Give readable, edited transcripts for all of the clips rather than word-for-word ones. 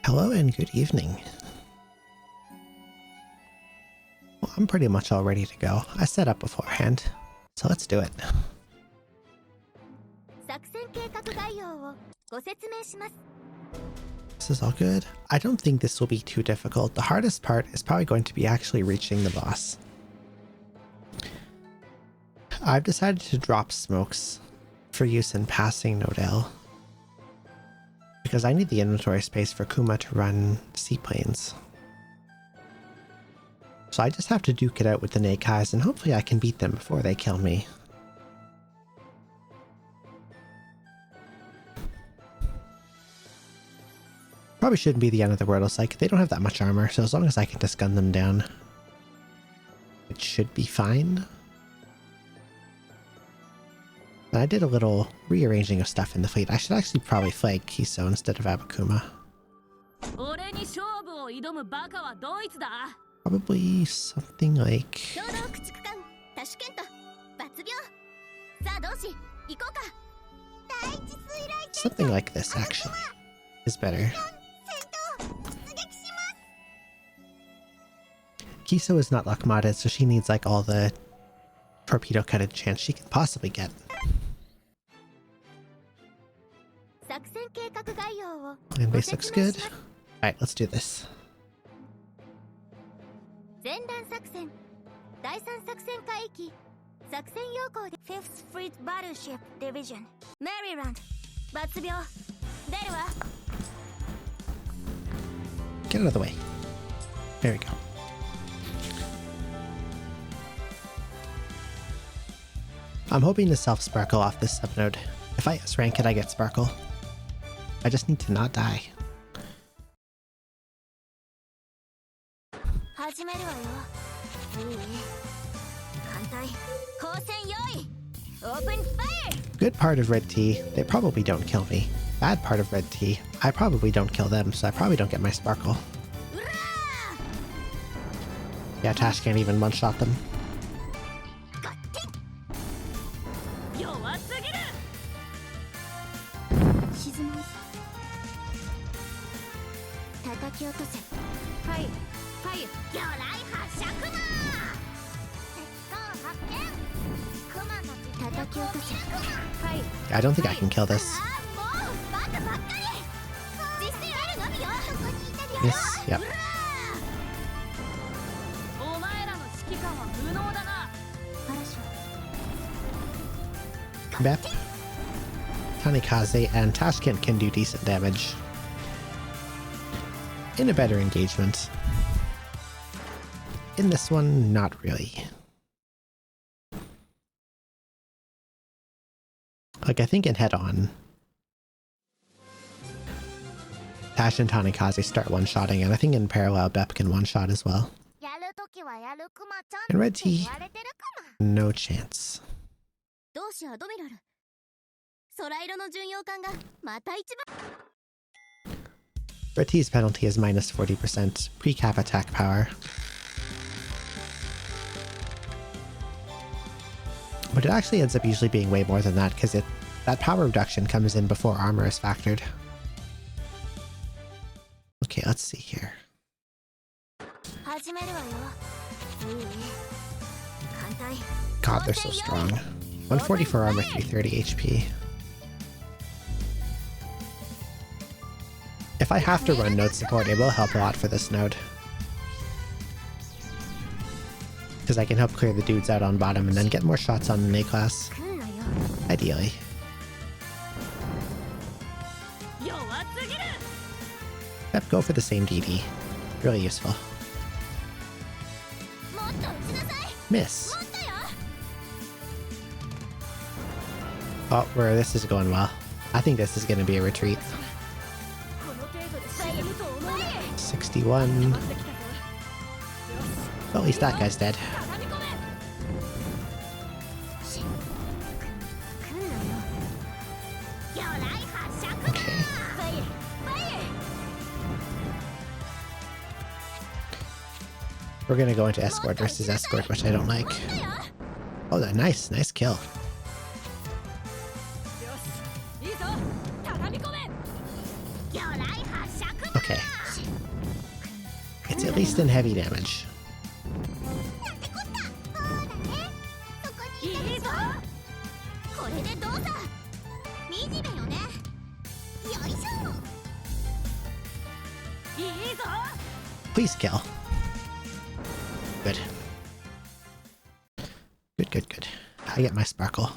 Hello and good evening. Well, I'm pretty much all ready to go. I set up beforehand, so let's do it. This is all good. I don't think this will be too difficult. The hardest part is probably going to be actually reaching the boss. I've decided to drop smokes for use in passing Nodell, because I need the inventory space for Kuma to run seaplanes. So I just have to duke it out with the Nekais, and hopefully I can beat them before they kill me. Probably shouldn't be the end of the world. It's like, they don't have that much armor, so as long as I can just gun them down, it should be fine. And I did a little rearranging of stuff in the fleet. I should actually probably flag Kiso instead of Abakuma. Probably something like... something like this, actually, is better. Kiso is not luck modded, so she needs like all the torpedo cutted chance she can possibly get. Plan base looks good. Alright, let's do this. Fifth Fleet Battleship Division, Maryland. Get out of the way. There we go. I'm hoping to self-sparkle off this subnode. If I S-rank it, I get sparkle. I just need to not die. Good part of Red Tea, they probably don't kill me. Bad part of Red Tea, I probably don't kill them, so I probably don't get my sparkle. Yeah, Tash can't even one-shot them. I don't think I can kill this. Yes, yep. Bep, Tanikaze, and Tashkent can do decent damage in a better engagement. In this one, not really. Like, I think in head-on, Tash and Tanikaze start one-shotting, and I think in parallel, Bep can one-shot as well. And Red Tea, no chance. Red Tea's penalty is minus 40% pre-cap attack power. But it actually ends up usually being way more than that, because that power reduction comes in before armor is factored. Okay, let's see here. God, they're so strong. 144 armor, 330 HP. If I have to run node support, it will help a lot for this node. Because I can help clear the dudes out on bottom and then get more shots on the A-class. Ideally. Yep, go for the same DD. Really useful. Miss. Oh, this is going well. I think this is going to be a retreat. 61. Well, at least that guy's dead. Okay. We're gonna go into escort versus escort, which I don't like. Oh, that nice kill. Okay. It's at least in heavy damage. いいぞこれでどうだ惨めよねよいしょいいぞ Please kill. Good. Good, good, good. I get my sparkle.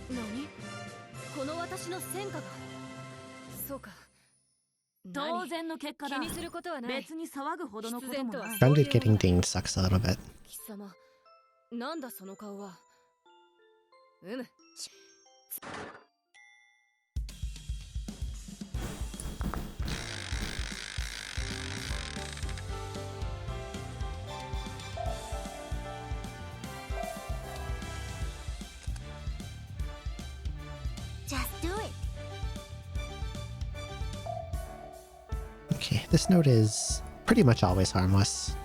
何この私の戦果がそうか当然の結果だ気にすることはない別に騒ぐほどのこともない Grounded getting dinged sucks a little bit. 貴様なんだその顔はうむ Just do it Okay, this node is pretty much always harmless.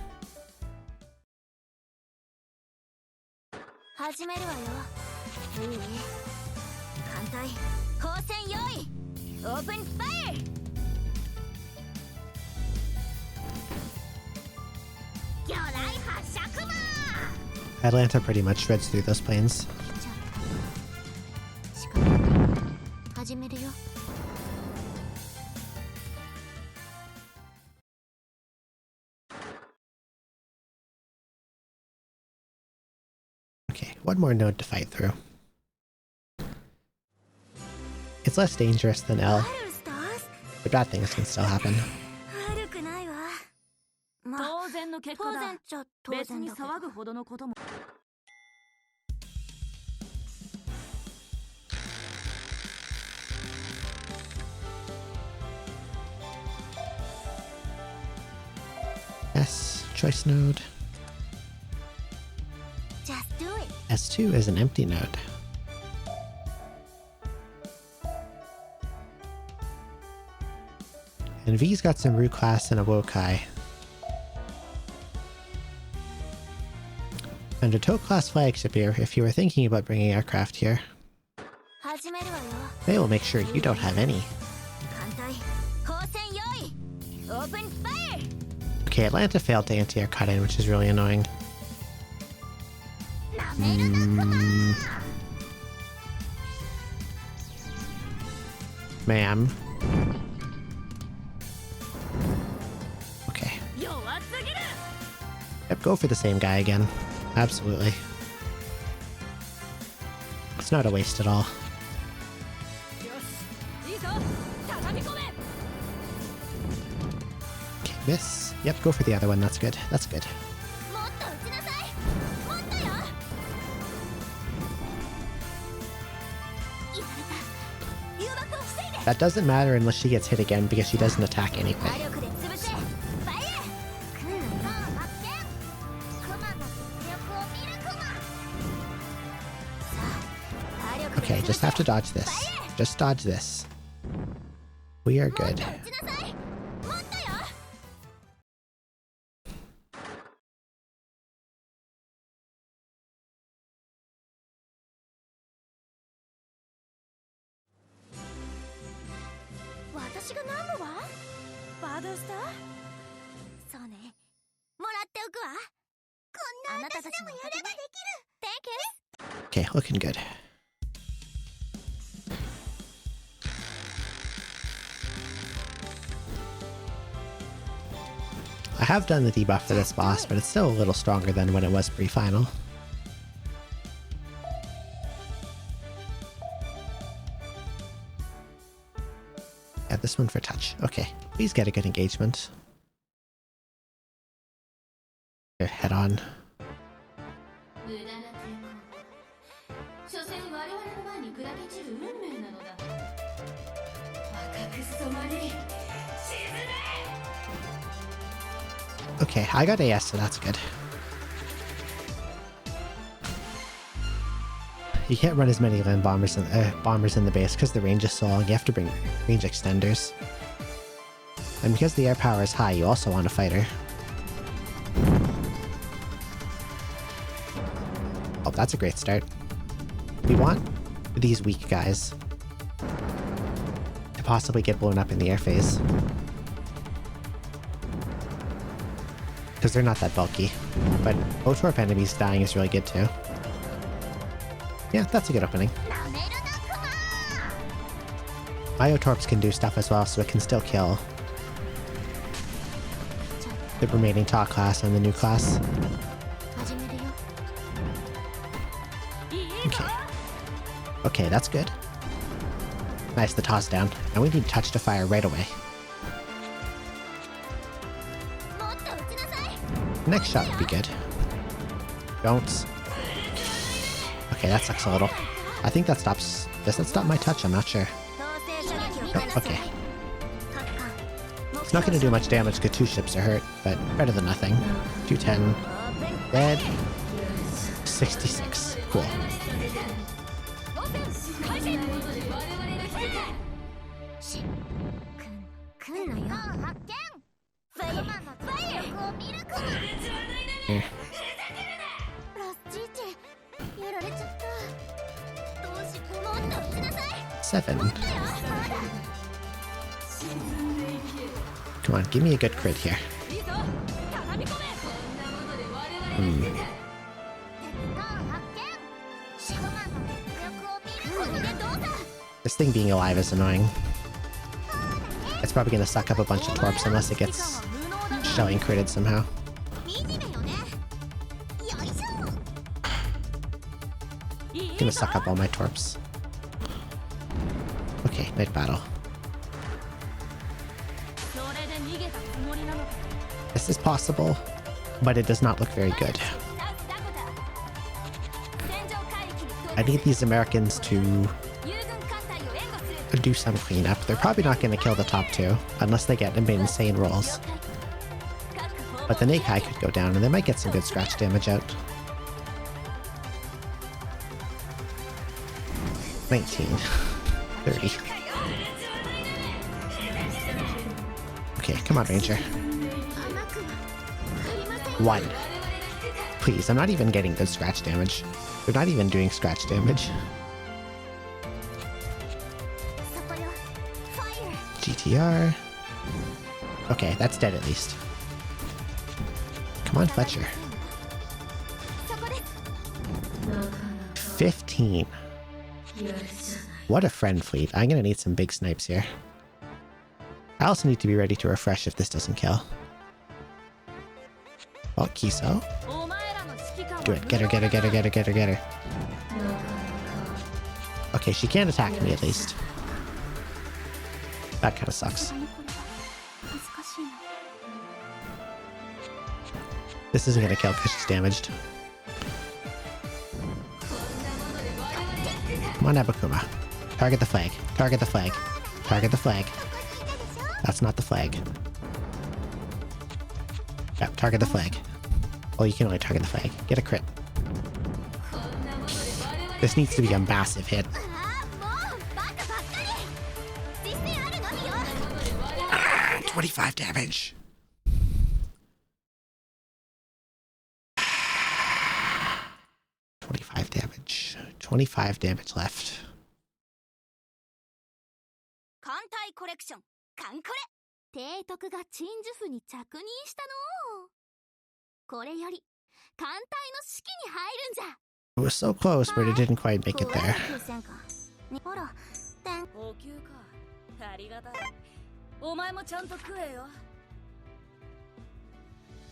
始めるわよいい艦隊光線用意オープンファイヤー魚雷発射クマ Atlanta pretty much shreds through those planes. 仕方ない始めるよ Okay, one more node to fight through. It's less dangerous than L, アルスターズ but bad things can still happen. 悪くないわまあ当然の結果当だ然っちゃ当別に然だけど騒ぐほどのことも S, choice node. Just do it S2 is an empty node. And V's got some root class and a Wokai. And a tow class flagship here if you were thinking about bringing aircraft here. 始めるわよ They will make sure you don't have any. 艦隊光線用意オープンファイヤー Okay, Atlanta failed to anti-air cut in, which is really annoying. なめるなクマ Ma'am. Okay. 弱すぎる Yep, go for the same guy again. Absolutely. It's not a waste at all. よしいいぞ畳み込め Okay, miss. Yep, go for the other one. That's good. That's good. もっと撃ちなさいもっとよやられた誘惑を防いで That doesn't matter unless she gets hit again because she doesn't attack 火 anyway. 力で潰せファイヤークマ発見クマの実力を見るクマさあ火力で Okay, 潰 just せ have to dodge this. Just dodge this. We are もっと good. 撃ちなさいもっとよ私がナンバーワンバードスターそうねもらっておくわこんな私でもやればできる Thank you Okay, looking good. I have done the debuff for this boss, but it's still a little stronger than when it was pre-final. Yeah, this one for touch. Okay, please get a good engagement. Here, head on. 無駄な抵抗所詮我々の前に砕け散る運命なのだ赤く染まり沈め Okay, I got AS, so that's good. You can't run as many land bombers in the base because the range is so long. You have to bring range extenders. And because the air power is high, you also want a fighter. Oh, that's a great start. We want these weak guys to possibly get blown up in the air phase. Because they're not that bulky. But O-Torp enemies dying is really good too. Yeah, that's a good opening. My O-Torps can do stuff as well, so it can still kill the remaining top class and the new class. Okay. Okay, that's good. Nice, the toss down. And we need touch to fire right away. Next shot would be good. Don't. Okay, that sucks a little. I think that stops... Does that stop my touch? I'm not sure. Oh, okay. It's not going to do much damage because 2 ships are hurt, but better than nothing. 210. Dead. 66. Cool. Here. 7. Come on, give me a good crit here. This thing being alive is annoying. It's probably gonna suck up a bunch of torps unless it gets shelling critted somehow. Gonna suck up all my torps. Okay, night battle. This is possible, but it does not look very good. I need these Americans to do some cleanup. They're probably not going to kill the top 2, unless they get insane rolls. But the Nakai could go down, and they might get some good scratch damage out. 19. 30. Okay, come on, Ranger. 1. Please, I'm not even getting good scratch damage. They're not even doing scratch damage. GTR. Okay, that's dead at least. Come on, Fletcher. 15. What a friend fleet. I'm gonna need some big snipes here. I also need to be ready to refresh if this doesn't kill. Oh, Kiso. Do it. Get her, get her, get her, get her, get her, get her. Okay, she can't attack me at least. That kind of sucks. This isn't gonna kill because she's damaged. Come on, Abakuma. Target the flag. Target the flag. Target the flag. That's not the flag. Yep, target the flag. Oh, you can only target the flag. Get a crit. This needs to be a massive hit. 25 damage. Damage. 25 damage left. 艦隊コレクション艦コレ提督が鎮守府に着任したのこれより艦隊の指揮に入るんじゃ It was so close, but it didn't quite make it there. ほら補給かありがたいお前もちゃんと食えよ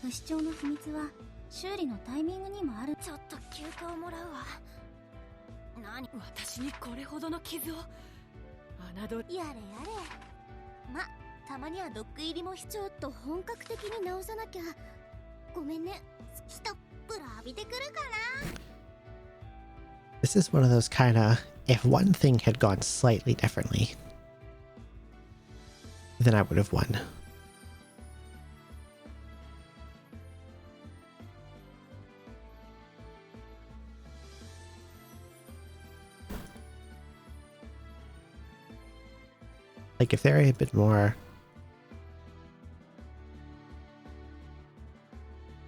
不死鳥の秘密は修理のタイミングにもあるちょっと休暇をもらうわ何私にこれほどの傷を侮りやれやれまたまにはドッグ入りもしちょっと本格的に直さなきゃごめんねひとっ風呂浴びてくるかな This is one of those kinda, if one thing had gone slightly differently, then I would have won. Like, if there had been more...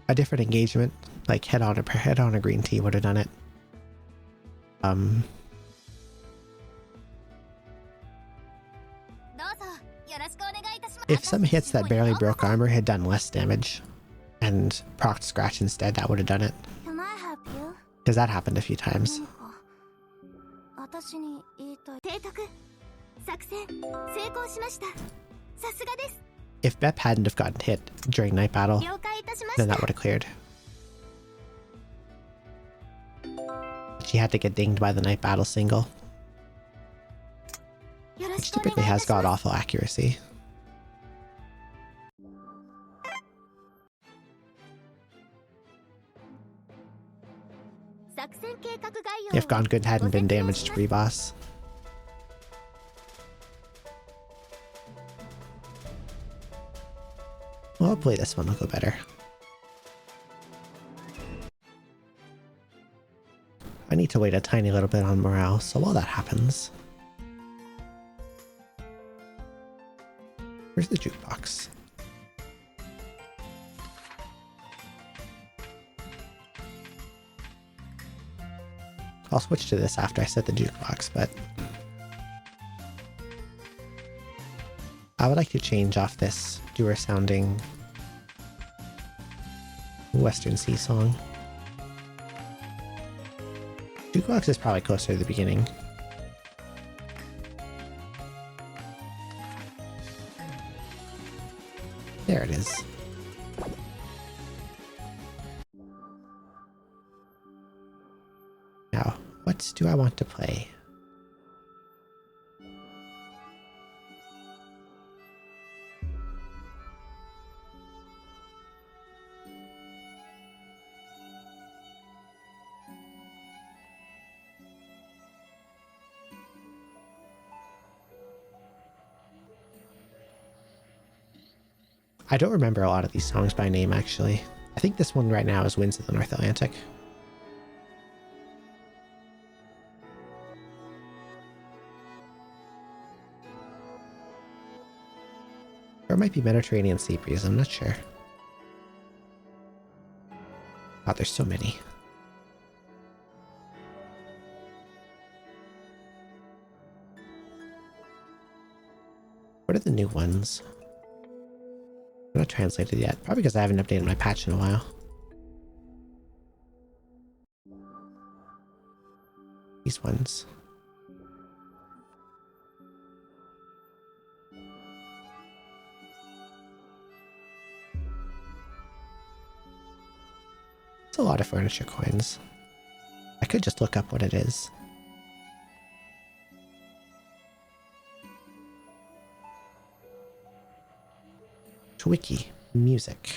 a different engagement, like head on a green tea would have done it. If some hits that barely broke armor had done less damage and procced scratch instead, that would have done it. Can I help you? Because that happened a few times. If Bep hadn't have gotten hit during Night Battle, then that would have cleared. She had to get dinged by the Night Battle single, which typically has god-awful accuracy. If Gongun hadn't been damaged pre-boss. Well, hopefully this one will go better. I need to wait a tiny little bit on morale, so while that happens... Where's the jukebox? I'll switch to this after I set the jukebox, but... I would like to change off this doer sounding Western Sea song. Jukebox is probably closer to the beginning. There it is. Now, what do I want to play? I don't remember a lot of these songs by name, actually. I think this one right now is Winds of the North Atlantic. Or it might be Mediterranean Sea Breeze, I'm not sure. God, there's so many. What are the new ones? Not translated yet, probably because I haven't updated my patch in a while. These ones. It's a lot of furniture coins. I could just look up what it is. Wiki music.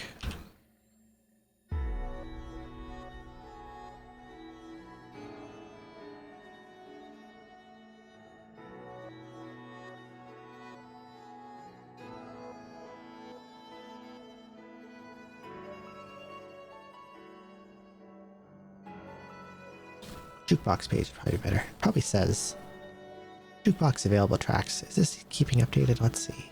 Jukebox page probably better. Probably says jukebox available tracks. Is this keeping updated? Let's see.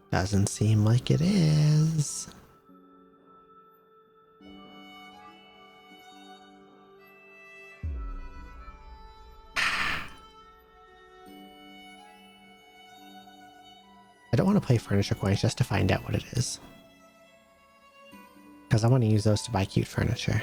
Doesn't seem like it is. I don't want to play furniture coins just to find out what it is, because I want to use those to buy cute furniture.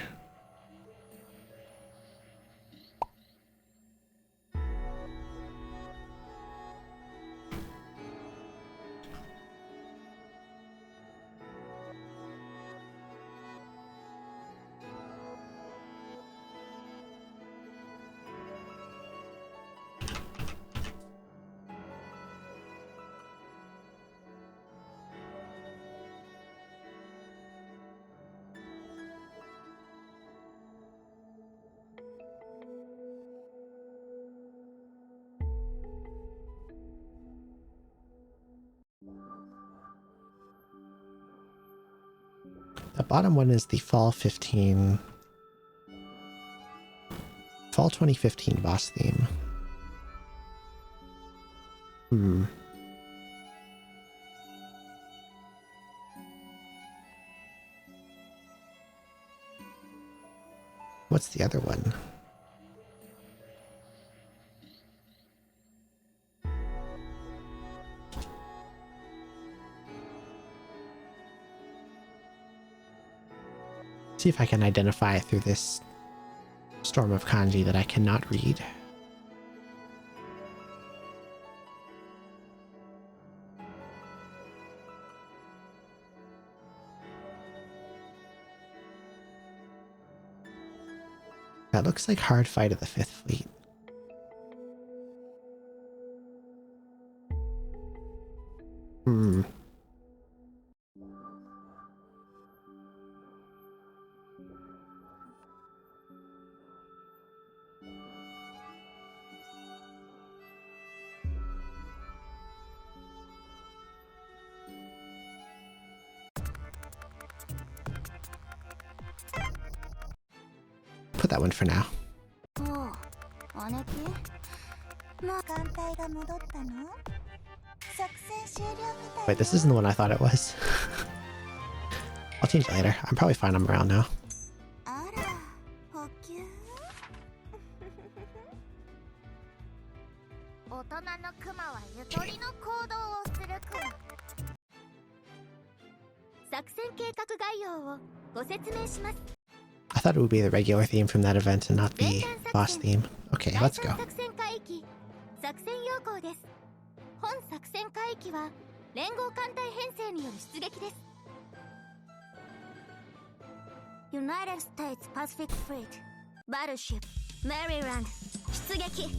The bottom one is the Fall 2015 boss theme. Hmm. What's the other one? See if I can identify it through this storm of kanji that I cannot read. That looks like hard fight of the 5th Fleet. Put that one for now. Wait, this isn't the one I thought it was. I'll change it later. I'm probably fine. I'm around now. I thought it would be the regular theme from that event and not the boss theme. Okay, let's go. United States Pacific Fleet Battleship Maryland 出撃.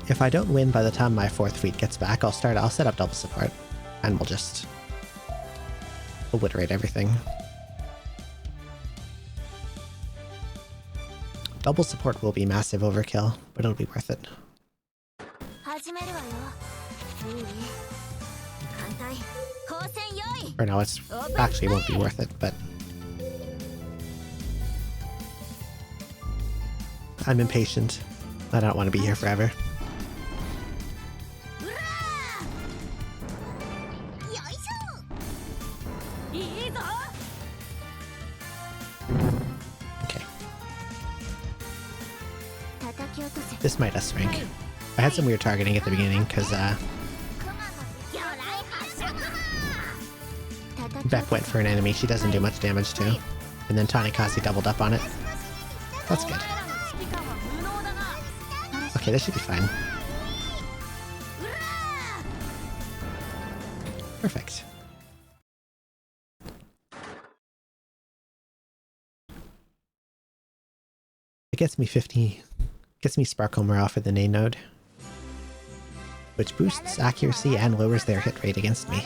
If I don't win by the time my 4th Fleet gets back, I'll set up double support, and we'll just obliterate everything. Double support will be massive overkill, but it'll be worth it. Or no, it's actually won't be worth it, but I'm impatient. I don't want to be here forever. Okay. This might S-rank. I had some weird targeting at the beginning, because Beck went for an enemy she doesn't do much damage to, and then Tanikaze doubled up on it. That's good. Okay, this should be fine. Perfect. It gets me Sparkle Morale for the main node, which boosts accuracy and lowers their hit rate against me.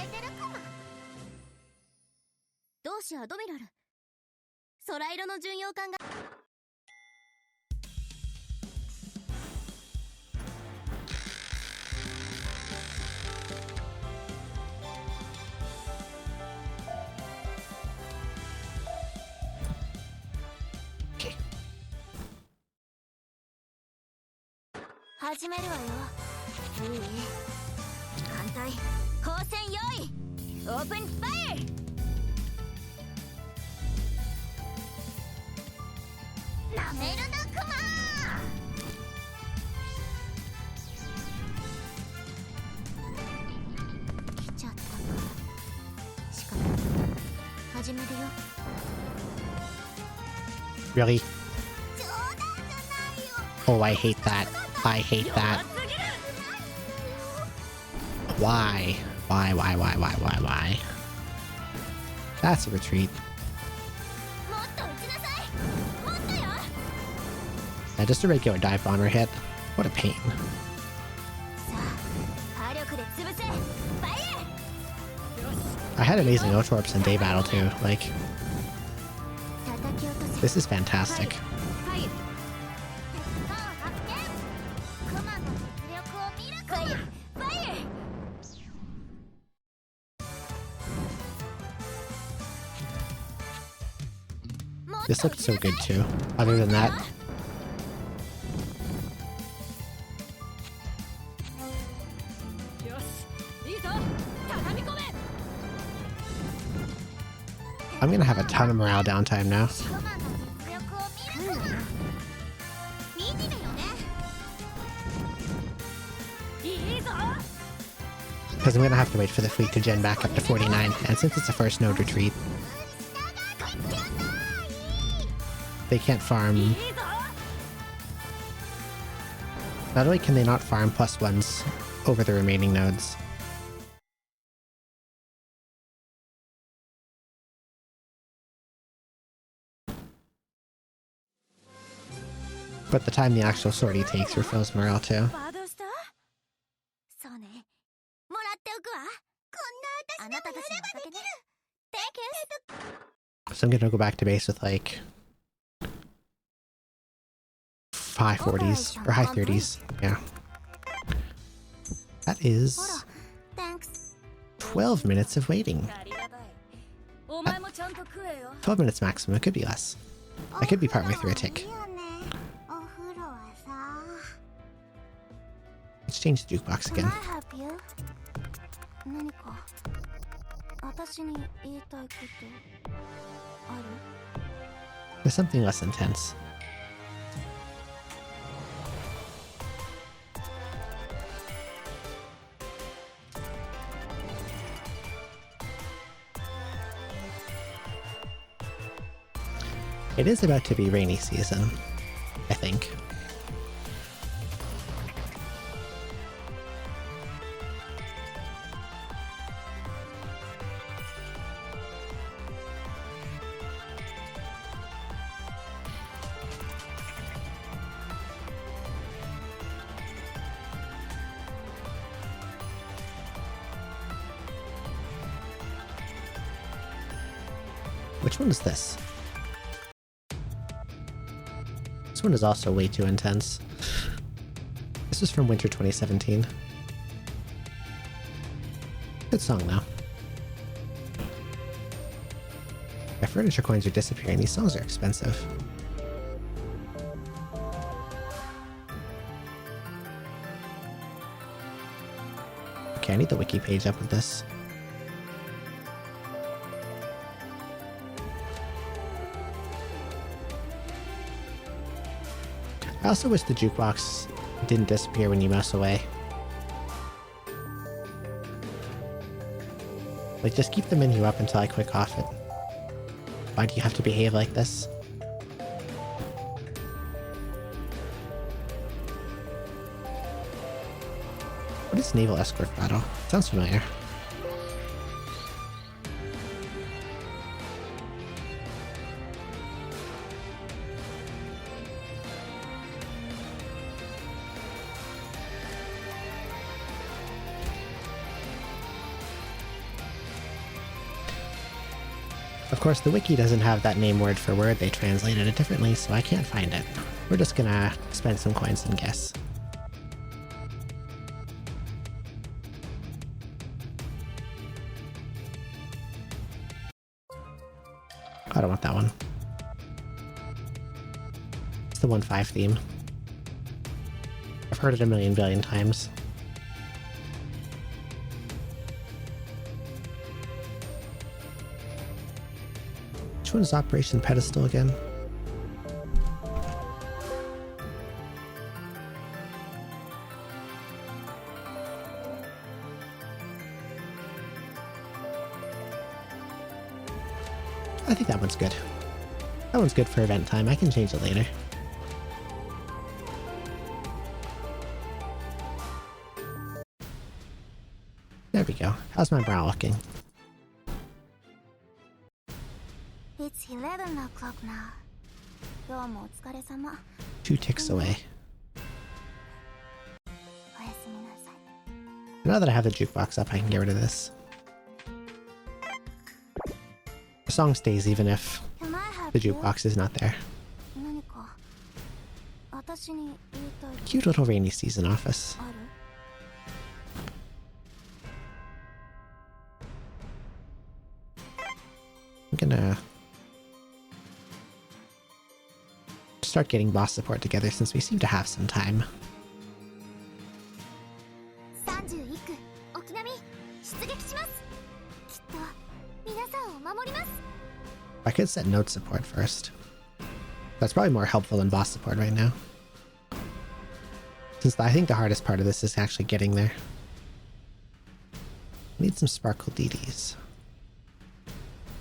Okay. Open fire! Really? Oh, I hate that. I hate that. Why? Why? That's a retreat. Yeah, just a regular dive bomber hit. What a pain. I had amazing O-Torps in day battle too, like... This is fantastic. This looked so good too, other than that. I'm gonna have a ton of morale downtime now. Because I'm gonna have to wait for the fleet to gen back up to 49, and since it's a first node retreat, they can't farm. Not only can they not farm +1s over the remaining nodes, but the time the actual sortie takes refills morale too. So I'm gonna go back to base with like high 40s or high 30s. Yeah. That is 12 minutes of waiting. 12 minutes maximum. It could be less. I could be partway through a tick. Let's change the jukebox again. There's something less intense. It is about to be rainy season, I think. Which one is this? This one is also way too intense. This is from Winter 2017. Good song though. My furniture coins are disappearing. These songs are expensive. Okay, I need the wiki page up with this. I also wish the jukebox didn't disappear when you mouse away. Like, just keep the menu up until I click off it. Why do you have to behave like this? What is Naval Escort Battle? Sounds familiar. Of course, the wiki doesn't have that name word for word, they translated it differently, so I can't find it. We're just gonna spend some coins and guess. I don't want that one. It's the 1-5 theme. I've heard it a million billion times. Which one is Operation Pedestal again? I think that one's good. That one's good for event time. I can change it later. There we go. How's my brow looking? It's 11 o'clock now. 今日もお疲れ様。 2 ticks away. おやすみなさい。 Now that I have the jukebox up, I can get rid of this. The song stays even if Can I have the jukebox is not there. 何か私に言いたいこと Cute little rainy season office. ある？ I'm gonna start getting boss support together since we seem to have some time. 31区沖波出撃します。きっと皆さんを守ります。 I could set node support first. That's probably more helpful than boss support right now. Since I think the hardest part of this is actually getting there. need some sparkle DDs.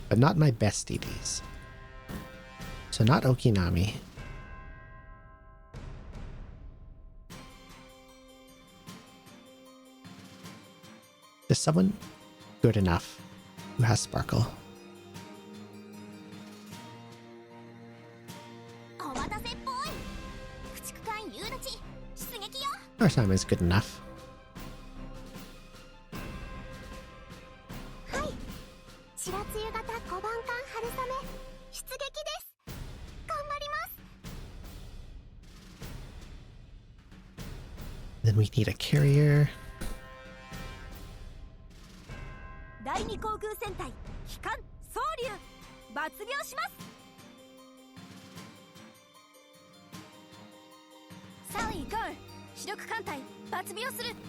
But not my best DDs. So not Okinami. Just someone good enough who has sparkle. Arsama is good enough. Then we need a carrier.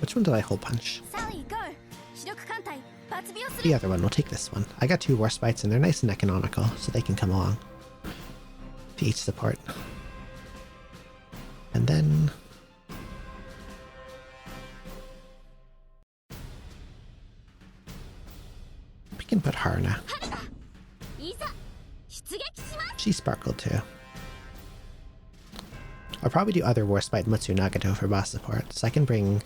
Which one did I hole punch? The other one. We'll take this one. I got 2 war spites and they're nice and economical, so they can come along to each support. And then we can put Haruna. She sparkled too. I'll probably do other Warspite Mutsu Nagato for boss support, so I can bring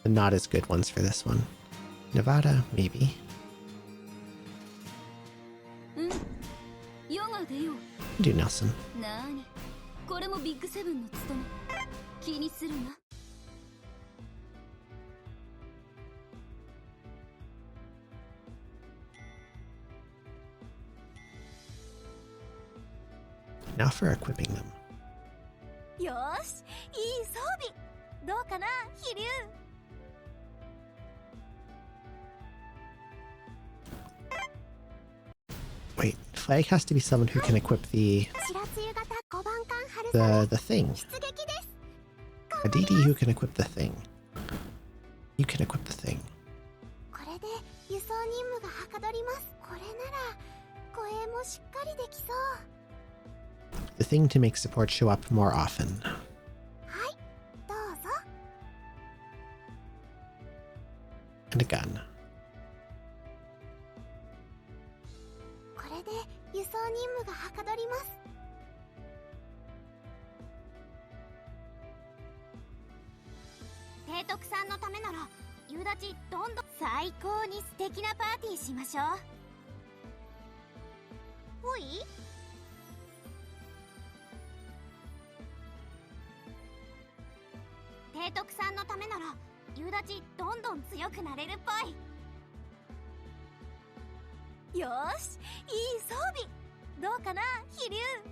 the not as good ones for this one. Nevada, maybe. Do Nelson. Now for equipping them. Wait, Flag has to be someone who can equip the thing. A DD who can equip the thing. You can equip the thing. The thing to make support show up more often. And a gun.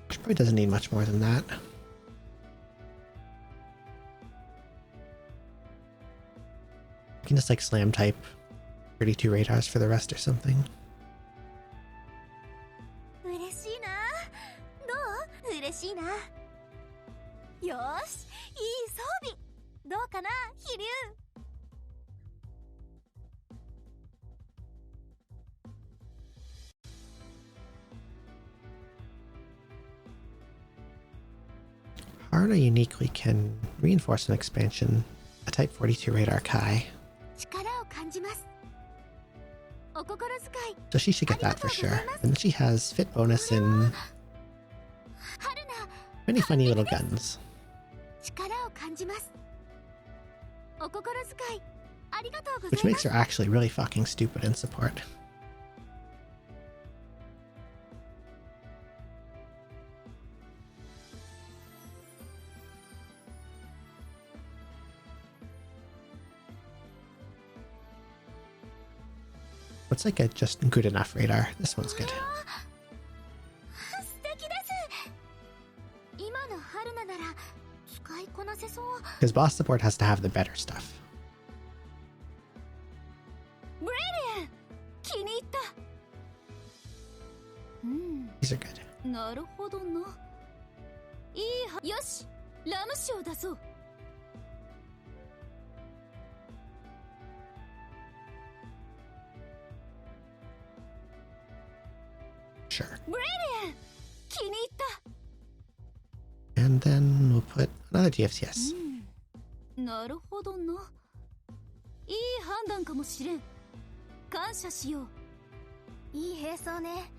Which probably doesn't need much more than that. You can just like slam type 32 radars for the rest or something. Haruna uniquely can reinforce an expansion, a Type 42 radar Kai. So she should get that for sure. And then she has fit bonus in many funny little guns. Which makes her actually really fucking stupid in support. What's like a just good enough radar? This one's good. Because boss support has to have the better stuff. These are good. Sure. And then we'll put another DFCS. かもしれん。感謝しよう。いい兵装ね。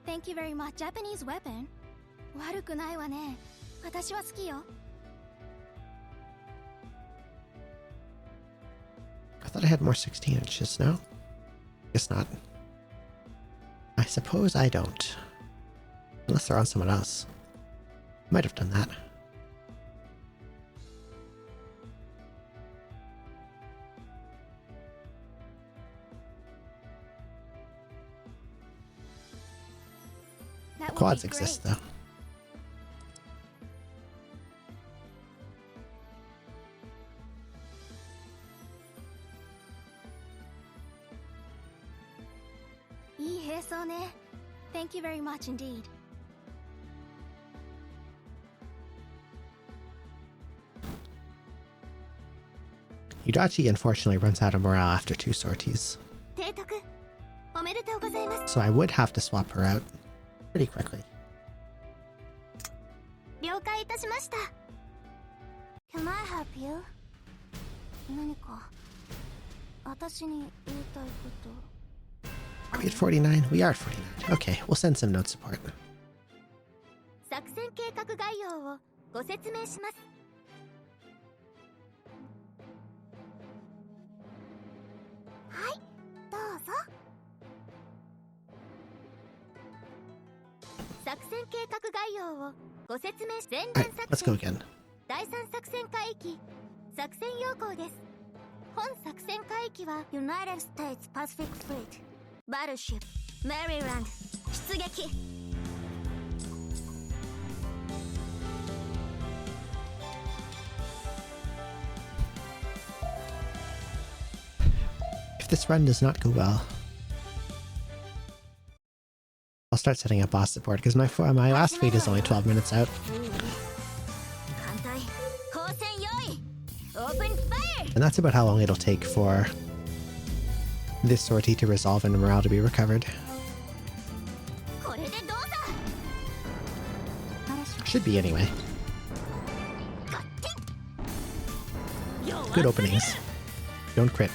Thank you very much. Japanese weapon. 悪くないわね。私は好きよ。I thought I had more 16 inches, no? Guess not. I suppose I don't. Unless they're on someone else. Might have done that. That would Quads be exist, great. though. Thank you very much indeed. Yudachi unfortunately runs out of morale after 2 sorties. So I would have to swap her out pretty quickly. Can I help you? 何か私に言いたいこと。Are we at 49? We are at 49. Okay, we'll send some note support. 作戦計画概要をご説明します。はい、どうぞ。作戦計画概要をご説明し、前段 Alright, 作 let's go 戦 again. 第3作戦海域作戦要項です。本作戦海域は United States Pacific Fleet Battleship Maryland 出撃。If this run does not go well, I'll start setting up boss support because my last fleet is only 12 minutes out. And that's about how long it'll take for this sortie to resolve and morale to be recovered. Should be anyway. Good openings. Don't crit.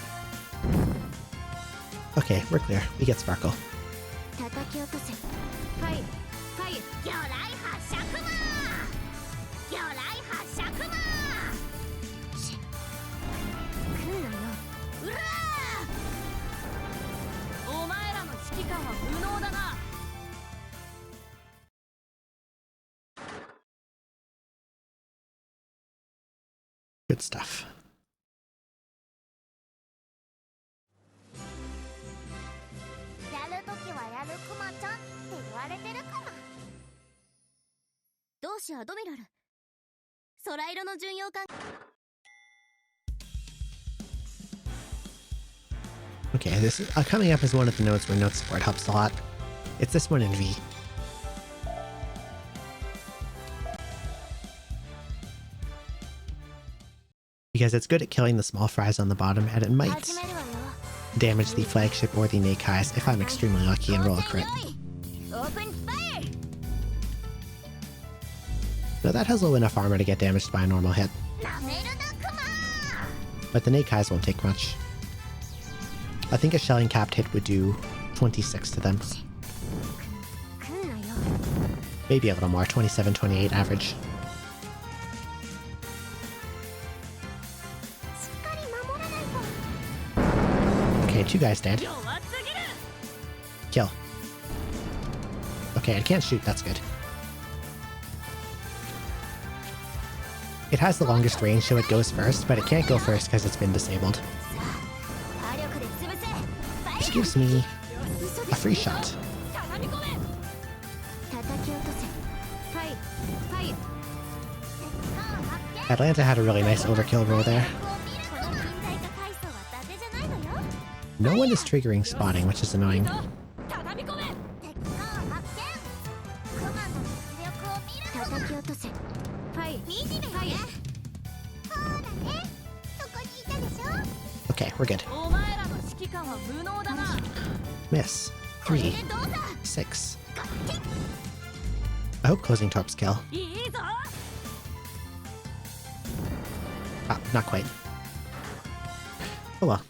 Okay, we're clear. We get Sparkle. Good stuff. やるときはやるクマちゃんって言われてるかな。同志アドミラル、空色の巡洋艦。Okay, this coming up is one of the nodes where note support helps a lot. It's this one in V. Because it's good at killing the small fries on the bottom, and it might damage the flagship or the Nakais if I'm extremely lucky and roll a crit. Now that has low enough armor to get damaged by a normal hit. But the Nakais won't take much. I think a shelling capped hit would do 26 to them. Maybe a little more, 27, 28 average. Okay, 2 guys dead. Kill. Okay, I can't shoot, that's good. It has the longest range, so it goes first, but it can't go first because it's been disabled. Which gives me a free shot. Atlanta had a really nice overkill roll there. No one is triggering spotting, which is annoying. Okay, we're good. Miss. 3. 6. I hope closing torps kill. Ah, not quite. Oh well.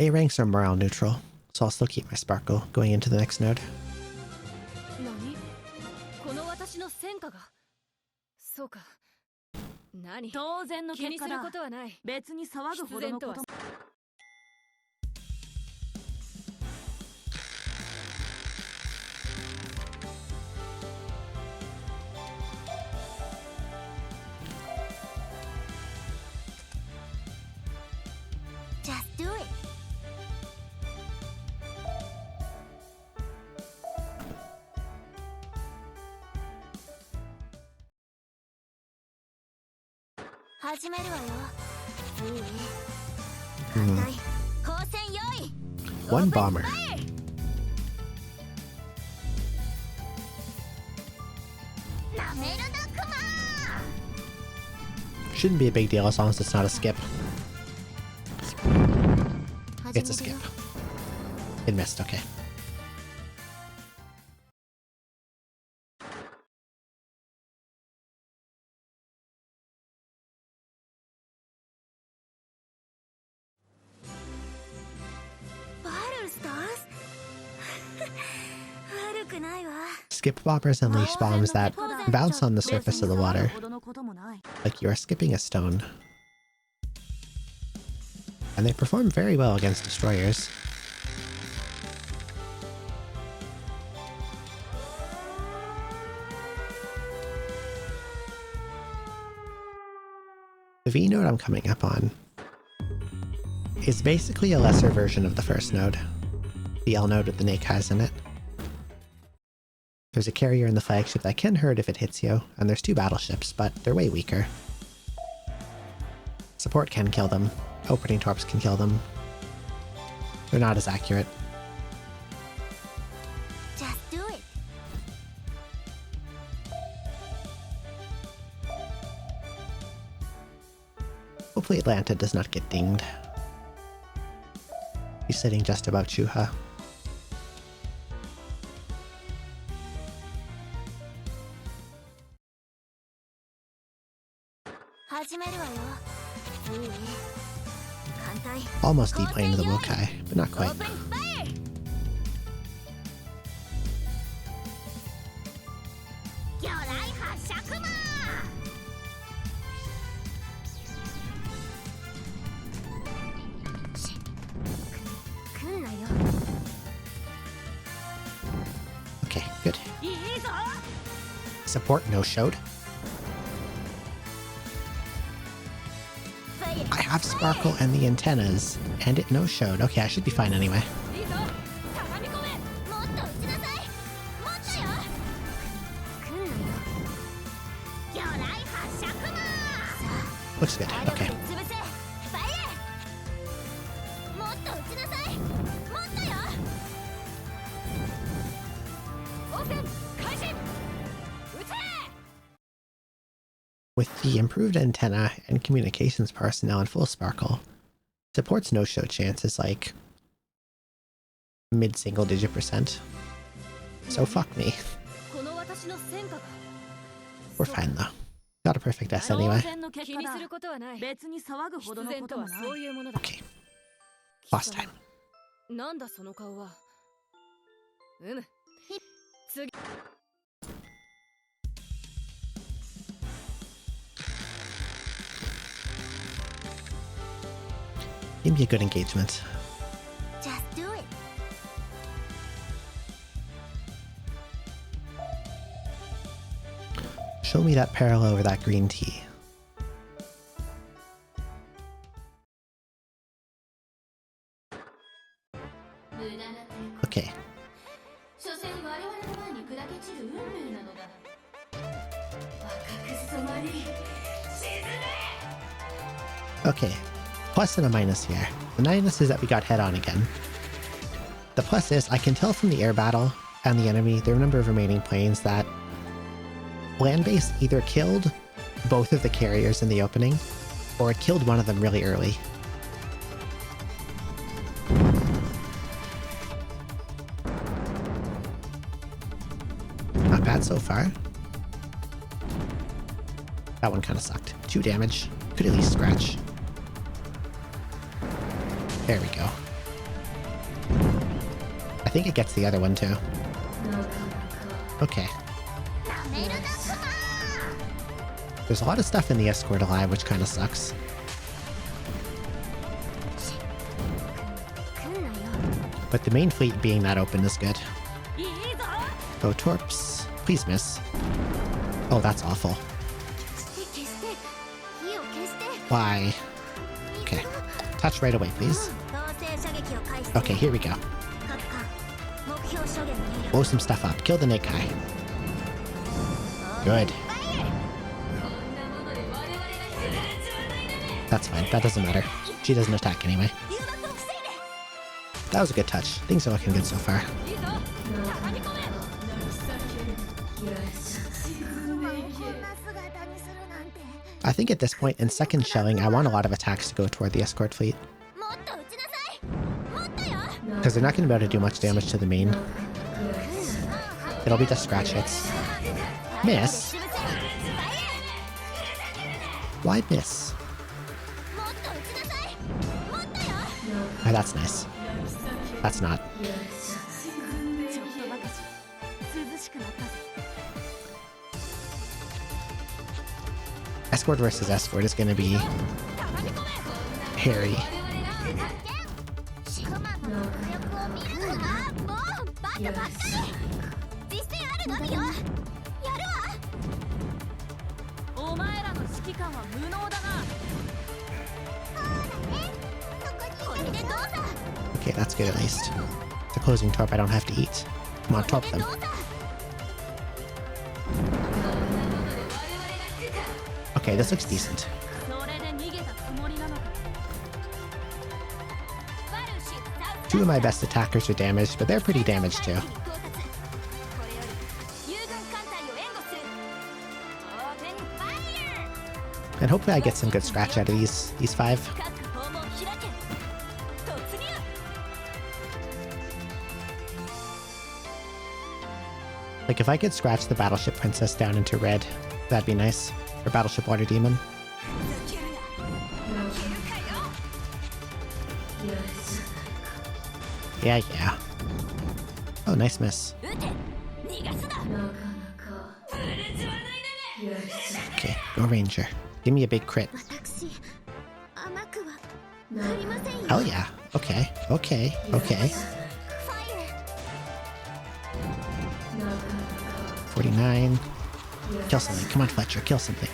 A ranks are morale neutral, so I'll still keep my sparkle going into the next node. 何この私の戦果がそうか何当然の結果だ気にすることはない別に騒ぐほどのことも Just do it. One bomber. Shouldn't be a big deal as long as it's not a skip. It's a skip. It missed, okay. Skip bombers unleash bombs that bounce on the surface of the water, like you are skipping a stone. And they perform very well against destroyers. The V node I'm coming up on is basically a lesser version of the first node, the L node with the Nakais in it. There's a carrier in the flagship that can hurt if it hits you, and there's 2 battleships, but they're way weaker. Support can kill them. Opening torps can kill them. They're not as accurate. Just do it. Hopefully Atlanta does not get dinged. He's sitting just above Chuha. Almost deep lane to the Wokai, but not quite. Okay, good. Support no-showed. I have Sparkle and the antennas, and it no-showed. Okay, I should be fine anyway. Looks good, okay. With the improved antenna and communications personnel in full sparkle, support's no-show chance is like mid-single digit %. So fuck me. We're fine though. Got a perfect S anyway. Okay. Boss time. Give me a good engagement. Just do it. Show me that parallel over that green tea. Okay. Okay. Plus and a minus here. The minus is that we got head on again. The plus is I can tell from the air battle and the enemy there are a number of remaining planes that land base either killed both of the carriers in the opening or it killed one of them really early. Not bad so far. That one kind of sucked. 2 damage. Could at least scratch. There we go. think it gets the other one too. Okay. There's a lot of stuff in the escort alive, which kind of sucks. But the main fleet being that open is good. Go Torps. Please miss. Oh, that's awful. Why? Okay. Touch right away, please. Okay, here we go. Blow some stuff up. Kill the Nikai. Good. That's fine. That doesn't matter. She doesn't attack anyway. That was a good touch. Things are looking good so far. I think at this point, in second shelling, I want a lot of attacks to go toward the escort fleet. Because they're not going to be able to do much damage to the main. It'll be just scratch hits. Miss? Why miss? Oh, that's nice. That's not. Escort versus escort is going to be hairy. Okay, that's good at least. The closing torp I don't have to eat. Come on, torp them. Okay, this looks decent. Two of my best attackers are damaged, but they're pretty damaged too. And hopefully I get some good scratch out of these five. Like if I could scratch the Battleship Princess down into red, that'd be nice. Or Battleship Water Demon. Yeah, yeah. Oh, nice miss. Okay, go Ranger. Give me a big crit. Hell yeah. Okay, okay, okay. 49. Kill something. Come on, Fletcher. Kill something.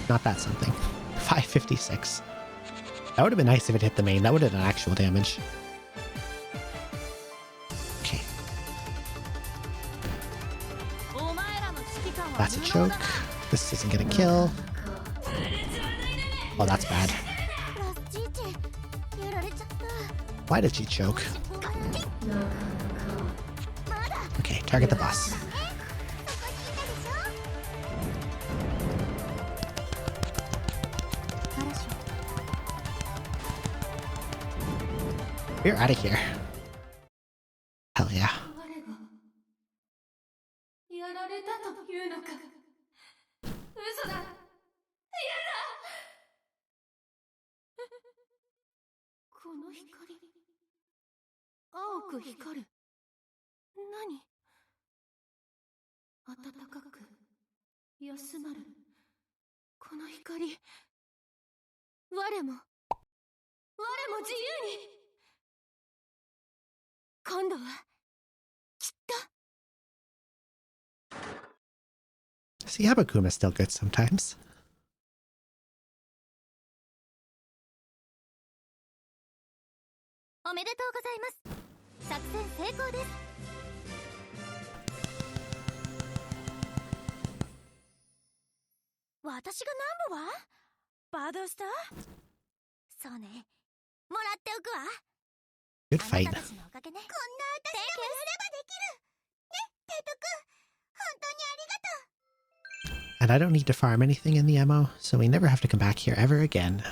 Not that something. 556. That would have been nice if it hit the main. That would have done actual damage. Okay. That's a choke. This isn't gonna kill. Oh, that's bad. Why did she choke? Okay, target the boss. We're out of here. Hell yeah. See, Abakuma's still good sometimes. Good fight. And I don't need to farm anything in the ammo, so we never have to come back here ever again.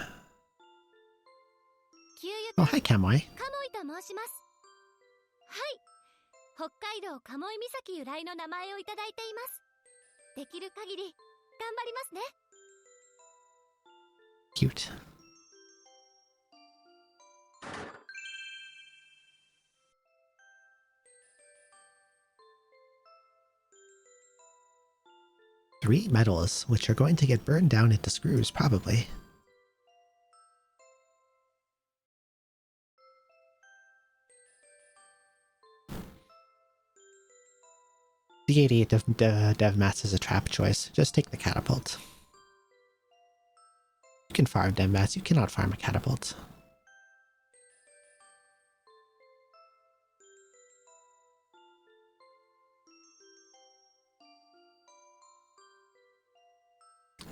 Oh, hi, Kamoi. 北海道鴨居岬由来の名前をいただいています。できる限り頑張りますね。Cute. 3 metals, which are going to get burned down into screws, probably. The 88 dev mats is a trap choice. Just take the catapult. You can farm dev mats, you cannot farm a catapult.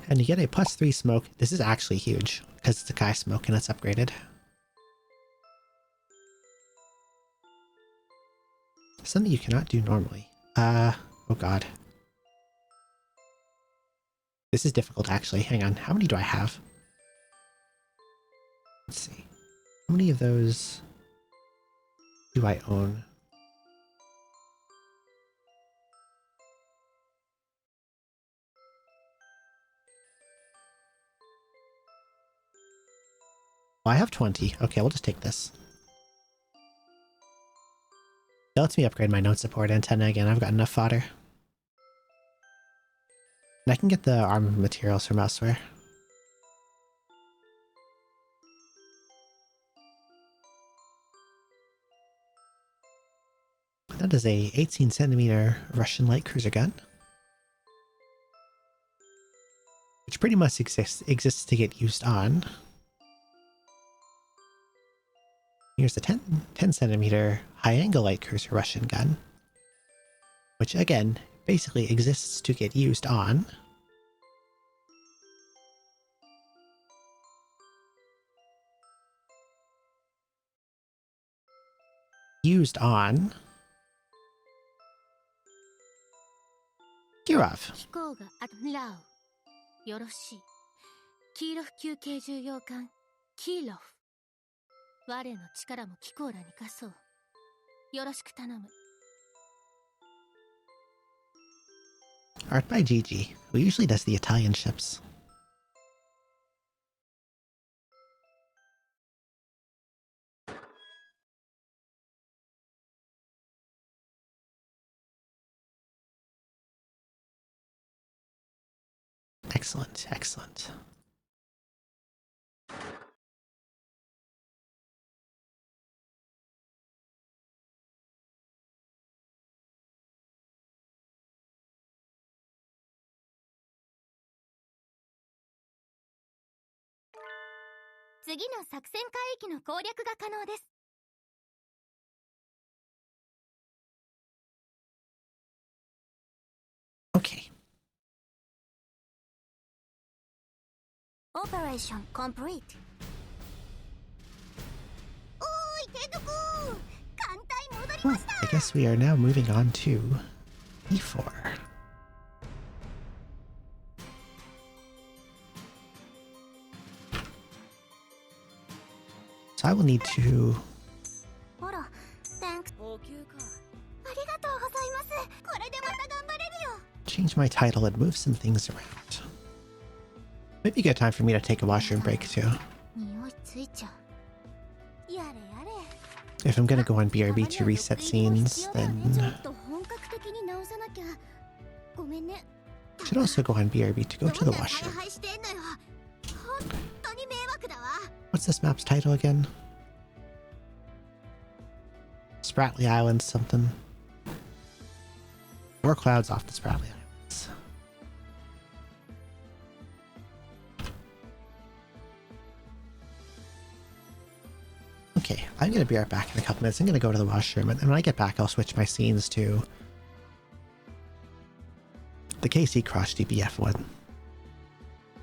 And you get a +3 smoke. This is actually huge, because it's a Kai smoke and it's upgraded. Something you cannot do normally. Oh god. This is difficult, actually. Hang on, how many do I have? Let's see. How many of those do I own? Oh, I have 20. Okay, we'll just take this. That lets me upgrade my node support antenna again. I've got enough fodder. And I can get the armor materials from elsewhere. That is a 18cm Russian light cruiser gun. Which pretty much exists to get used on. Here's a 10cm high-angle light cruiser Russian gun. Which, again, basically exists to get used on. Used on... Kirov. 飛行がラオよろしいキーロフ級系重要艦キーロフ我の力も機構らに貸そうよろしく頼む Art by Gigi, who usually does the Italian ships. Excellent, excellent. Okay. Operation complete. I guess we are now moving on to E4. So I will need to change my title and move some things around. Maybe a good time for me to take a washroom break too. If I'm gonna go on BRB to reset scenes, then should also go on BRB to go to the washroom. What's this map's title again? Spratly Island something. 4 clouds off the Spratly Islands. Okay, I'm gonna be right back in a couple minutes. I'm gonna go to the washroom, and when I get back, I'll switch my scenes to the KC Cross DBF one.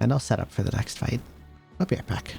And I'll set up for the next fight. I'll be right back.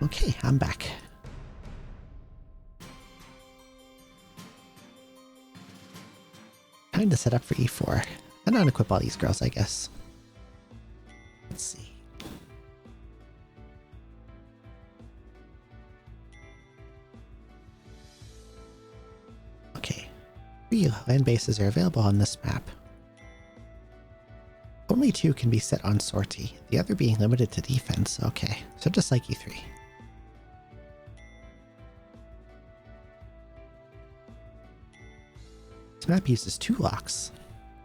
Okay, I'm back. Time to set up for E4. And unequip all these girls, I guess. Let's see. Okay. 3 land bases are available on this map. Only 2 can be set on sortie, the other being limited to defense. Okay, so just like E3. This map uses 2 locks,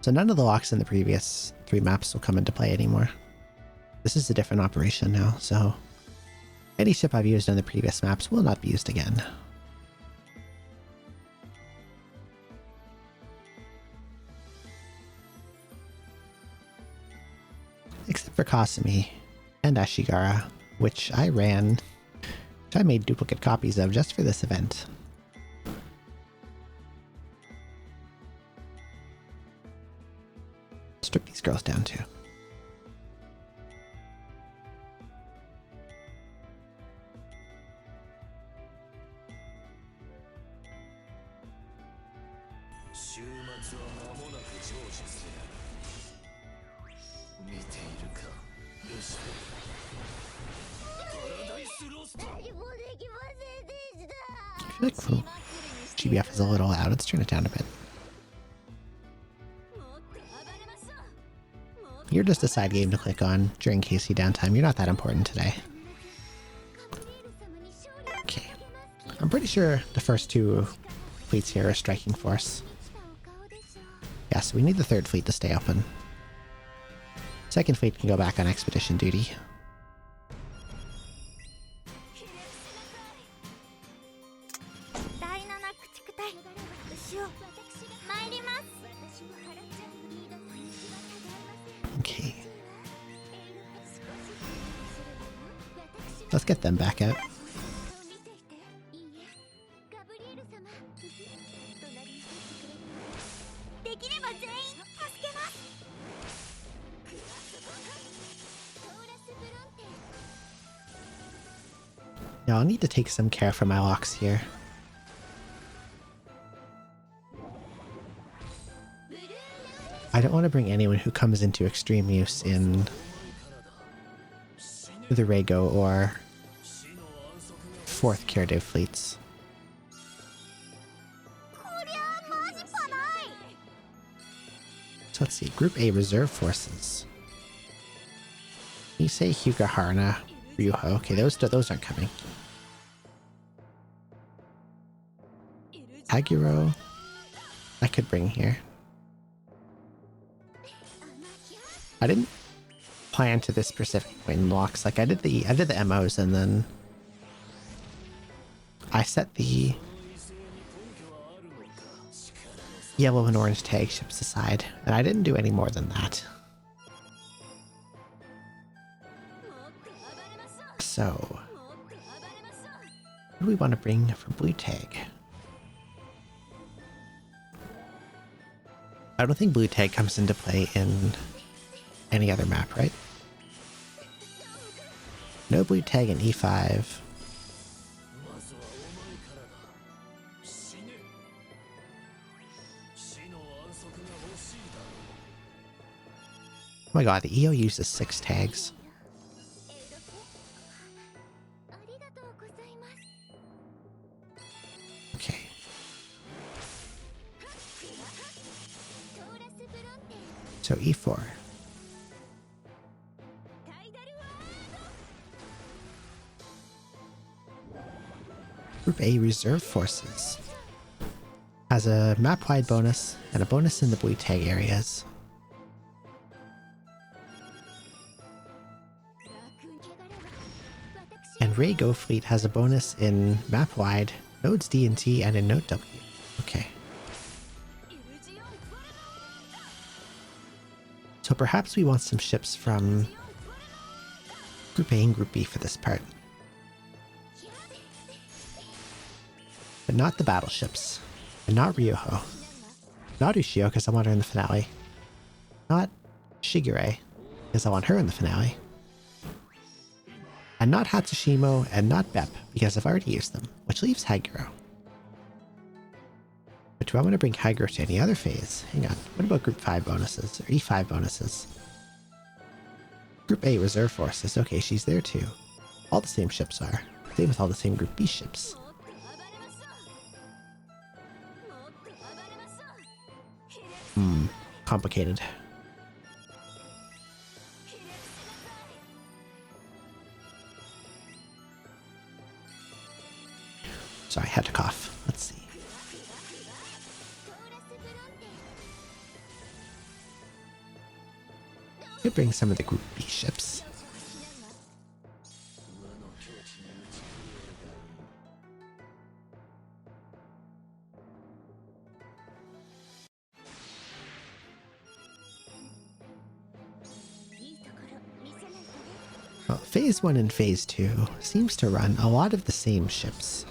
so none of the locks in the previous 3 maps will come into play anymore. This is a different operation now, so any ship I've used on the previous maps will not be used again. Except for Kasumi and Ashigara, which I made duplicate copies of just for this event. Strip these girls down too. I feel like GBF is a little loud. Let's turn it down a bit. You're just a side game to click on during KC downtime. You're not that important today. Okay. I'm pretty sure the first 2 fleets here are striking force. Yeah, so we need the 3rd fleet to stay open. 2nd fleet can go back on expedition duty. Okay. Let's get them back out. Now I'll need to take some care for my locks here. I don't want to bring anyone who comes into extreme use in the Rego or 4th curative fleets. So let's see, Group A reserve forces. Issei, Hyuga, Haruna, Ryuho. Okay, those aren't coming. Aguro, I could bring here. I didn't plan to this specific point in locks. Like I did the MOs and then I set the yellow and orange tag ships aside, and I didn't do any more than that. So, what do we want to bring for blue tag? I don't think blue tag comes into play in any other map, right? No blue tag in E5. Oh my god, the EO uses 6 tags. Okay. So E4. Group A reserve forces has a map-wide bonus and a bonus in the blue tag areas. And Rego fleet has a bonus in map-wide, nodes D and T, and in node W. Okay. So perhaps we want some ships from Group A and Group B for this part. But not the battleships. And not Ryuho. Not Ushio, because I want her in the finale. Not Shigure, because I want her in the finale. And not Hatsushimo, and not Bep, because I've already used them, which leaves Haguro. But do I want to bring Haguro to any other phase? Hang on, what about Group 5 bonuses, or E5 bonuses? Group A Reserve Forces, okay, she's there too. All the same ships are. Same with all the same Group B ships. Complicated. Sorry, I had to cough. Let's see. Could bring some of the Group B ships. Well, Phase 1 and Phase 2 seems to run a lot of the same ships.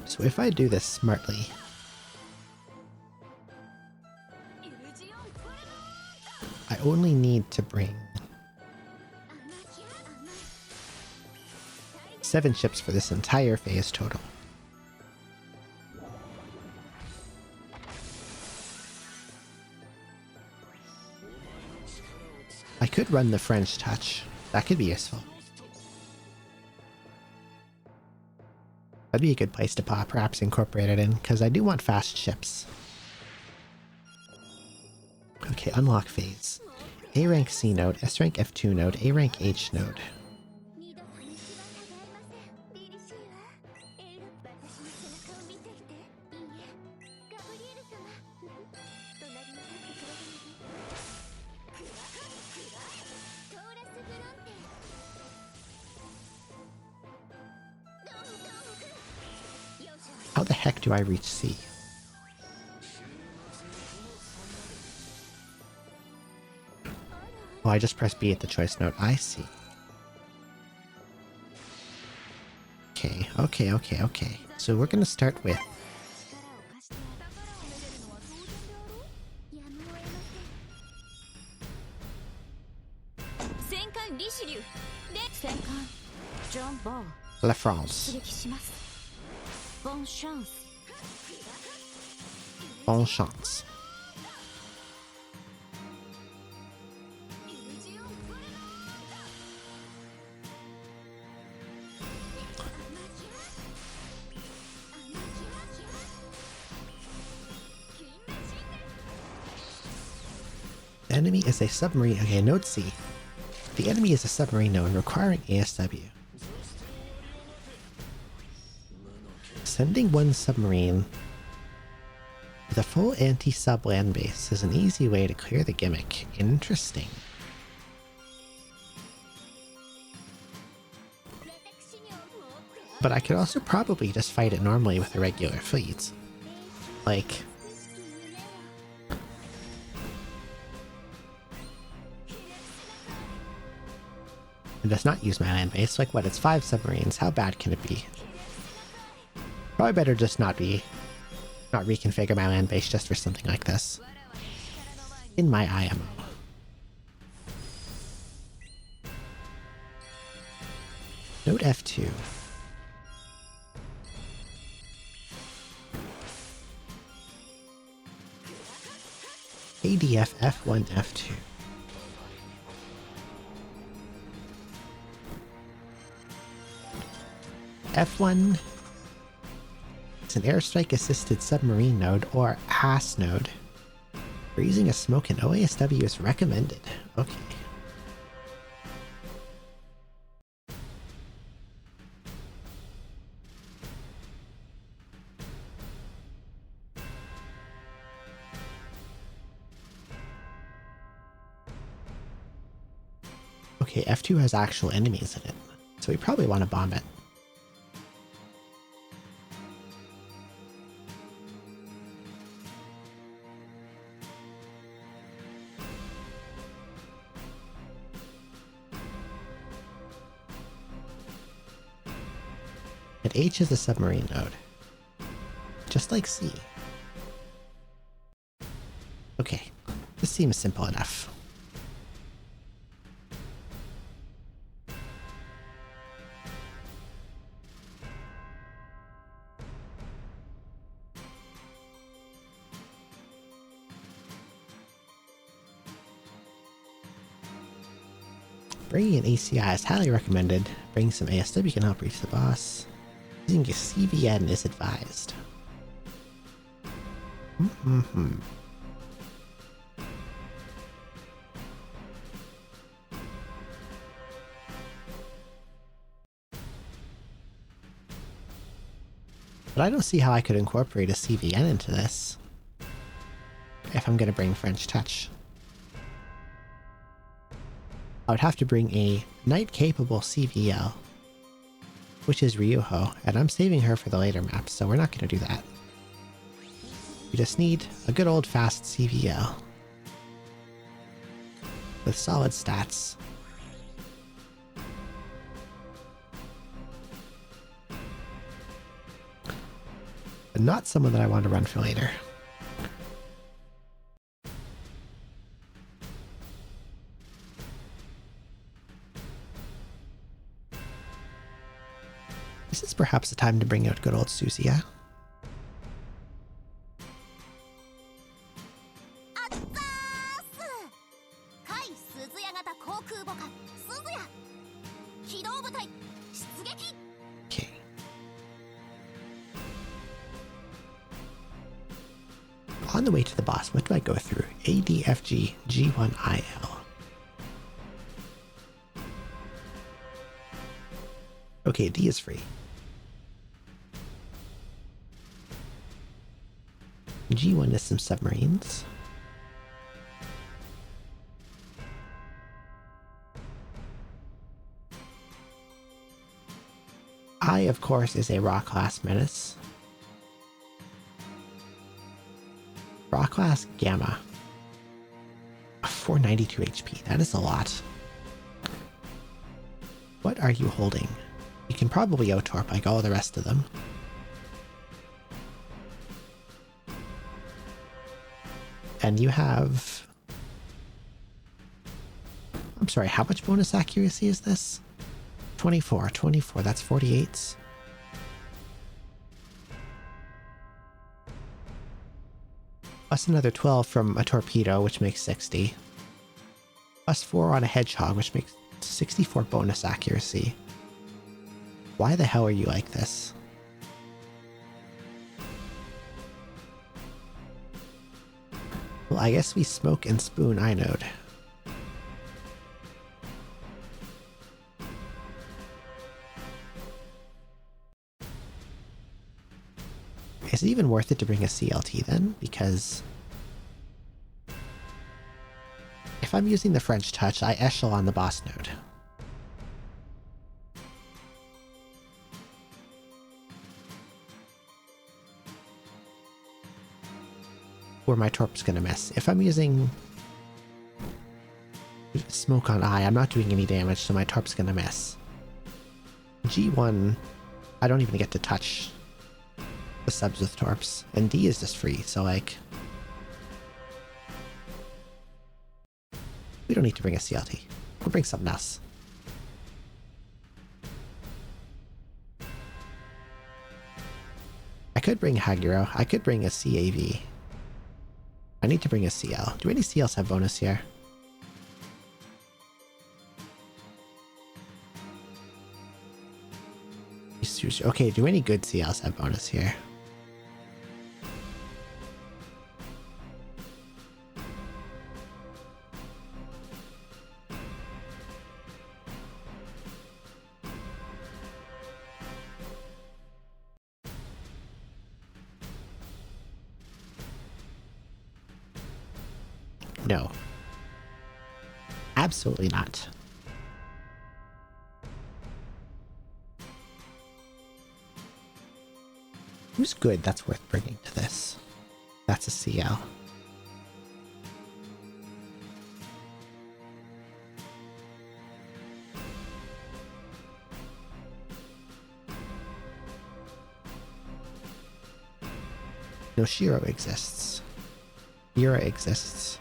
So if I do this smartly, I only need to bring 7 ships for this entire phase total. I could run the French touch. That could be useful. That'd be a good place to perhaps incorporate it in, because I do want fast ships. Okay, unlock phase. A rank C node, S rank F2 node, A rank H node. How the heck do I reach C? Oh, I just press B at the choice node. I see. Okay. So we're gonna start with La France. Bonne chance. Bonne chance. The enemy is a submarine. Okay, node C. The enemy is a submarine node requiring ASW. Sending one submarine with a full anti-sub land base is an easy way to clear the gimmick. Interesting. But I could also probably just fight it normally with a regular fleet. Like, and does not use my land base. Like what, it's 5 submarines. How bad can it be? Probably better just not reconfigure my land base just for something like this. In my IMO. Node F2. ADF F1 F2. F1 is an airstrike assisted submarine node or AS node. For using a smoke and OASW is recommended. Okay. Okay, F2 has actual enemies in it, so we probably want to bomb it. And H is a submarine node, just like C. Okay, seems simple enough. Bringing an ACI is highly recommended. Bringing some ASW can help reach the boss. Using a CVN is advised. But I don't see how I could incorporate a CVN into this if I'm going to bring French Touch. I would have to bring a Knight-capable CVL, which is Ryuho, and I'm saving her for the later maps, so we're not going to do that. We just need a good old fast CVL with solid stats. But not someone that I want to run for later. This is perhaps the time to bring out good old Suzuya. Okay. On the way to the boss, what do I go through? ADFG G1IL. Okay, D is free. G1 is some submarines. I, of course, is a Rock Class Menace. Rock Class Gamma. 492 HP. That is a lot. What are you holding? You can probably O-Torp like all the rest of them. And you have... I'm sorry, how much bonus accuracy is this? 24, that's 48. Plus another 12 from a torpedo, which makes 60. Plus 4 on a hedgehog, which makes 64 bonus accuracy. Why the hell are you like this? Well, I guess we smoke and spoon Inode. Is it even worth it to bring a CLT then? Because if I'm using the French Touch, I echelon the boss node. Where my Torp's gonna miss. If I'm using Smoke on I, I'm not doing any damage, so my Torp's gonna miss. G1, I don't even get to touch the subs with Torps, and D is just free, so like... we don't need to bring a CLT. We'll bring something else. I could bring Haguro. I could bring a CAV. I need to bring a CL. Do any CLs have bonus here? Okay, do any good CLs have bonus here? No. Absolutely not. Who's good that's worth bringing to this? That's a CL. No, Shiro exists. Yura exists.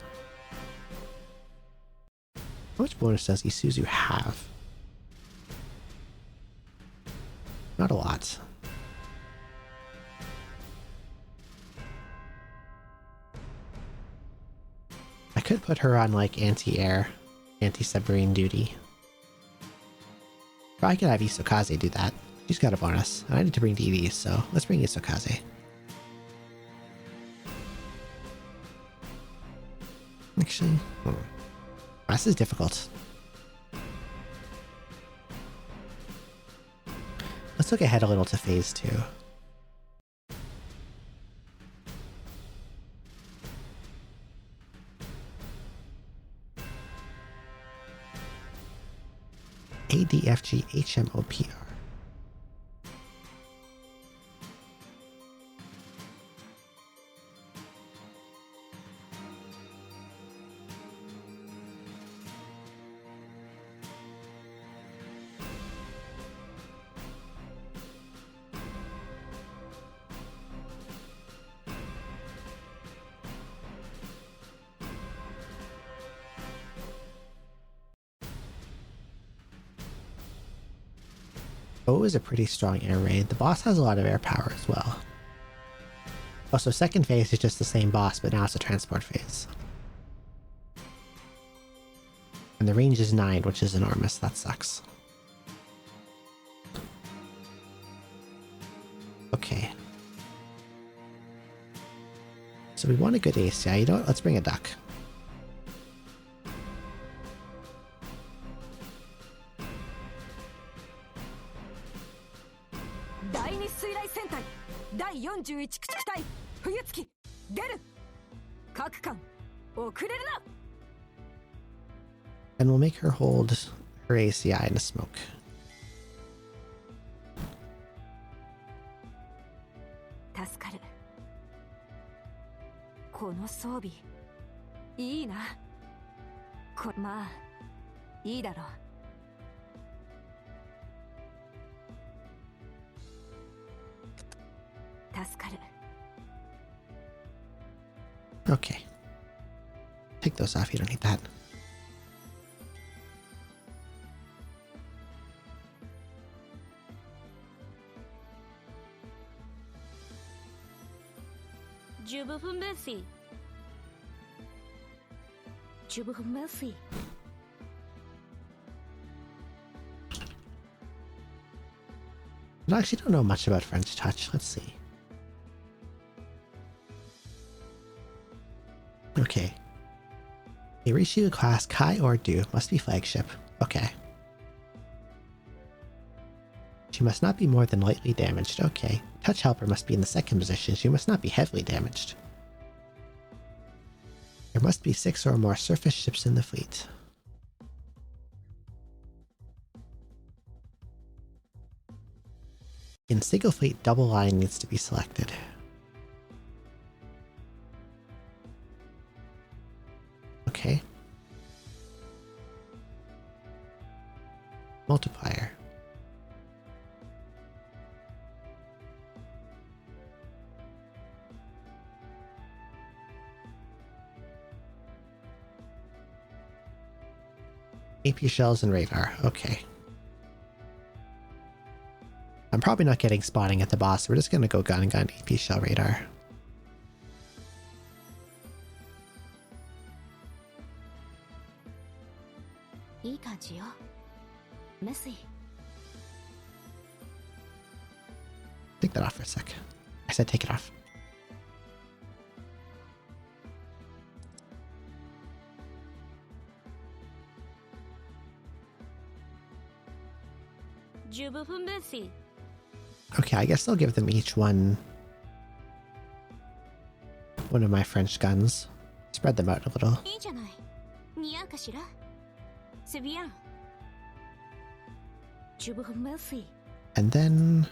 much bonus does Isuzu have? Not a lot. I could put her on like anti-air, anti-submarine duty. Or I could have Isokaze do that. She's got a bonus. I need to bring DVs, so let's bring Isokaze. Actually, this is difficult. Let's look ahead a little to phase 2. ADFGHMOPR. O is a pretty strong air raid. The boss has a lot of air power as well. Also, second phase is just the same boss, but now it's a transport phase. And the range is 9, which is enormous. That sucks. Okay. So we want a good ace. Yeah, you know what? Let's bring a duck. And we'll make her hold her ACI in a smoke. Okay. Take those off, you don't need that. I actually don't know much about French Touch. Let's see. Okay. A Rishu class Kai or Du must be flagship. Okay. She must not be more than lightly damaged. Okay. Touch Helper must be in the second position. She must not be heavily damaged. There must be 6 or more surface ships in the fleet. In single fleet, double line needs to be selected. Okay. Multiplier. AP shells and radar. Okay. I'm probably not getting spotting at the boss. We're just going to go gun and gun AP shell radar. Take that off for a sec. I said take it off. Okay, I guess I'll give them each one of my French guns. Spread them out a little. And then,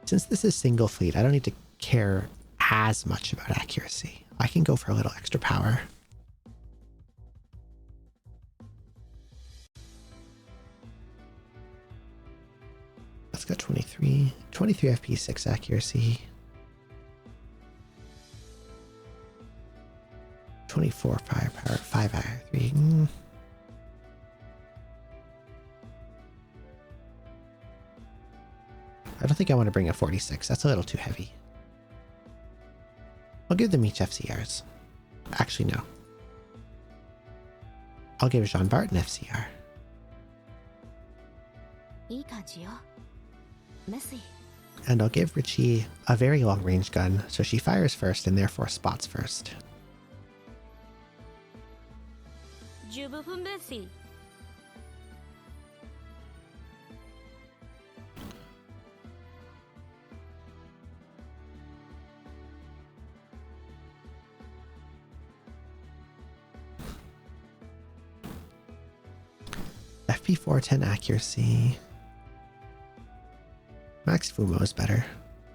since this is single fleet, I don't need to care as much about accuracy. I can go for a little extra power. Let's go 23 FP 6 accuracy. 24 firepower, 5 IR3. I don't think I want to bring a 46. That's a little too heavy. I'll give them each FCRs. Actually, no. I'll give Jean Bart an FCR. And I'll give Richie a very long-range gun, so she fires first and therefore spots first. FP 410 accuracy. Max Fumo is better.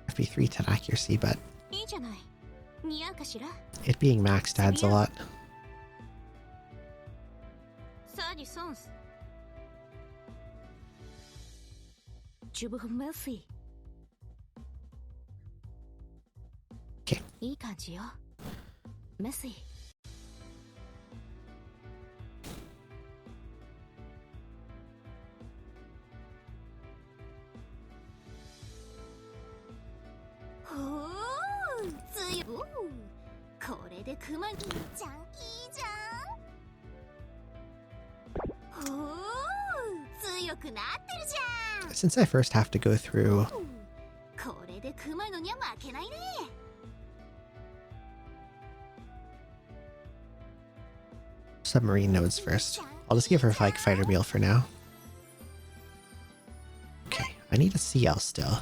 FP 310 accuracy, but it being maxed adds a lot. Okay. Since I first have to go through submarine nodes first, I'll just give her like fighter meal for now. Okay, I need a CL still.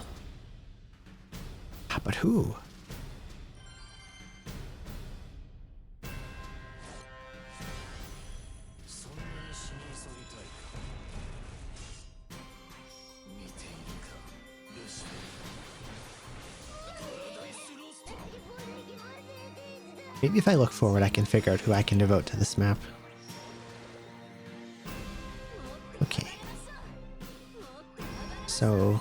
But who? Maybe if I look forward, I can figure out who I can devote to this map. Okay. So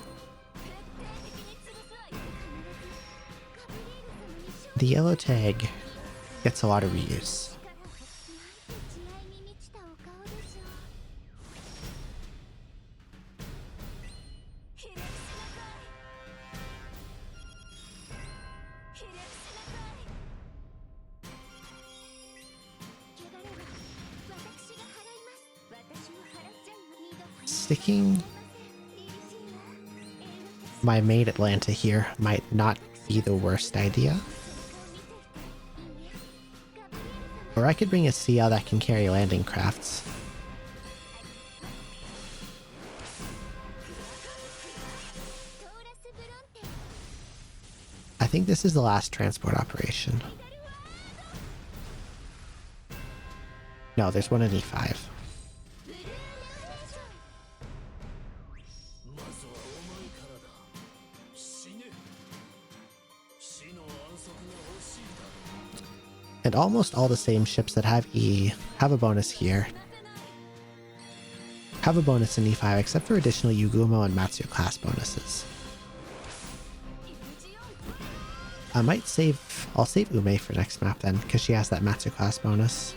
the yellow tag gets a lot of reuse. Sticking my maid Atlanta here might not be the worst idea. Or I could bring a CL that can carry landing crafts. I think this is the last transport operation. No, there's one in E5. And almost all the same ships that have E have a bonus here. Have a bonus in E5 except for additional Yugumo and Matsuo class bonuses. I'll save Ume for next map then, because she has that Matsuo class bonus.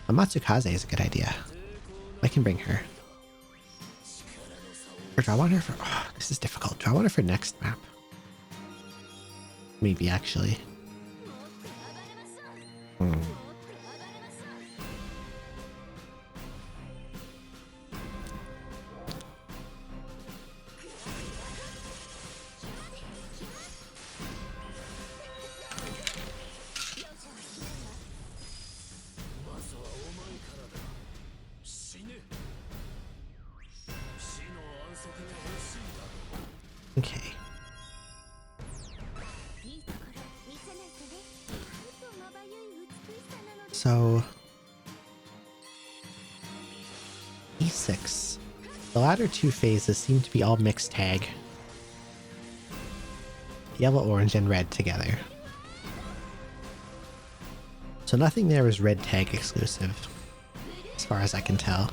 Matsukaze is a good idea. I can bring her. Or do I want her for... Oh, this is difficult. Do I want her for next map? Maybe, actually. Okay. So E6. The latter two phases seem to be all mixed tag. Yellow, orange, and red together. So nothing there is red tag exclusive, as far as I can tell.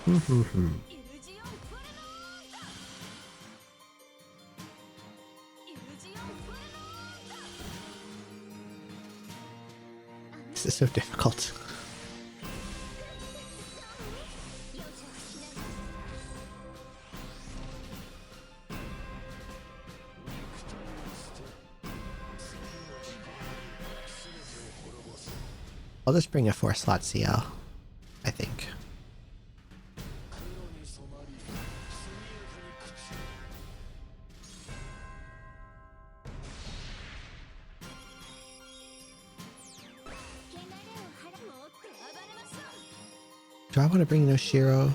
This is so difficult. I'll just bring a 4-slot CL, I think. Do I want to bring no Shiro?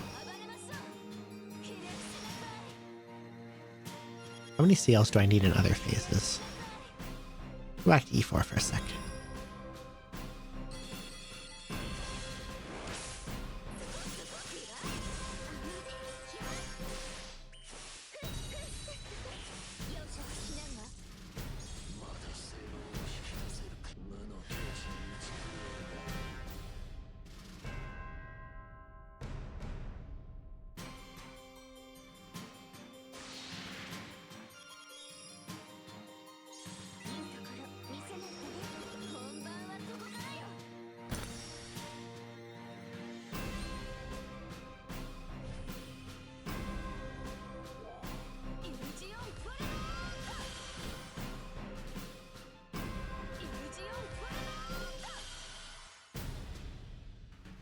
How many CLs do I need in other phases? Go back to E4 for a sec.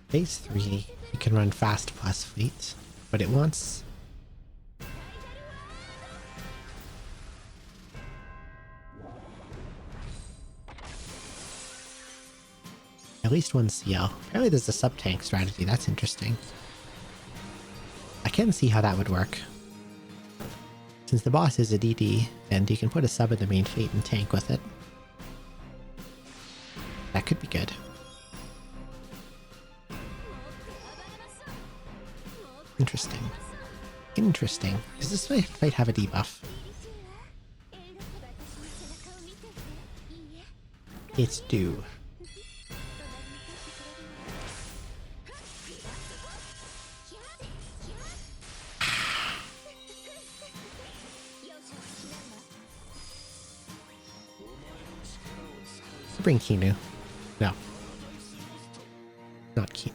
Phase 3, you can run fast plus fleet, but it wants... at least one CL. Apparently there's a sub-tank strategy, that's interesting. I can see how that would work. Since the boss is a DD, and you can put a sub in the main fleet and tank with it. That could be good. Interesting. Interesting. Does this fight have a debuff? It's due. Bring Kinu. No. Not Kinu.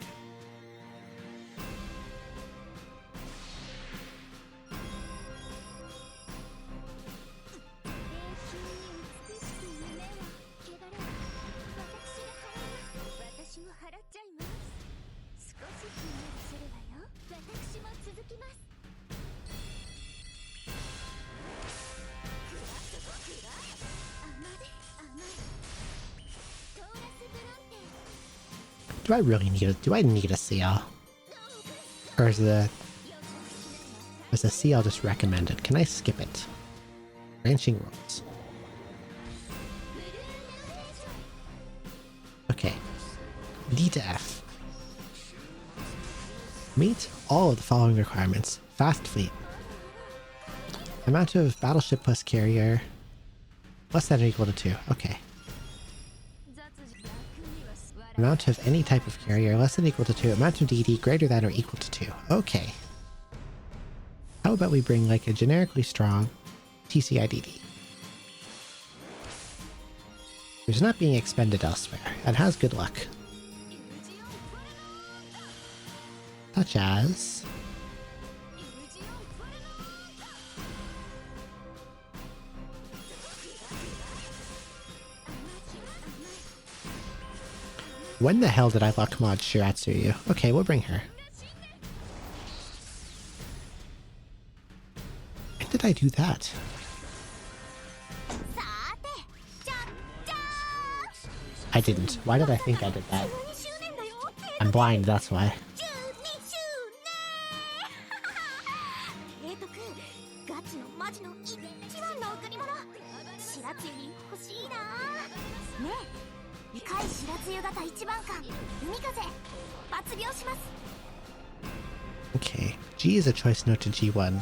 Do I really need a... do I need a CL? Or is the CL just recommended? Can I skip it? Branching roads. Okay. D to F. Meet all of the following requirements. Fast fleet. Amount of battleship plus carrier. Less than or equal to 2. Okay. Amount of any type of carrier less than or equal to 2. Amount of DD greater than or equal to 2. Okay. How about we bring like a generically strong TCI DD? It's not being expended elsewhere, and has good luck. Such as... when the hell did I luck mod Shiratsuyu? Okay, we'll bring her. When did I do that? I didn't. Why did I think I did that? I'm blind, that's why. Okay, G is a choice note to G1. I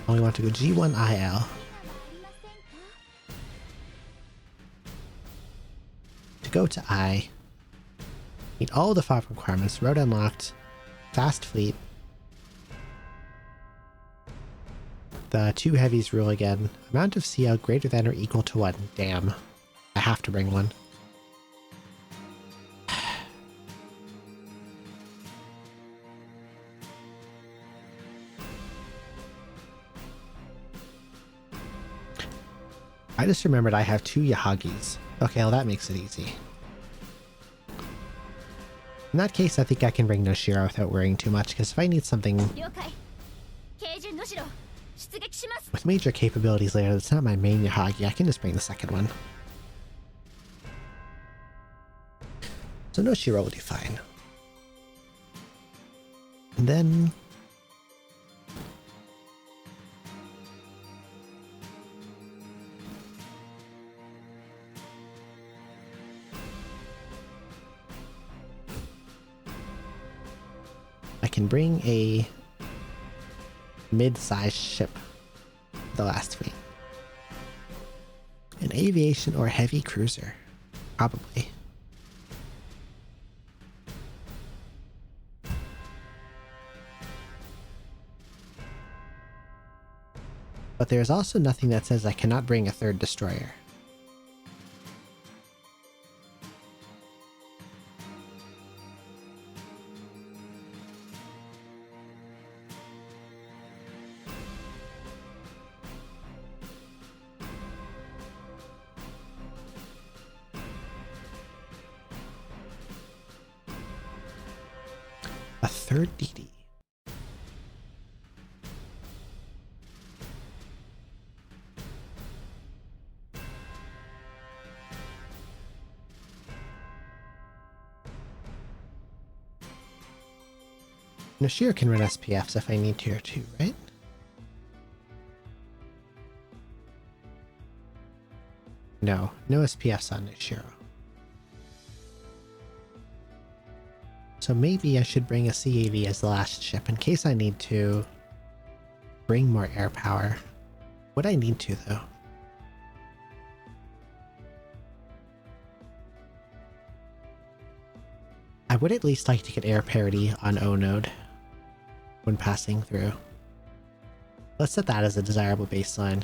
only want to go G1 IL. To go to I, meet all of the 5 requirements, road unlocked, fast fleet, The 2 heavies rule again. Amount of CL greater than or equal to 1. Damn. I have to bring one. I just remembered I have 2 Yahagis. Okay, well that makes it easy. In that case, I think I can bring Noshiro without worrying too much, because if I need something with major capabilities later that's not my main Yahagi, I can just bring the second one. So Noshiro will do fine. And then... I can bring a mid-sized ship the last fleet. An aviation or heavy cruiser, probably. But there is also nothing that says I cannot bring a 3rd destroyer. A 3rd DD. Noshiro can run SPFs if I need to too, right? No SPFs on Noshiro. So maybe I should bring a CAV as the last ship in case I need to bring more air power. Would I need to, though? I would at least like to get air parity on O node when passing through. Let's set that as a desirable baseline.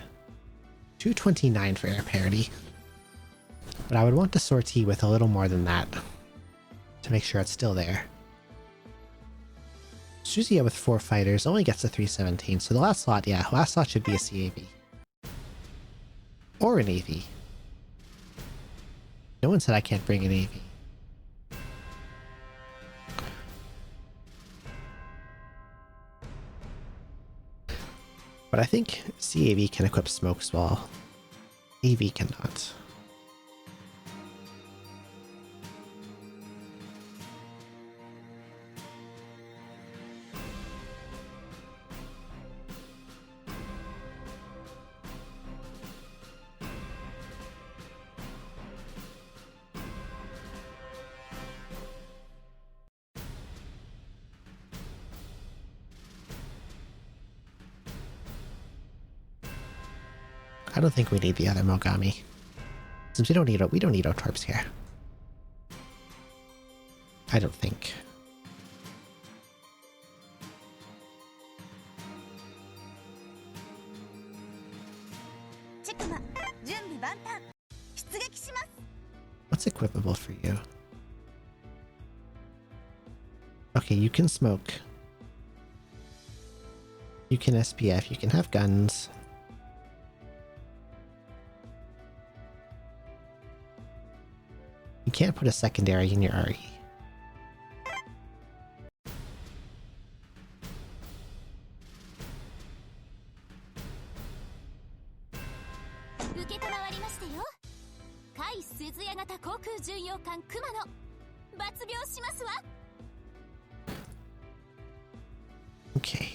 229 for air parity. But I would want a sortie with a little more than that to make sure it's still there. Suzuya with 4 fighters only gets a 317, so the last slot, yeah, last slot should be a CAV. Or an AV. No one said I can't bring an AV. But I think CAV can equip Smoke Swall. AV cannot. I don't think we need the other Mogami. Since we don't need O-Torps here. I don't think. What's equipable for you? Okay, you can smoke. You can SPF, you can have guns. You can't put a secondary in your RE. Okay.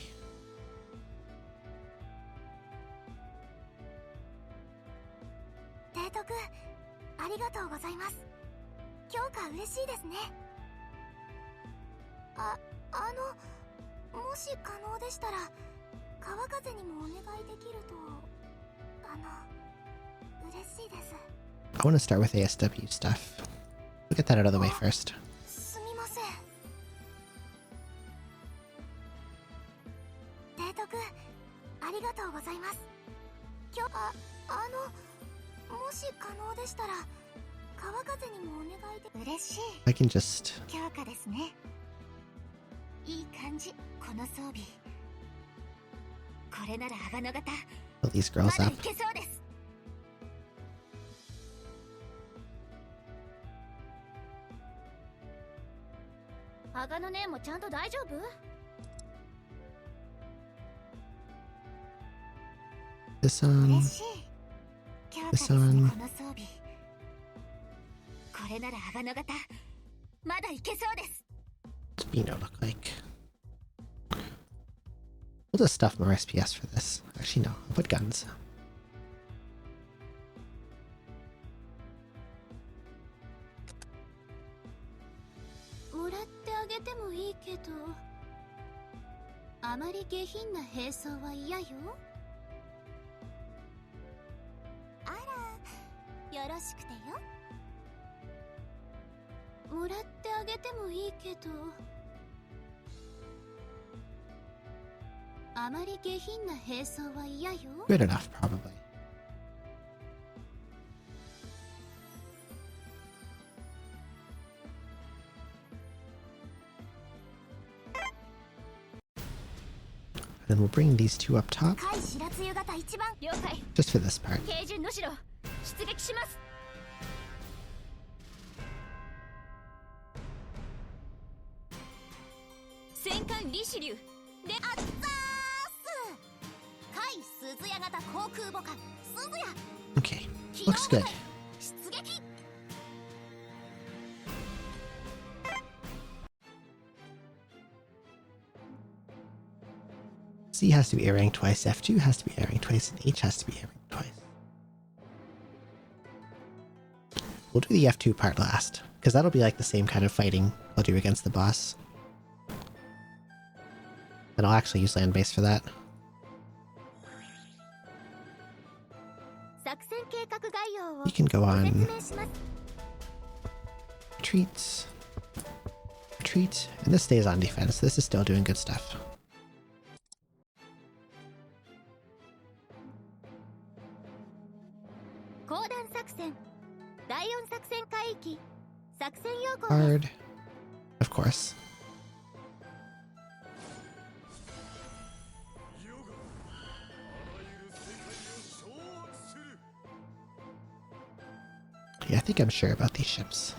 I want to start with ASW stuff. We'll get that out of the way first. I can just... 強化ですね。いい感じ、この装備。これなら幅の型。 fill these girls まだ up. いけそうです。鋼の姉もちゃんと大丈夫？ This 嬉しい。強化ですね、 this one. この装備。これなら幅の型。まだいけそうです。 What's Beano look like? We'll just stuff more SPS for this. Actually, no. I'll put guns. もらってあげてもいいけど、あまり下品な兵装は嫌よ。あら、よろしくてよ。もらってあげてもいいけど、あまり下品な兵装は嫌よ。 Good enough, probably. 'Then we'll bring these two up top, 海白露型1番了解。 just for this part. 軽順のしろ出撃します。戦艦リシリュウであったーす。海鈴屋型航空母艦鈴屋 Okay, looks good. 出撃。 C has to be A ranked twice, F2 has to be A ranked twice, and H has to be A ranked twice. We'll do the F2 part last, because that'll be like the same kind of fighting I'll do against the boss. And I'll actually use land base for that. 作戦計画概要を You can go ご on 説明します。 retreats, retreat, and this stays on defense. This is still doing good stuff. 降弾作戦第4作戦海域作戦要項です。 Hard, of course. Yeah, I think I'm sure about these ships.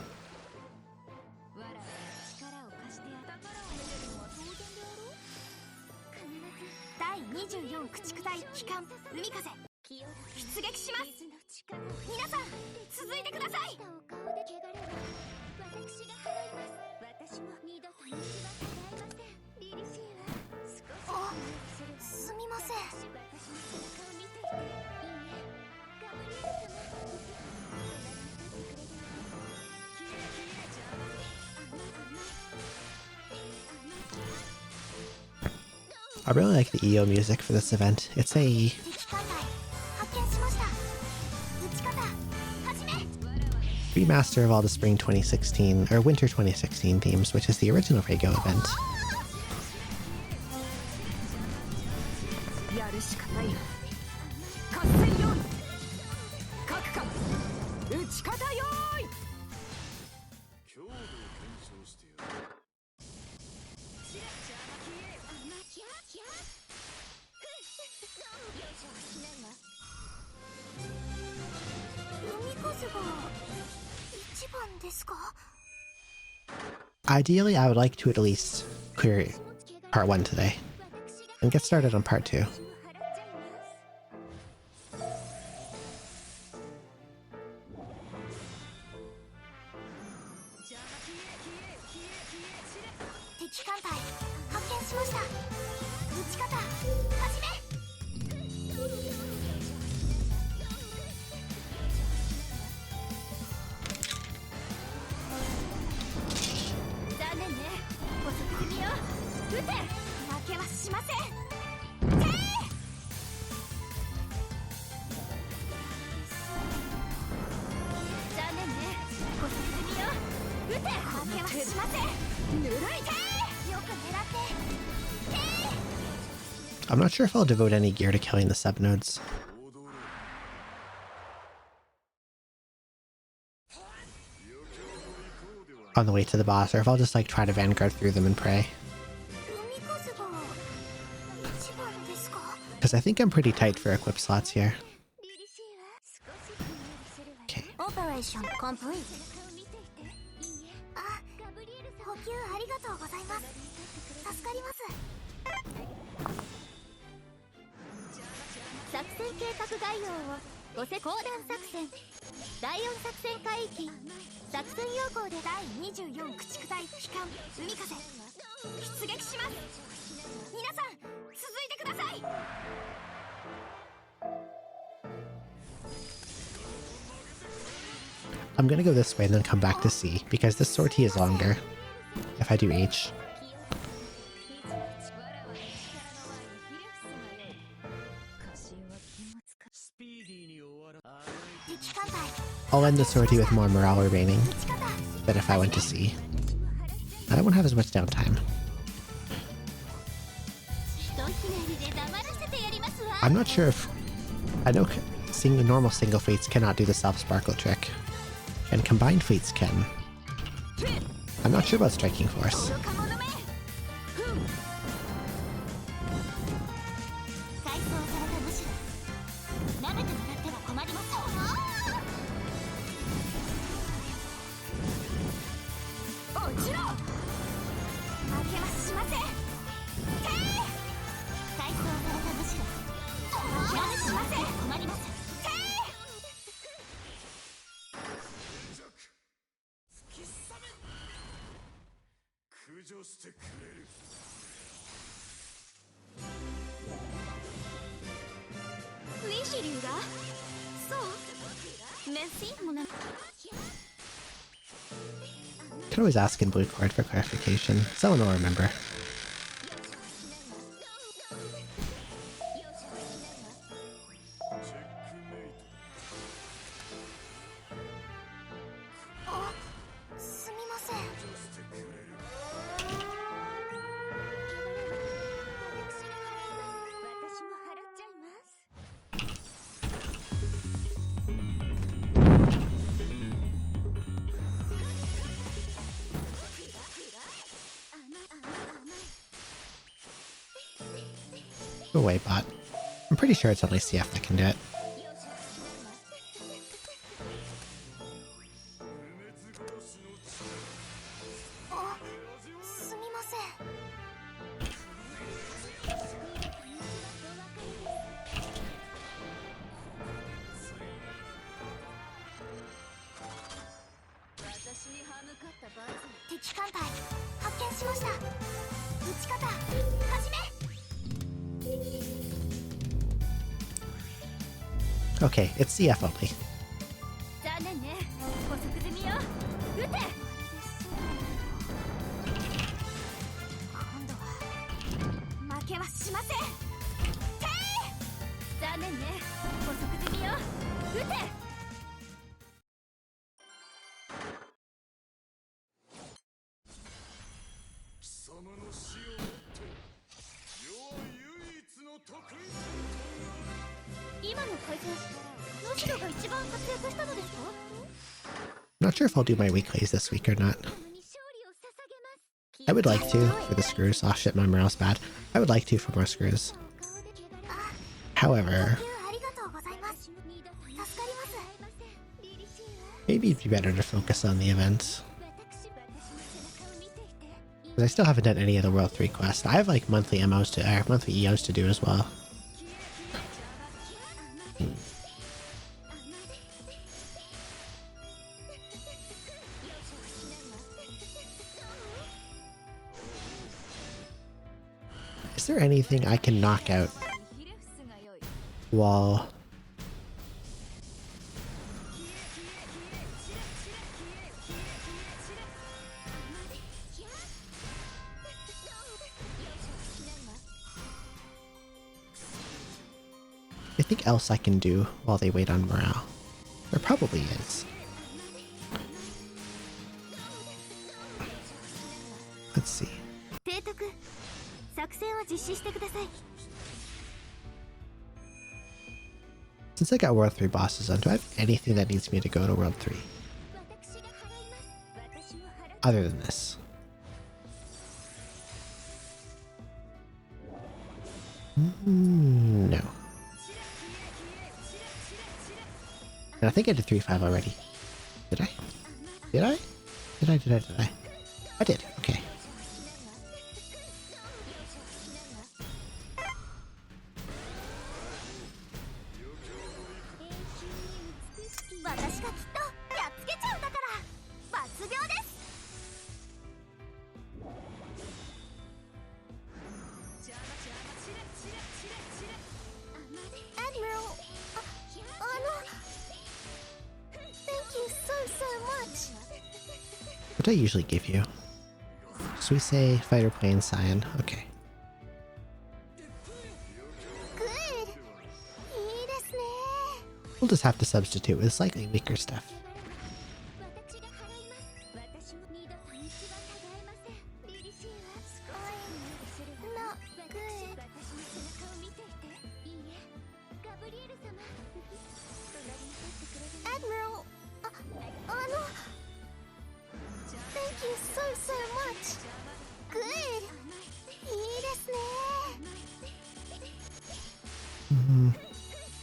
第24駆逐隊機関海風出撃します。皆さん続いてください。あ、すみません。 I really like the EO music for this event. It's a 敵艦隊発見しました。撃ち方始め。 remaster of all the Spring 2016 or Winter 2016 themes, which is the original Rego event. やるしかない。合戦用意。各艦撃ち方用意。強度を検証してやる。 Ideally, I would like to at least clear part 1 today and get started on part 2. I'm not sure if I'll devote any gear to killing the subnodes. on the way to the boss, or if I'll just like try to vanguard through them and pray. Because I think I'm pretty tight for equip slots here. Okay. Operation complete. 作戦計画概要をご説講談作戦第4作戦海域作戦要項で第24駆逐隊機関海風出撃します皆さん続いてください I'm gonna go this way and then come back to C, because this sortie is longer if I do H. I'll end the sortie with more morale remaining than if I went to C. I won't have as much downtime. I'm not sure if... I know normal single fates cannot do the self-sparkle trick, and combined fates can. I'm not sure about striking force. Can always ask in blue cord for clarification. Someone will remember. Go away, bot. I'm pretty sure it's only CF that can do it. Okay, it's CF only. I'm not sure if I'll do my weeklies this week or not. I would like to for the screws. Oh shit, my morale's bad. I would like to for more screws. However, maybe it'd be better to focus on the events. Because I still haven't done any of the World 3 quests. I have like monthly MOs to, or monthly EOs to do as well. Is there anything I can knock out while... Anything else I can do while they wait on morale? There probably is. Let's see. Since I got World 3 bosses done, do I have anything that needs me to go to World 3? other than this. No. And I think I did 3-5 already. Did I? Did I? Did I? I did. Okay. What do I usually give you? So we say fighter plane Scion. Okay. We'll just have to substitute with slightly weaker stuff.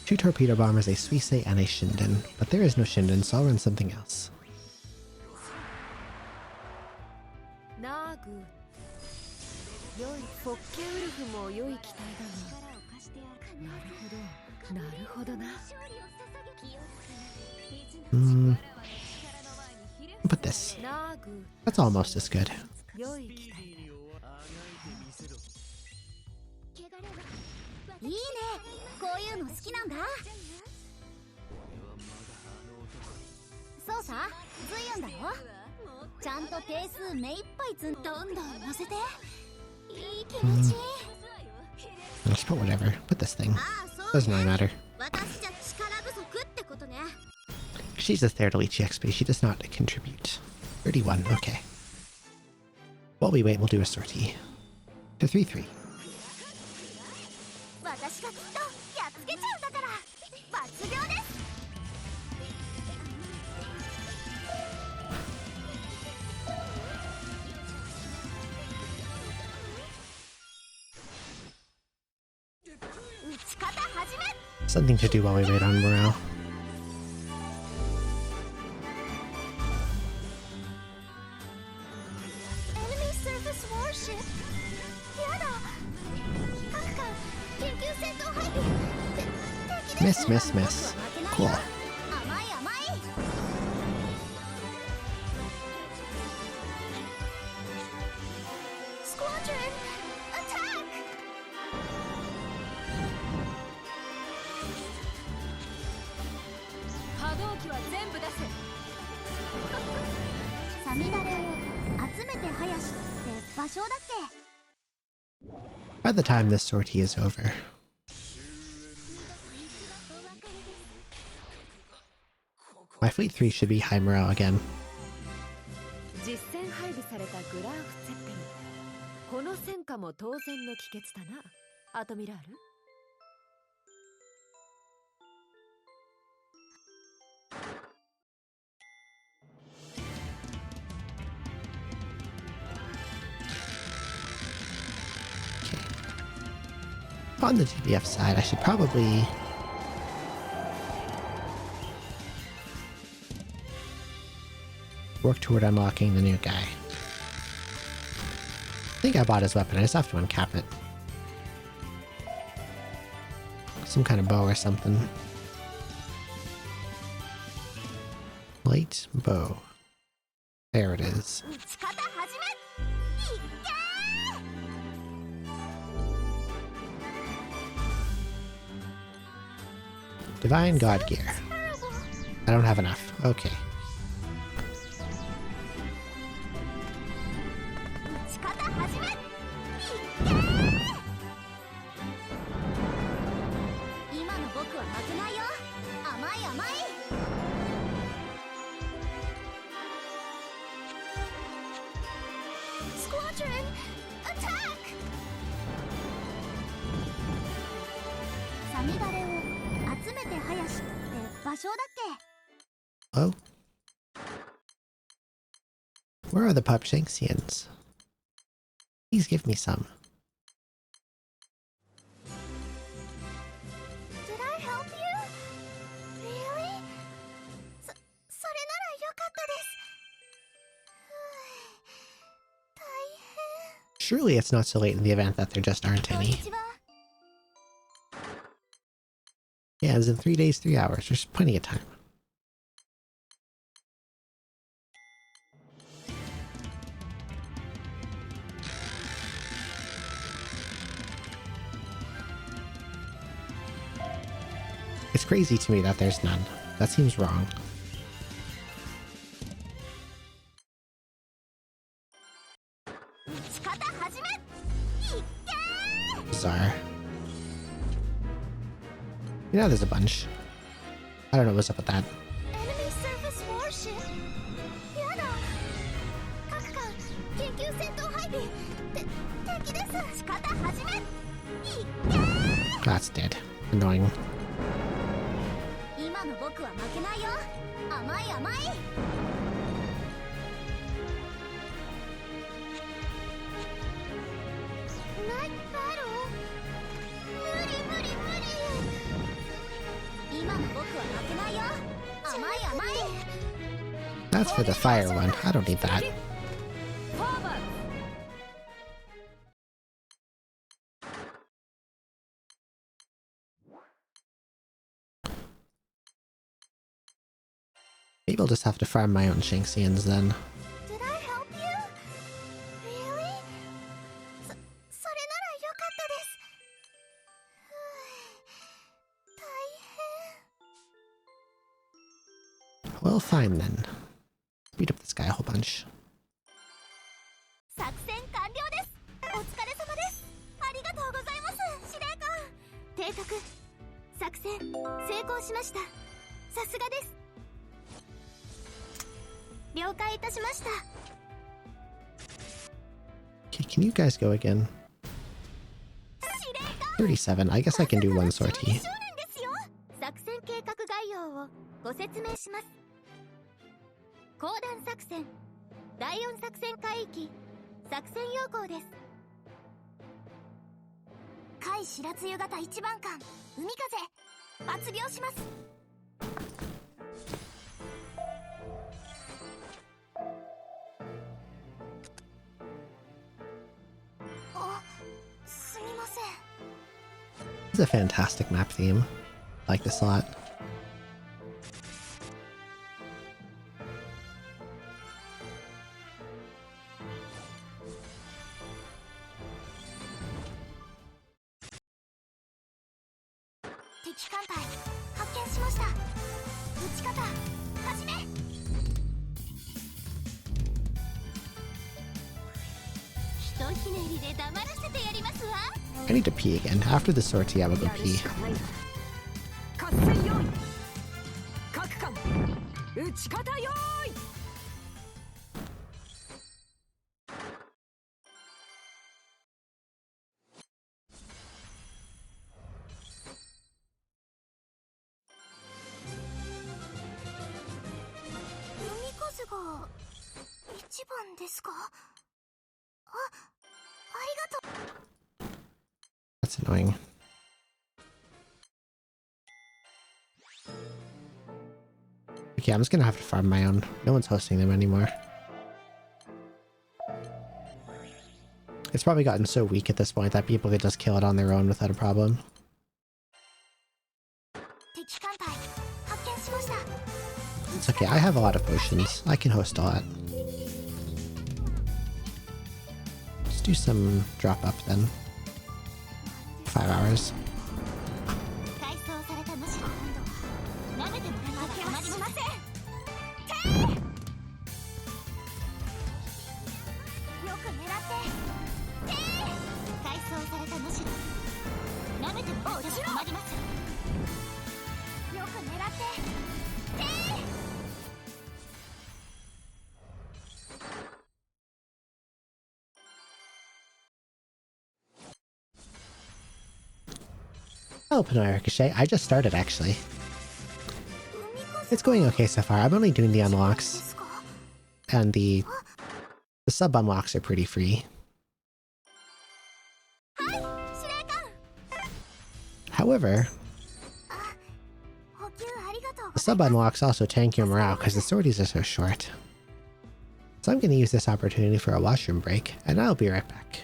Two torpedo bombers, a Suisei, and a Shinden. But there is no Shinden, so I'll run something else. Put this. That's almost as good. いいね、こういうの好きなんだ。そうさ、ズイヨンだろ。ちゃんと定数目いっぱいどんどん乗せて。いい気持ち。Just put whatever. Put this thing. Doesn't really matter. 私じゃ力不足ってことね。She's just there to leech XP. She does not contribute. 31. Okay. While we wait, we'll do a sortie. To 3-3. 私がきっとやっつけちゃうんだから抜秒です。打ち方始め。 Something to do while we wait on morale. Enemy surface warship. やだ。各艦緊急戦闘配備。敵です。 Miss. Cool. 甘い甘い。Squadron attack. 波動機は全部出せ。サミダレを集めて林って場所だっけ。 By the time this sortie is over. My fleet 3 should be high morale again. 実戦配備されたグラーフツェッペン。この戦果も当然の帰結だな。アトミラール。On the GBF side, I should probably work toward unlocking the new guy. I think I bought his weapon, I just have to uncap it. Some kind of bow or something. Light bow. There it is. 打ち方始め。いっけー。 Divine God Gear. I don't have enough. Okay. 打ち方始め。いっけー。今の僕は負けないよ。甘い甘い。Squadron attack. サミダレを集めて林って場所だっけ。 Oh. Where are the pup Shanksians? Please give me some. Did I help you? Really? それならよかったです。Surely it's not so late in the event that there just aren't any. Yeah, it's in 3 days, 3 hours. There's plenty of time. It's crazy to me that there's none. That seems wrong. Bizarre. You know, there's a bunch. I don't know what's up with that. Enemy surface warship? やだ。各艦緊急戦闘配備。敵です。仕方始め。That's dead. Annoying. 今の僕は負けないよ。甘い甘い。ナイトバロー。無理無理無理。今の僕は負けないよ。甘い甘い。That's for the fire one. I don't need that. Maybe I'll just have to farm my own Shanksians then. Did I help you? Really? それならよかったです。大変。 Well, fine then. Beat up this guy a whole bunch. 作戦完了です。お疲れ様です。ありがとうございます、司令官。提督、作戦成功しました。さすがです。了解いたしました。 Okay, can you guys go again? 37. I guess I can do one sortie. 作戦計画概要をご説明します。公団作戦第4作戦海域作戦要項です。海白津夕方1番艦海風発病します。あ、すみません。 This is a fantastic map theme. I like this a lot. I need to pee again. After the sortie, I will go pee. That's annoying. Okay, I'm just gonna have to farm my own. No one's hosting them anymore. It's probably gotten so weak at this point that people could just kill it on their own without a problem. It's okay, I have a lot of potions. I can host a lot. Let's do some drop up then. 5 hours. Oh, Panoy Ricochet. I just started, actually. It's going okay so far. I'm only doing the unlocks and the The sub unlocks are pretty free. However, the sub unlocks also tank your morale because the sorties are so short. So I'm going to use this opportunity for a washroom break, and I'll be right back.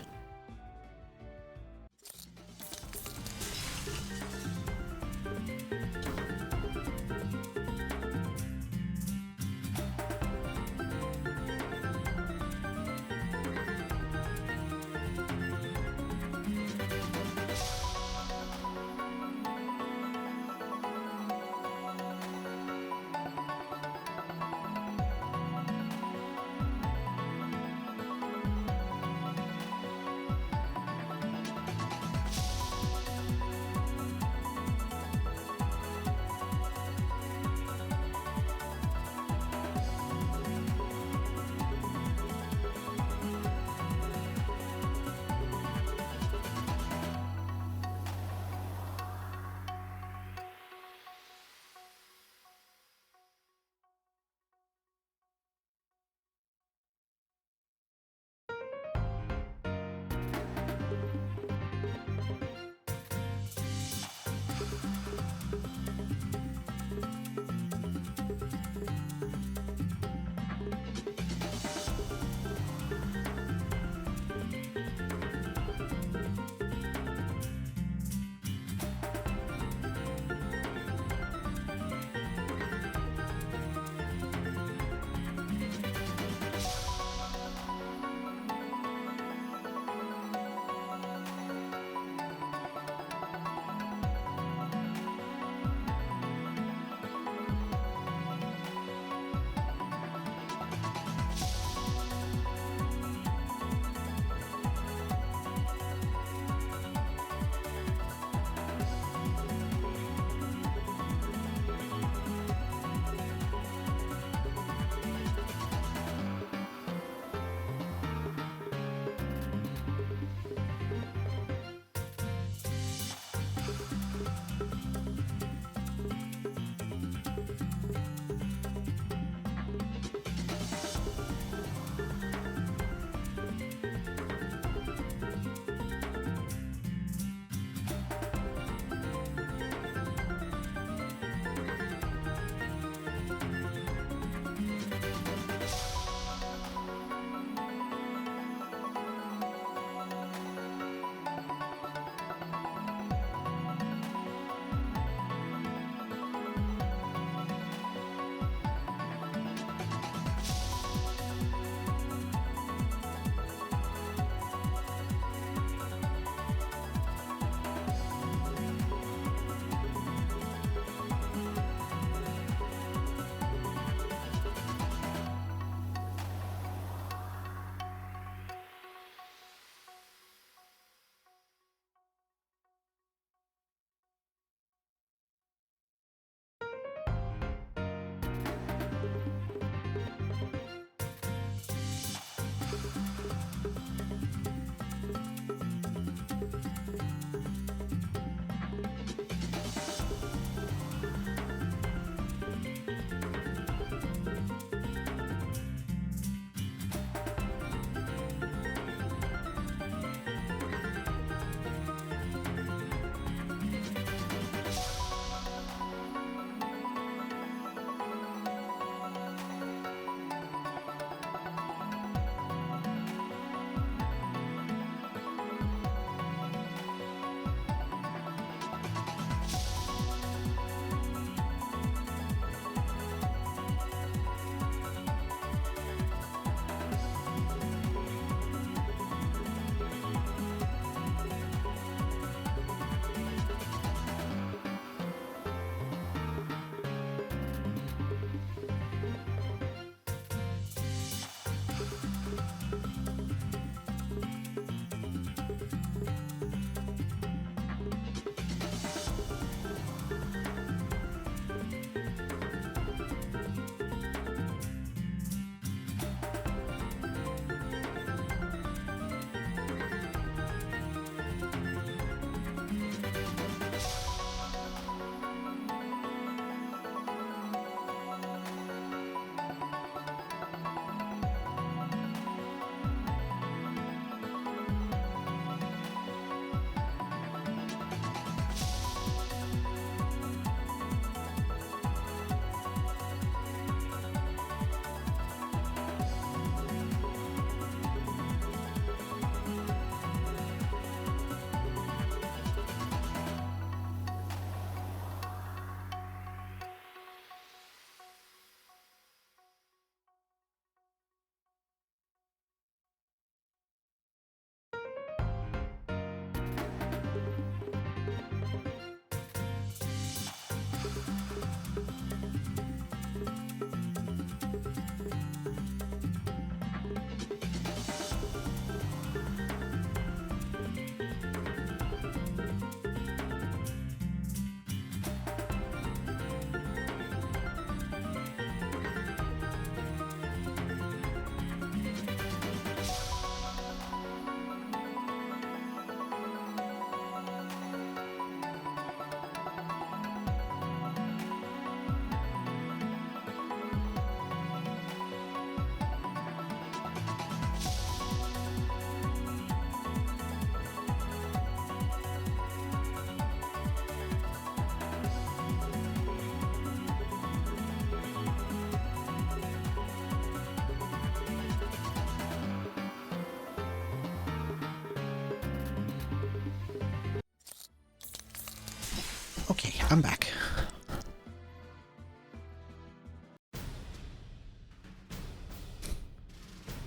Okay, I'm back.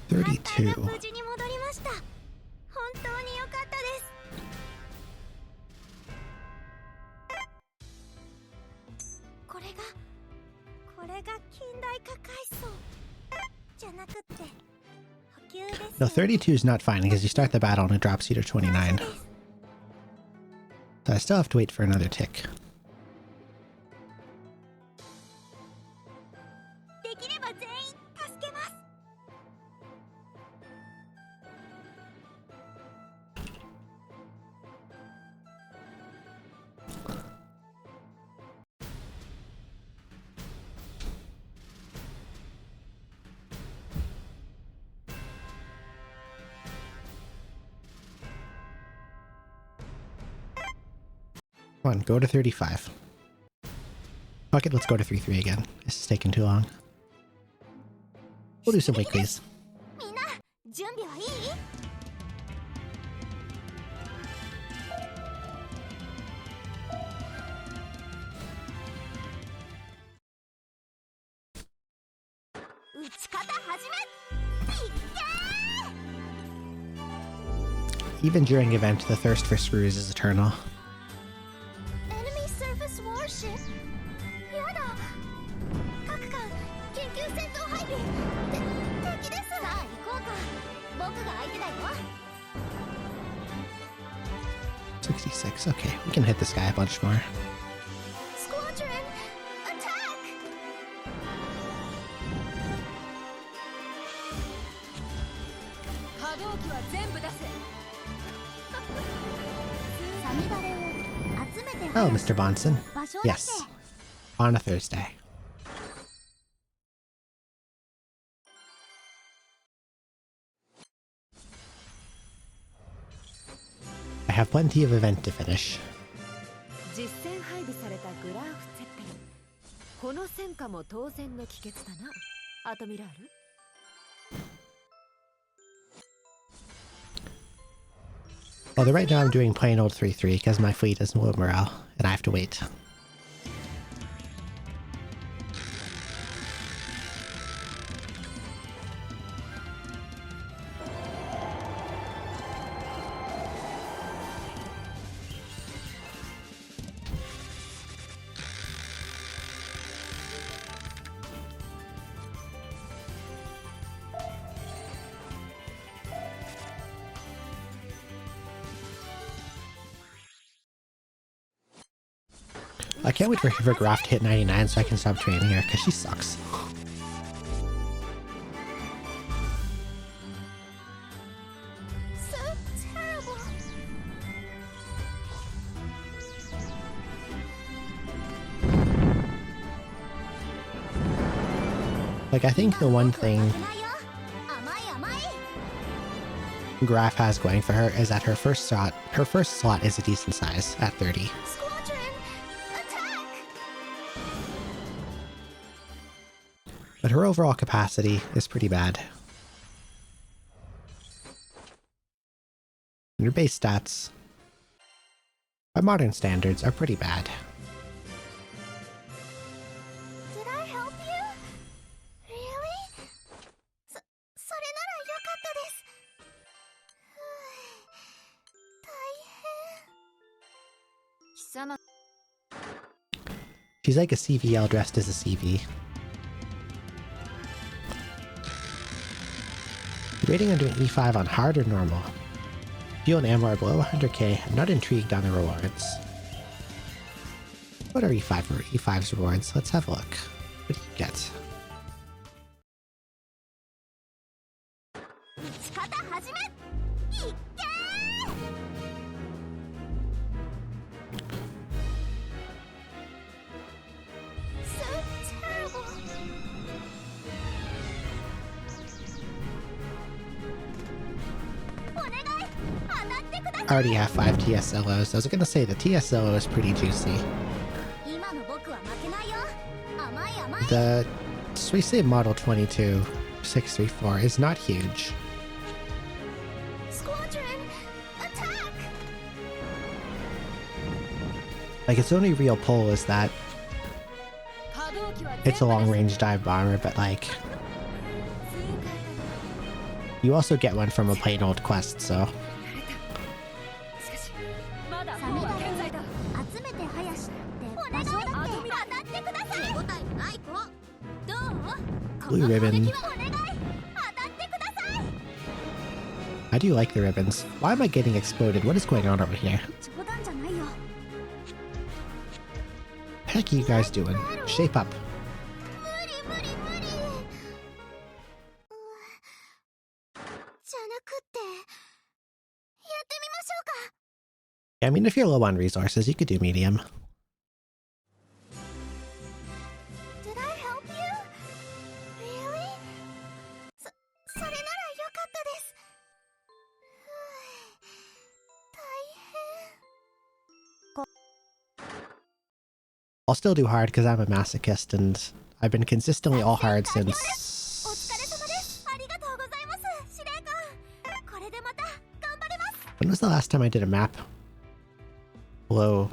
$32. 無事に戻りました。本当に良かったです。これが近代化階層じゃなくって補給です。 No, 32 is not fine because you start the battle and it drops you to 29. So I still have to wait for another tick. できれば全員助けます。 Come on, go to 35. Fuck it, let's go to 3-3 again. This is taking too long. We'll do some weeklies. みんな準備はいい？ 打ち方始め。 Even during event, the thirst for screws is eternal. Enemy surface warship? やだ。各艦緊急戦闘配備。敵です。さあ行こうか。僕が相手だよ。 66, okay. We can hit this guy a bunch more. Squadron, attack! 可動機は全部出せ。 サミバレを集めて。 Oh, Mr. Bonson. 場所を出 Yes. せ。 On a Thursday. I have plenty of event to finish. 実戦配備されたグラーフ・ツェッペリン。この戦果も当然の帰結だな、アトミラール。 Although right now I'm doing plain old 3-3 because my fleet is low morale and I have to wait. I can't wait for Graf to hit 99 so I can stop training her, because she sucks. So terrible. Like, I think the one thing Graf has going for her is that her first slot is a decent size at 30. Squadron, attack! But her overall capacity is pretty bad. And her base stats, by modern standards, are pretty bad. Did I help you? Really? それなら良かったです。大変。 She's like a CVL dressed as a CV. Rating on doing E5 on hard or normal? Fuel and ammo are below 100k. I'm not intrigued on the rewards. What are E5's rewards? Let's have a look. What do you get? 打ち方始め。いっけー。 So terrible. I already have 5 TSLOs. I was gonna say the TSLO is pretty juicy. The Decisive Model 22634 is not huge. Squadron, attack! Like, its only real pull is that it's a long-range dive bomber, but like, you also get one from a plain old quest, so. Blue ribbon. I do like the ribbons. Why am I getting exploded? What is going on over here? Heck are you guys doing? Shape up. I mean, if you're low on resources, you could do medium. Did I help you? Really? I'll still do hard because I'm a masochist and I've been consistently all hard since... When was the last time I did a map? Low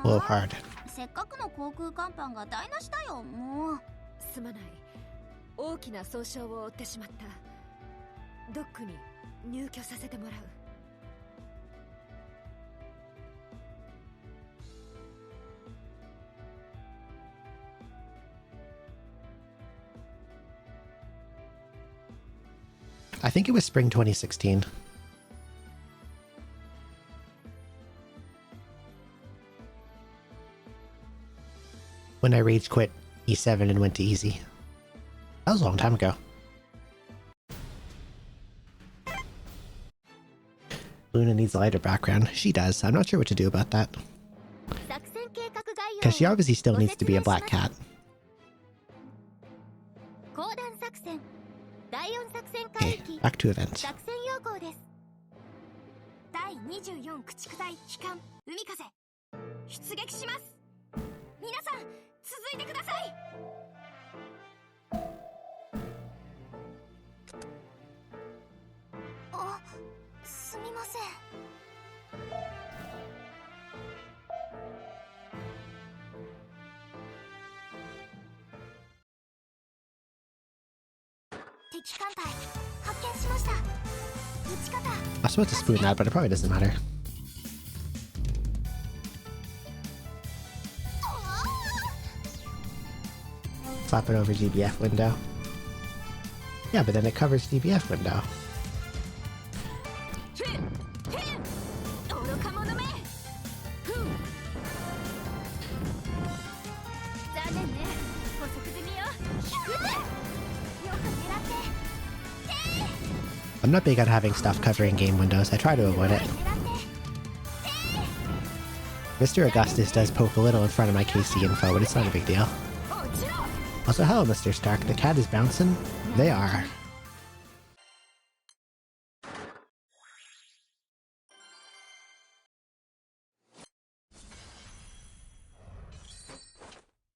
hard. せっかくの航空甲板が台無しだよ、もう。すまない。大きな損傷を負ってしまった。ドックに入居させてもらう。I think it was spring 2016. When I rage quit E7 and went to easy. That was a long time ago. Luna needs a lighter background. She does. I'm not sure what to do about that. Because she obviously still needs to be a black cat. Okay, back to event. I was supposed to spoon that, but it probably doesn't matter. Flap it over GBF window. Yeah, but then it covers GBF window. I'm not big on having stuff covering game windows. I try to avoid it. Mr. Augustus does poke a little in front of my KC info, but it's not a big deal. Also, hello, Mr. Stark. The cat is bouncing? They are.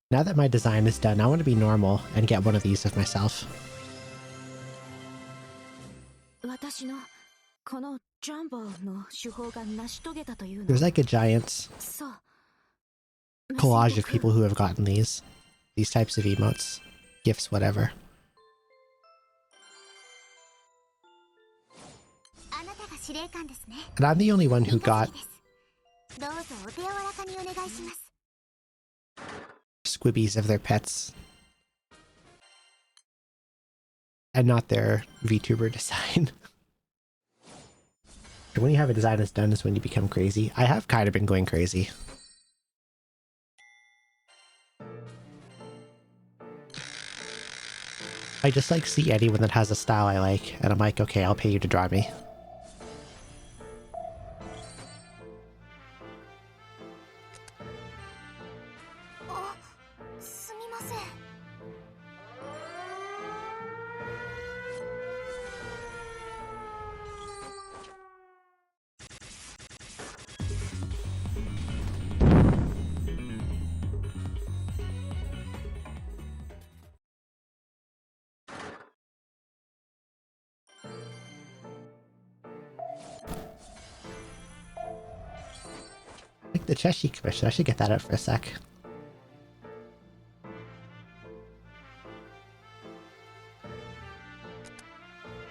Now that my design is done, I want to be normal and get one of these of myself. There's like a giant collage of people who have gotten these types of emotes, gifts, whatever. And I'm the only one who got squibbies of their pets and not their VTuber design. And when you have a design that's done is when you become crazy. I have kind of been going crazy. I just like see anyone that has a style I like, and I'm like, okay, I'll pay you to draw me. Like the Cheshi commission, I should get that out for a sec.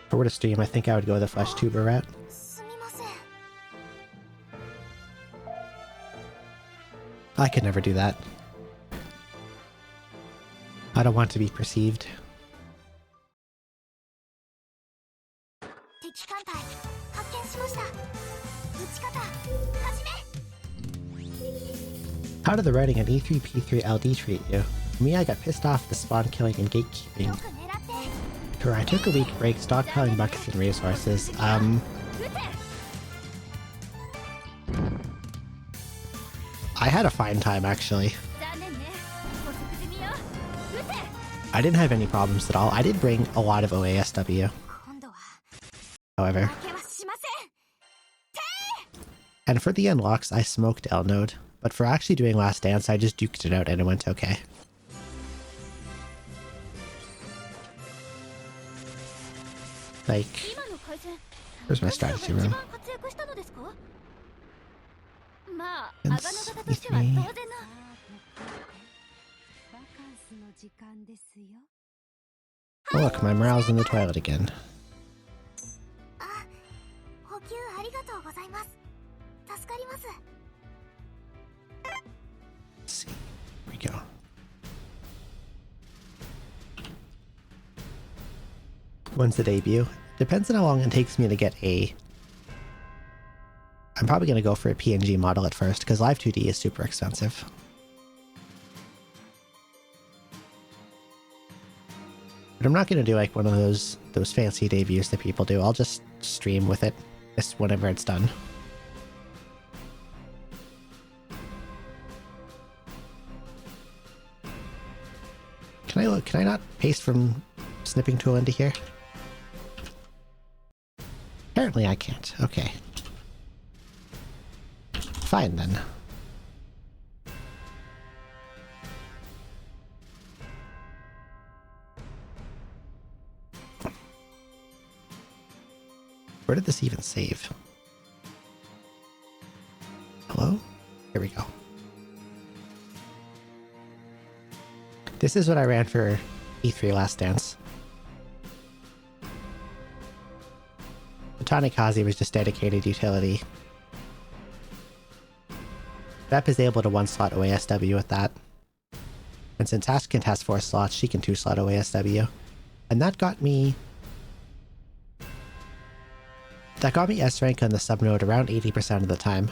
If I were to stream, I think I would go the flesh tuber route. I could never do that. I don't want to be perceived. How did the writing on E-3-3 LD treat you? For me, I got pissed off at the spawn killing and gatekeeping. Sure, I took a week break stockpiling buckets and resources. I had a fine time, actually. I didn't have any problems at all. I did bring a lot of OASW. However. And for the unlocks, I smoked L node. But for actually doing Last Dance, I just duked it out and it went okay. Like, where's my strategy room? E3. Oh look, my morale's in the toilet again. Let's see. Here we go. When's the debut? Depends on how long it takes me to get a... I'm probably going to go for a PNG model at first, because Live 2D is super expensive. But I'm not going to do like one of those fancy debuts that people do. I'll just stream with it just whenever it's done. Can I not paste from snipping tool into here? Apparently I can't. Okay. Fine then. Where did this even save? Hello? Here we go. This is what I ran for E3 Last Dance. The Tanikaze was just dedicated utility. Bep is able to 1-slot OASW with that. And since Ashkent has 4 slots, she can 2-slot OASW. And that got me... That got me S rank on the subnode around 80% of the time.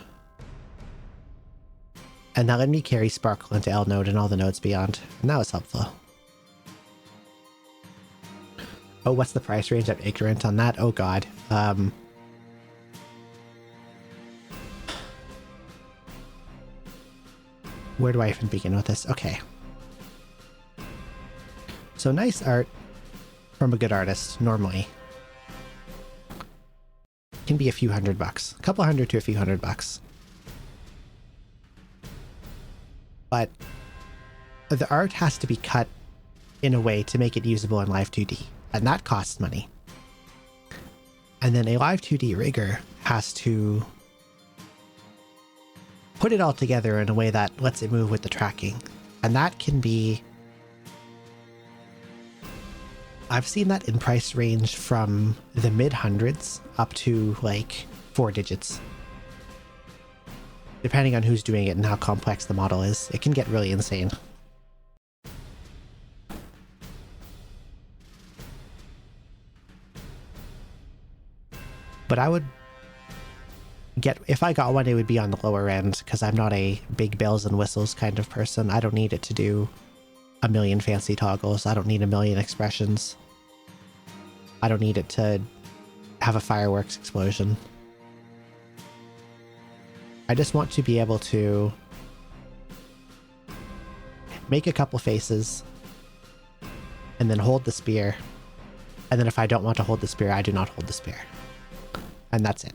And that let me carry Sparkle into L node and all the nodes beyond. And that was helpful. Oh, what's the price range? I'm ignorant on that. Oh god. Where do I even begin with this? Okay. So nice art from a good artist, normally, can be a few $100. A couple hundred to a few $100. But the art has to be cut in a way to make it usable in Live 2D, and that costs money. And then a Live 2D rigger has to put it all together in a way that lets it move with the tracking. And that can be... I've seen that in price range from the mid-hundreds up to like 4 digits. Depending on who's doing it and how complex the model is, it can get really insane. But I would get, if I got one, it would be on the lower end, because I'm not a big bells and whistles kind of person. I don't need it to do a million fancy toggles. I don't need a million expressions. I don't need it to have a fireworks explosion. I just want to be able to make a couple faces and then hold the spear. And then if I don't want to hold the spear, I do not hold the spear. And that's it.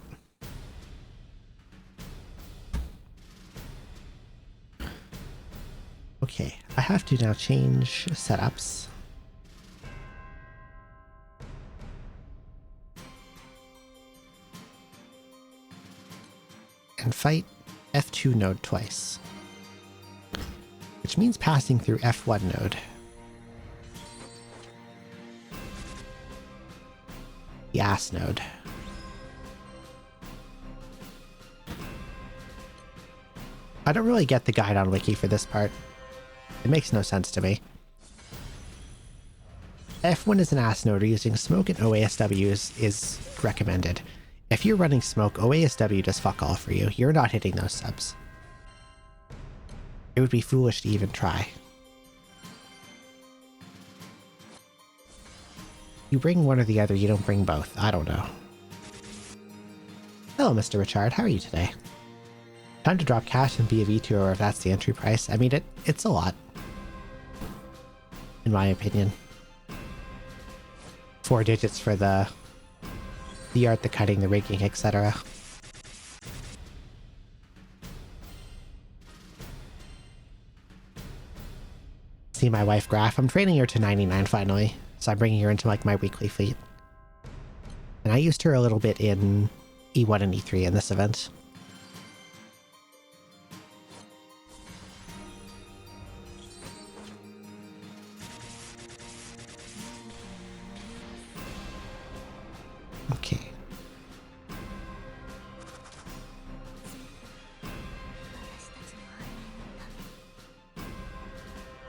Okay, I have to now change setups. And fight F2 node twice. Which means passing through F1 node. The ass node. I don't really get the guide on Wiki for this part. It makes no sense to me. F1 is an ass node, using smoke and OASW is recommended. If you're running smoke, OASW does fuck all for you. You're not hitting those subs. It would be foolish to even try. You bring one or the other, you don't bring both. I don't know. Hello, Mr. Richard. How are you today? Time to drop cash and be a V2, or if that's the entry price. I mean, it's a lot. In my opinion. 4 digits for the art, the cutting, the rigging, etc. See my wife Graph. I'm training her to 99 finally, so I'm bringing her into like my weekly fleet. And I used her a little bit in E1 and E3 in this event. Okay.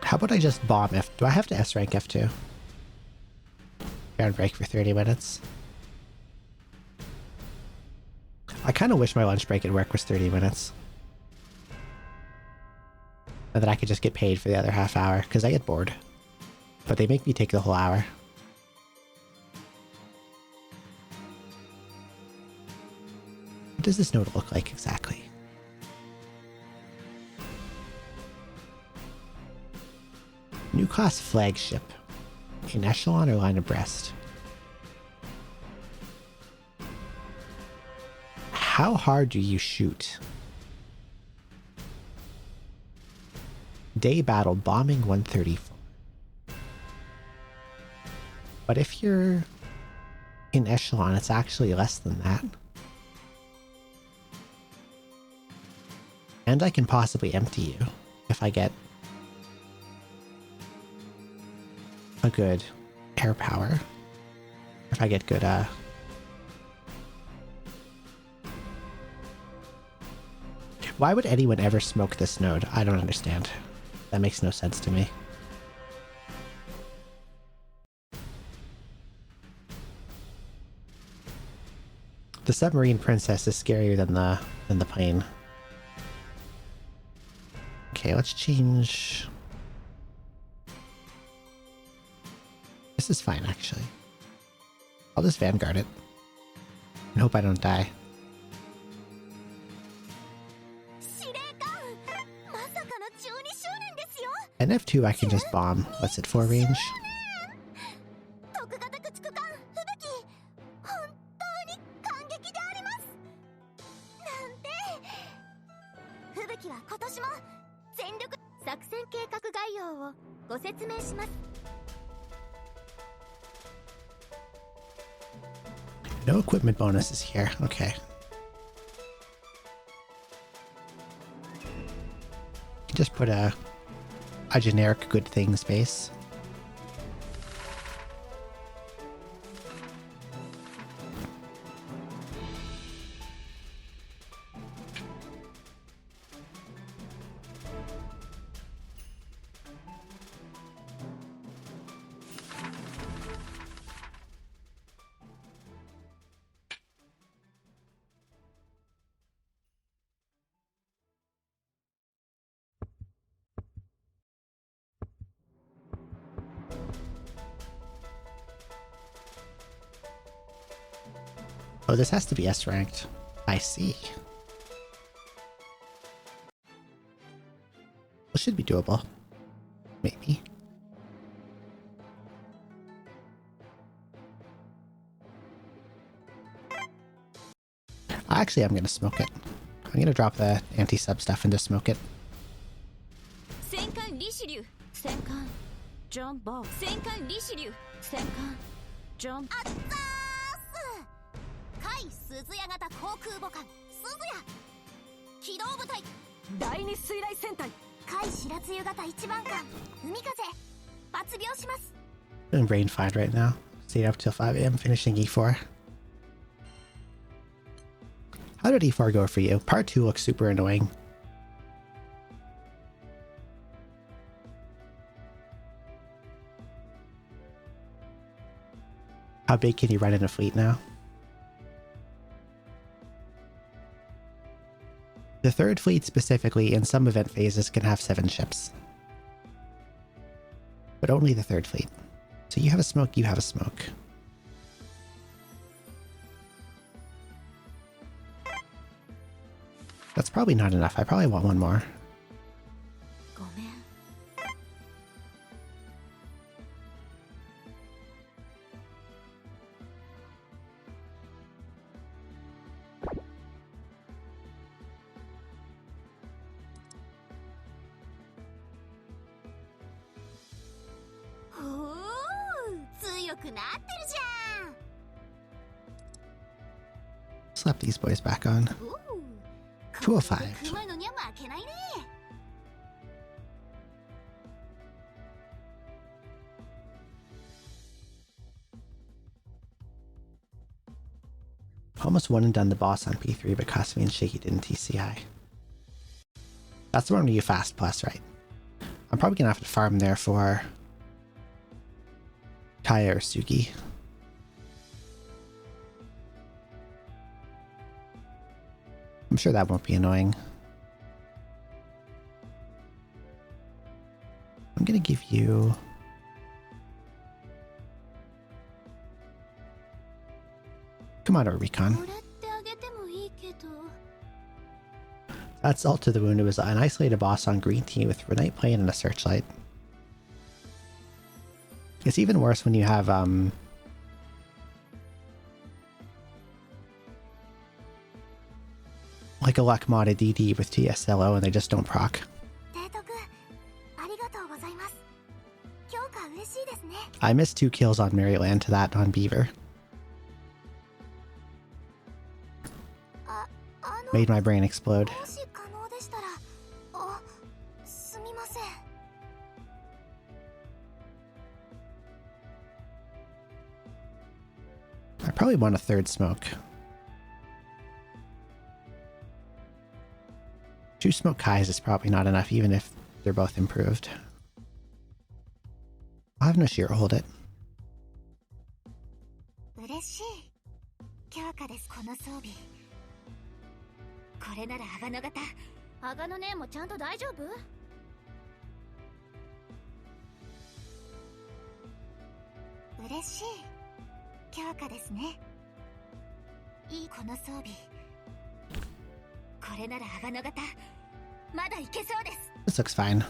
How about I just bomb F? Do I have to S rank F2? Ground break for 30 minutes. I kind of wish my lunch break at work was 30 minutes. And that I could just get paid for the other half hour, because I get bored. But they make me take the whole hour. What does this node look like exactly? New class flagship. In echelon or line abreast? How hard do you shoot? Day battle bombing 134. But if you're in echelon, it's actually less than that. And I can possibly empty you if I get a good air power. If I get good, Why would anyone ever smoke this node? I don't understand. That makes no sense to me. The submarine princess is scarier than the plane. Okay, let's change. This is fine, actually. I'll just Vanguard it. And hope I don't die. And F2 I can just bomb. What's it for range? No equipment bonuses here. Okay. Just put a generic good things base. Oh, this has to be S ranked. I see. Well, should be doable. Maybe. Actually, I'm going to smoke it. I'm going to drop the anti-sub stuff and just smoke it. 機動部隊第二水雷戦隊海白露型一番艦海風抜病します。 Doing brain fine right now. Stayed up till 5 a.m. finishing E4. How did E4 go for you? Part 2 looks super annoying. How big can you run in a fleet now? The third fleet specifically in some event phases can have 7 ships. But only the third fleet. So you have a smoke, you have a smoke. That's probably not enough. I probably want one more. Slap these boys back on. 205. Almost one and done the boss on P3, but Kasumi and Shaky didn't TCI. That's the one where you fast plus, right? I'm probably gonna have to farm there for Kaya or Sugi. I'm sure that won't be annoying. I'm gonna give you... Come on, Recon. That's Salt to the Wound. It was an isolated boss on green team with Renite Plane and a Searchlight. It's even worse when you have, like a luck modded DD with TSLO and they just don't proc. I missed 2 kills on Maryland to that on Beaver. Made my brain explode. I probably want a 3rd smoke. 2 smoke Kais is probably not enough, even if they're both improved. I'll have Noshiro hold it. This looks fine.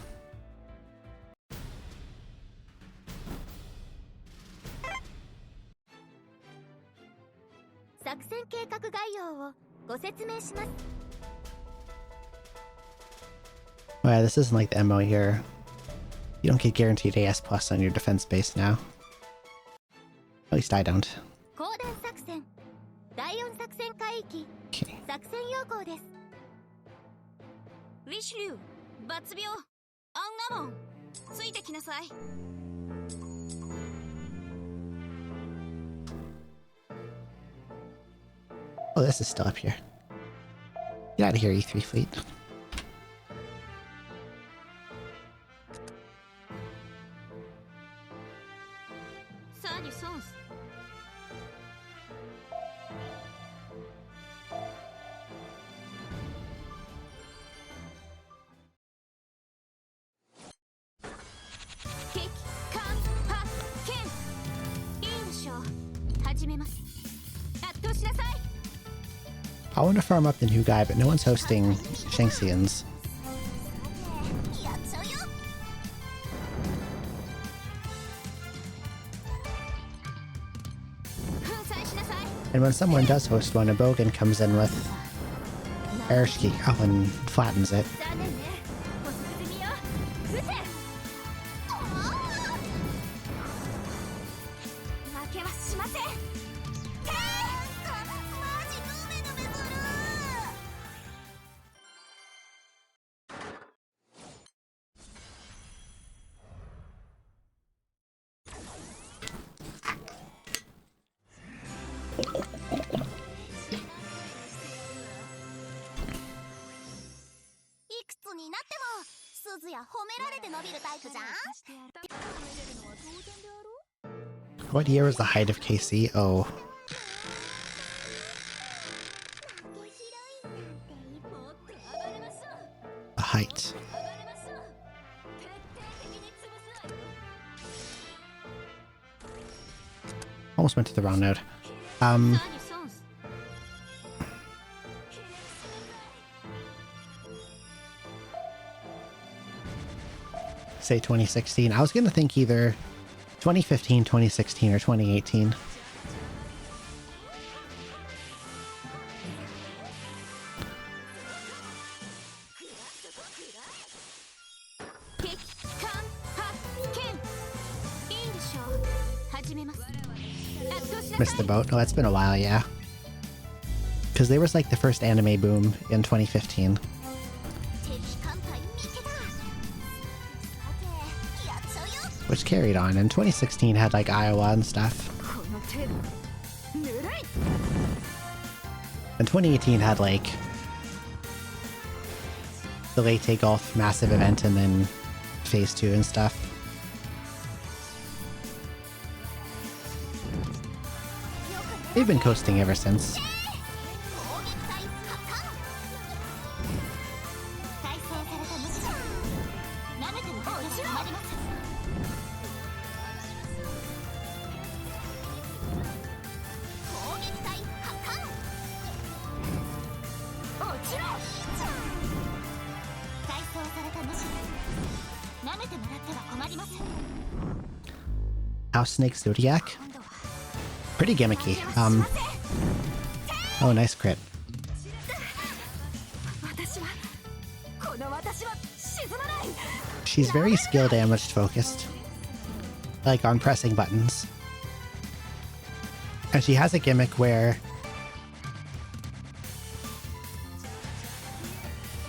Oh yeah, this isn't like the MO here. You don't get guaranteed AS plus on your defense base now. At least I don't. Okay. Oh, this is still up here. Get out of here, E3 fleet. I want to farm up the new guy, but no one's hosting Shanxians. And when someone does host one, a Bogan comes in with Erishiki up and flattens it. What year was the height of KC? Oh. The height. Almost went to the wrong node. Say 2016. I was gonna think either 2015, 2016, or 2018. Missed the boat. Oh, that's been a while, yeah. Because there was like the first anime boom in 2015. Which carried on, and 2016 had like Iowa and stuff. And 2018 had like the Leyte Gulf massive event and then phase 2 and stuff. They've been coasting ever since. House Snake Zodiac? Pretty gimmicky. Oh, nice crit. She's very skill damaged focused. Like on pressing buttons. And she has a gimmick where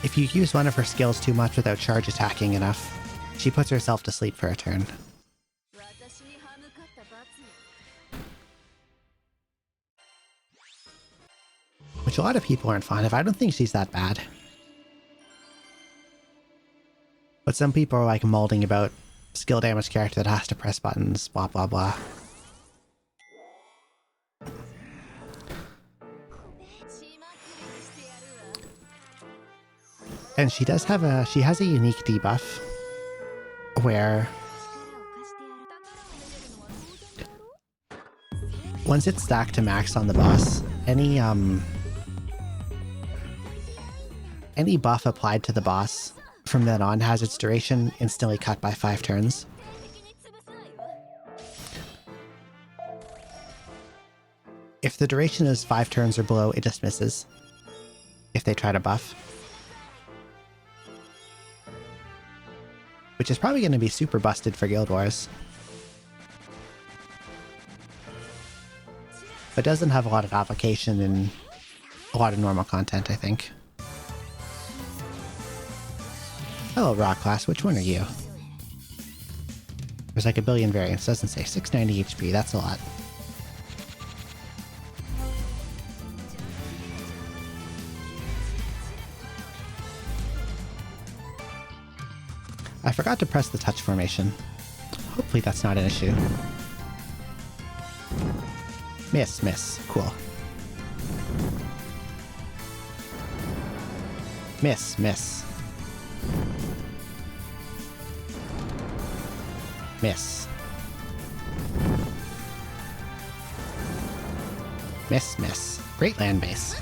if you use one of her skills too much without charge attacking enough, she puts herself to sleep for a turn. Which a lot of people aren't fond of. I don't think she's that bad. But some people are like molding about skill damage character that has to press buttons, blah blah blah. And she does have she has a unique debuff where once it's stacked to max on the boss, any buff applied to the boss from then on has its duration instantly cut by 5 turns. If the duration is 5 turns or below, it just misses if they try to buff. Which is probably going to be super busted for Guild Wars. But doesn't have a lot of application in a lot of normal content, I think. Hello, Rock Class. Which one are you? There's like a billion variants. Doesn't say 690 HP. That's a lot. I forgot to press the touch formation. Hopefully that's not an issue. Miss, miss. Cool. Miss, miss. Miss. Miss, miss. Great land base.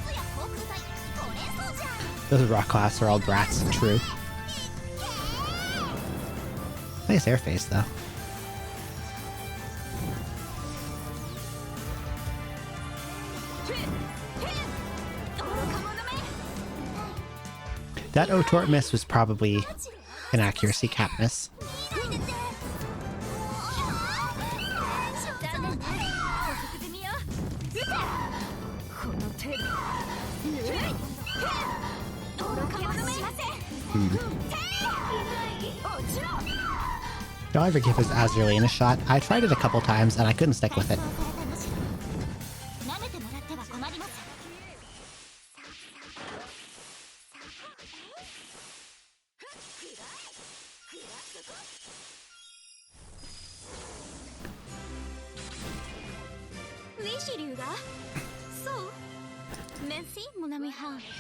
Those rock class are all brats, true. Nice airface, though. That O-Tort miss was probably an accuracy cap miss. Don't ever give his Azurlane a shot. I tried it a couple times and I couldn't stick with it.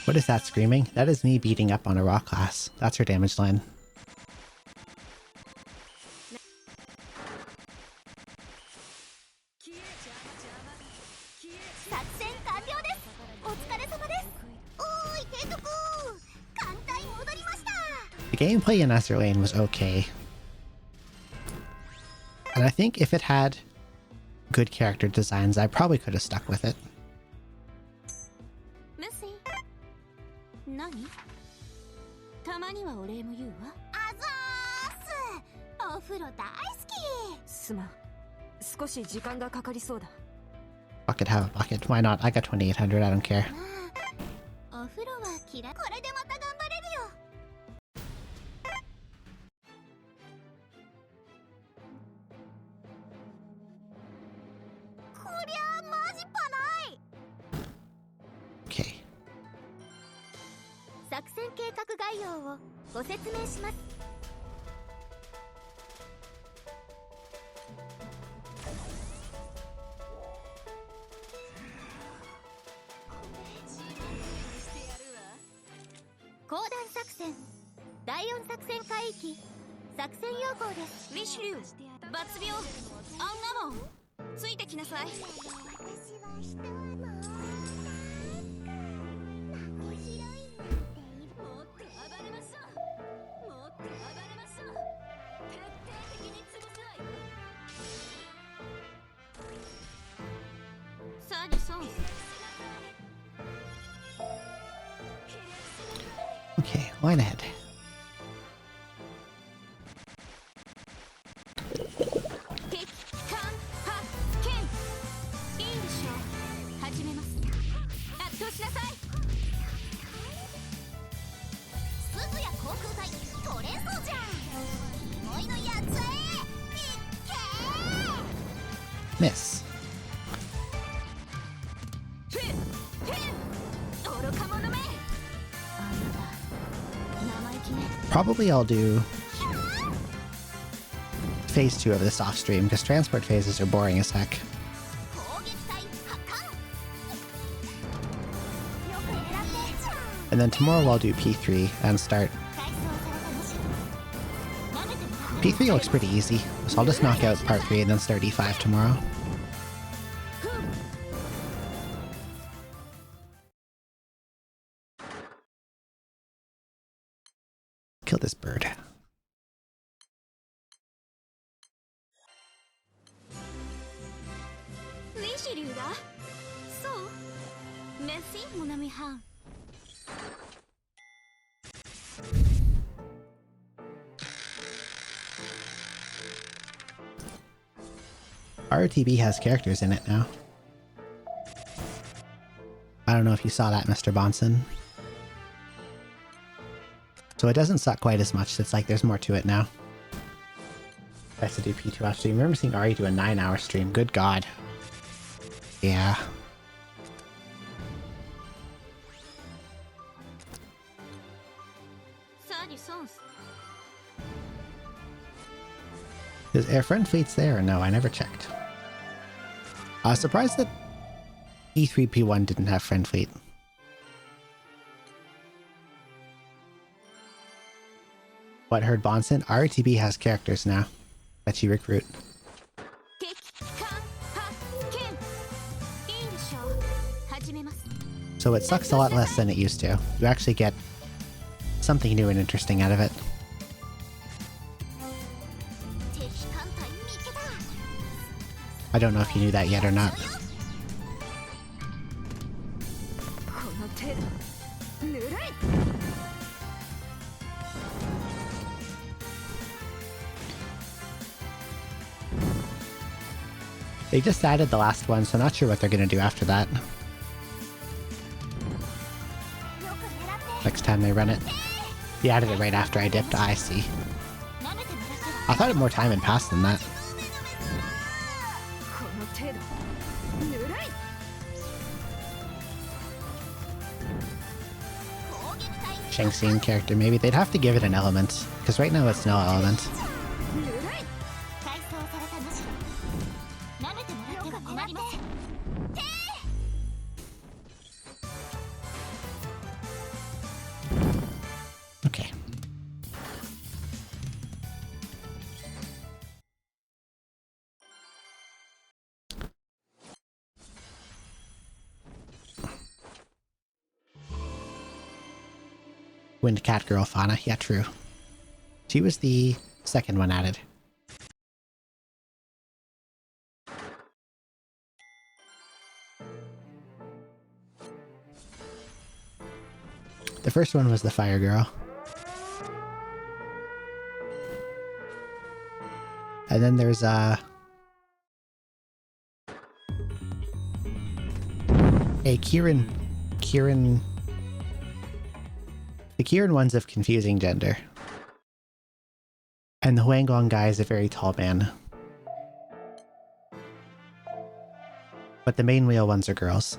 What is that screaming? That is me beating up on a rock class. That's her damage line. The gameplay in Azure Lane was okay. And I think if it had good character designs, I probably could have stuck with it. Bucket, have a bucket. Why not? I got 2800, I don't care. Okay. Okay, line ahead. Miss. Probably I'll do phase 2 of this off stream, because transport phases are boring as heck. And then tomorrow I'll do P3 and start. P3 looks pretty easy, so I'll just knock out part 3 and then start E5 tomorrow. Kill this bird. RTB has characters in it now. I don't know if you saw that, Mr. Bonson. So it doesn't suck quite as much. It's like there's more to it now. I used to do P2 off stream. I remember seeing Ari do a 9-hour stream. Good God. Yeah. Is Air Friend Fleet's there or no? I never checked. I was surprised that E3-P1 didn't have Friend Fleet. What, heard Bonson? RTB has characters now that you recruit. So it sucks a lot less than it used to. You actually get something new and interesting out of it. I don't know if you knew that yet or not. They just added the last one, so I'm not sure what they're going to do after that. Next time they run it. They added it right after I dipped. I see. I thought more time had passed than that. Shang-Tsung character, maybe. They'd have to give it an element, because right now it's no element. Wind Cat Girl Fauna. Yeah, true. She was the second one added. The first one was the Fire Girl. And then there's a Kieran. The Kieran one's of confusing gender. And the Huangong guy is a very tall man. But the main wheel ones are girls.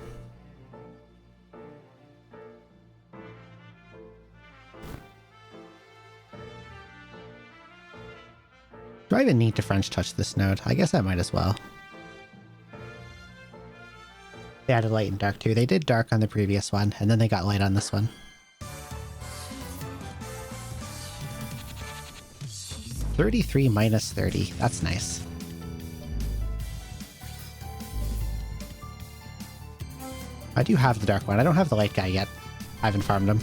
Do I even need to French touch this node? I guess I might as well. They added light and dark too. They did dark on the previous one, and then they got light on this one. 33 minus 30. That's nice. I do have the dark one. I don't have the light guy yet. I haven't farmed him.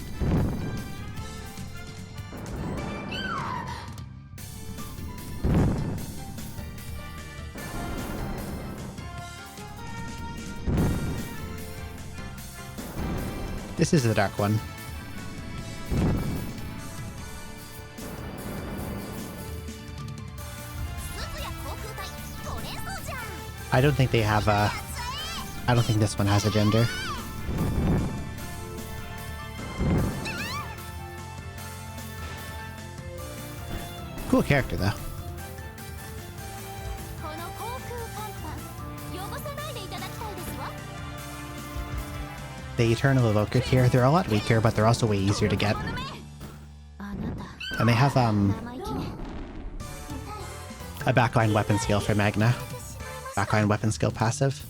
This is the dark one. I don't think they have a... I don't think this one has a gender. Cool character, though. The Eternal Evoker here, they're a lot weaker, but they're also way easier to get. And they have, a backline weapon skill for Magna. Backline weapon skill passive.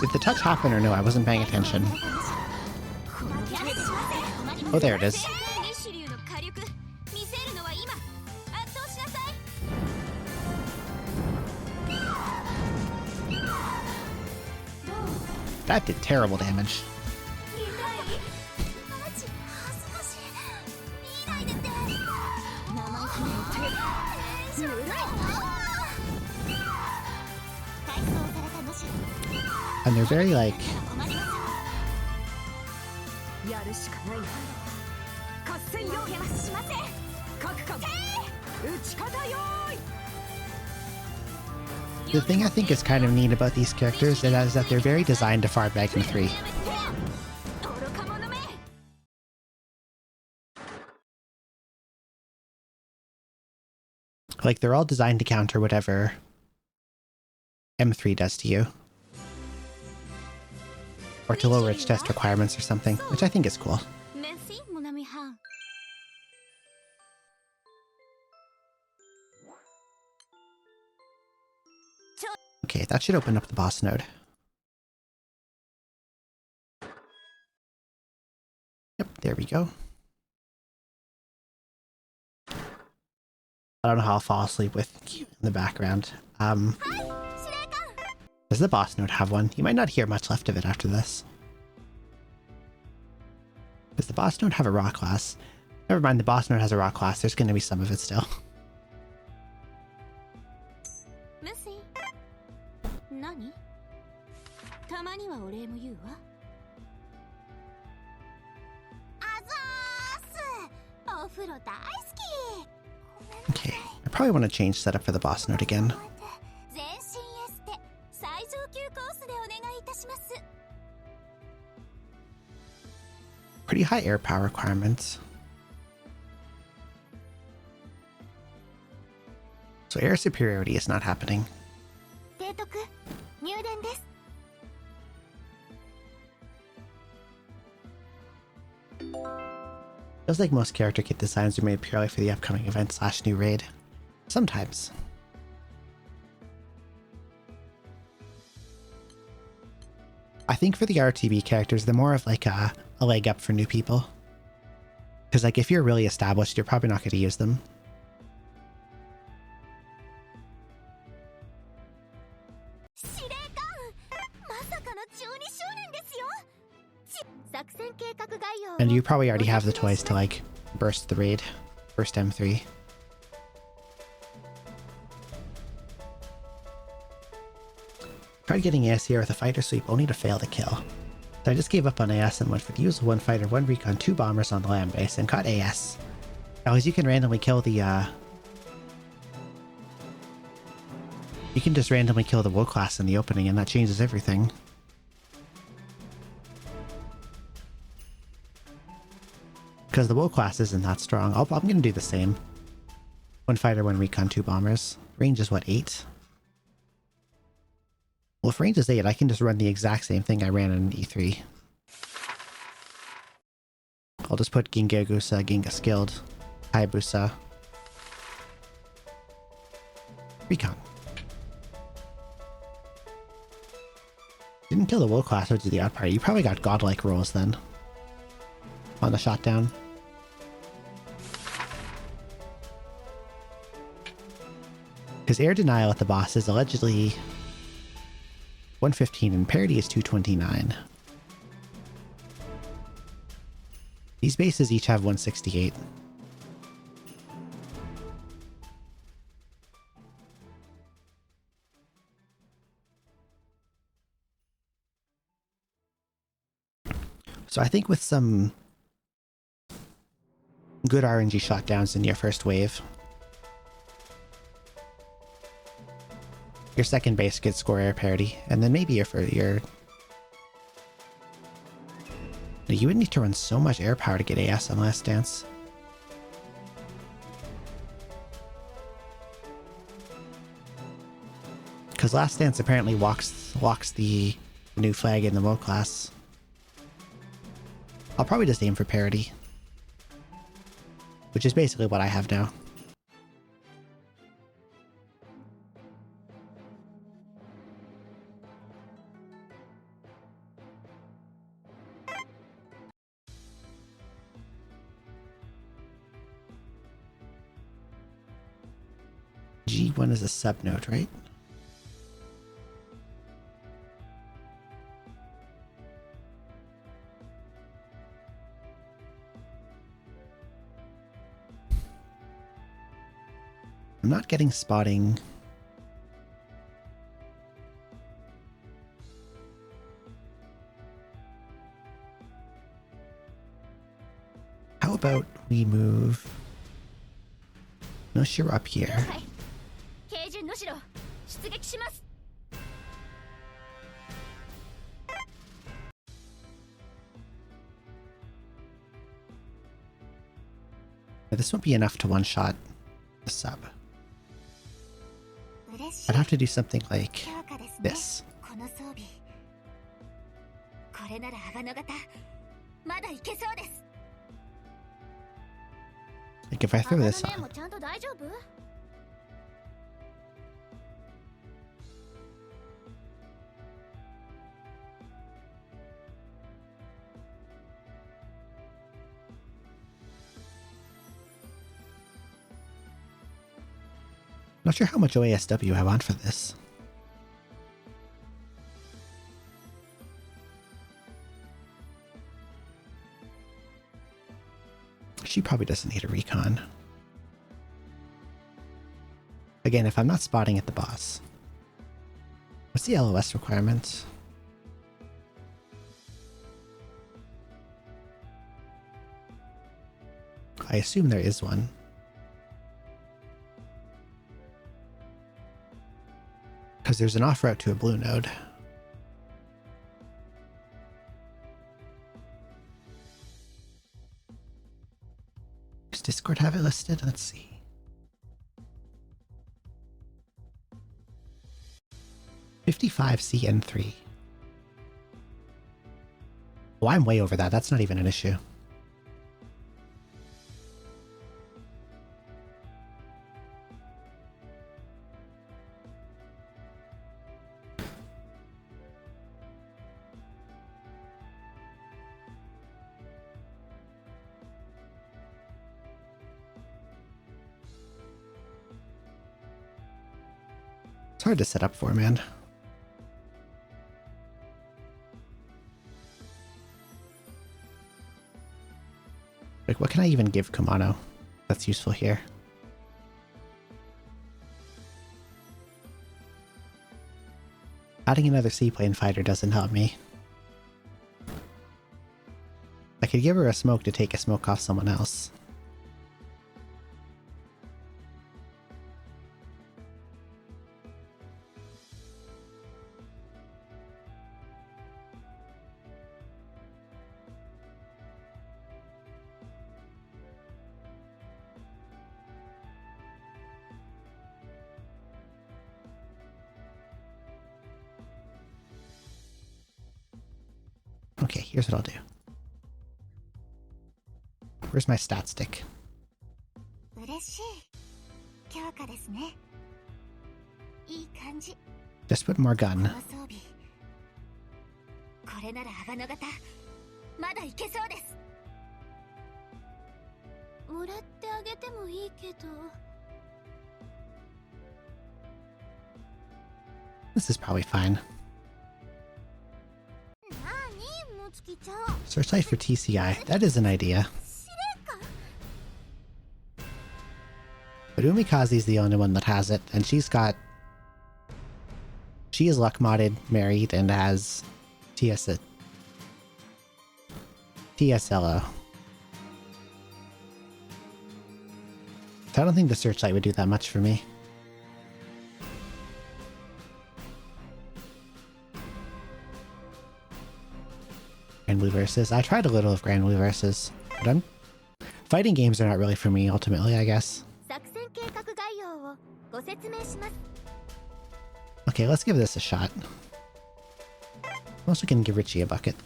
Did the touch happen or no? I wasn't paying attention. Oh, there it is. That did terrible damage. And they're very like... The thing I think is kind of neat about these characters is that they're very designed to farm Magna 3. Like, they're all designed to counter whatever M3 does to you. Or to lower its test requirements or something, which I think is cool. Okay, that should open up the boss node. Yep, there we go. I don't know how I'll fall asleep with Q in the background. Does the boss node have one? You might not hear much left of it after this. Does the boss node have a raw class? Never mind, the boss node has a raw class. There's going to be some of it still. Okay, I probably want to change setup for the boss node again. Pretty high air power requirements. So air superiority is not happening. Feels like most character kit designs are made purely for the upcoming event / new raid. Sometimes. I think for the RTB characters, they're more of like a leg up for new people. Because like if you're really established, you're probably not going to use them. probably already have the toys to, like, burst the raid. Burst M3. Tried getting AS here with a fighter sweep only to fail the kill. So I just gave up on AS and went for the usual 1 fighter, 1 recon, 2 bombers on the land base and caught AS. Now, as you can randomly kill the, you can just randomly kill the wool class in the opening and that changes everything. Because the wool class isn't that strong. I'm going to do the same. 1 fighter, 1 recon, 2 bombers. Range is what, 8? Well, if range is 8, I can just run the exact same thing I ran in E3. I'll just put Gingagusa, Ginga Skilled, Hayabusa, Recon. Didn't kill the wool class, which is the odd part. You probably got godlike rolls then. On the shot down. Because air denial at the boss is allegedly 115 and parity is 229. These bases each have 168. So I think with some good RNG shot downs in your first wave, your second base could score air parity, and then maybe your... You would need to run so much air power to get AS on Last Dance. Because Last Dance apparently walks the new flag in the low class. I'll probably just aim for parity. Which is basically what I have now. G1 is a sub-note, right? I'm not getting spotting. How about we move Noshiro up here? This won't be enough to one-shot the sub. I'd have to do something like this. Like if I throw this on. Not sure how much OASW I want for this. She probably doesn't need a recon. Again, if I'm not spotting at the boss. What's the LOS requirement? I assume there is one. Because there's an off route to a blue node. Does Discord have it listed? Let's see. $55CN3. Oh, I'm way over that. That's not even an issue. It's hard to set up for, man. Like, what can I even give Kumano that's useful here? Adding another seaplane fighter doesn't help me. I could give her a smoke to take a smoke off someone else. Okay, here's what I'll do. Where's my stat stick? Just put more gun. This is probably fine. Searchlight for TCI. That is an idea. But Umikaze's the only one that has it, and she is luck modded, married, and has TSLO. So I don't think the searchlight would do that much for me. Grand Blue Versus. I tried a little of Grand Blue Versus, but fighting games are not really for me ultimately, I guess. Okay, let's give this a shot. Also can give Richie a bucket.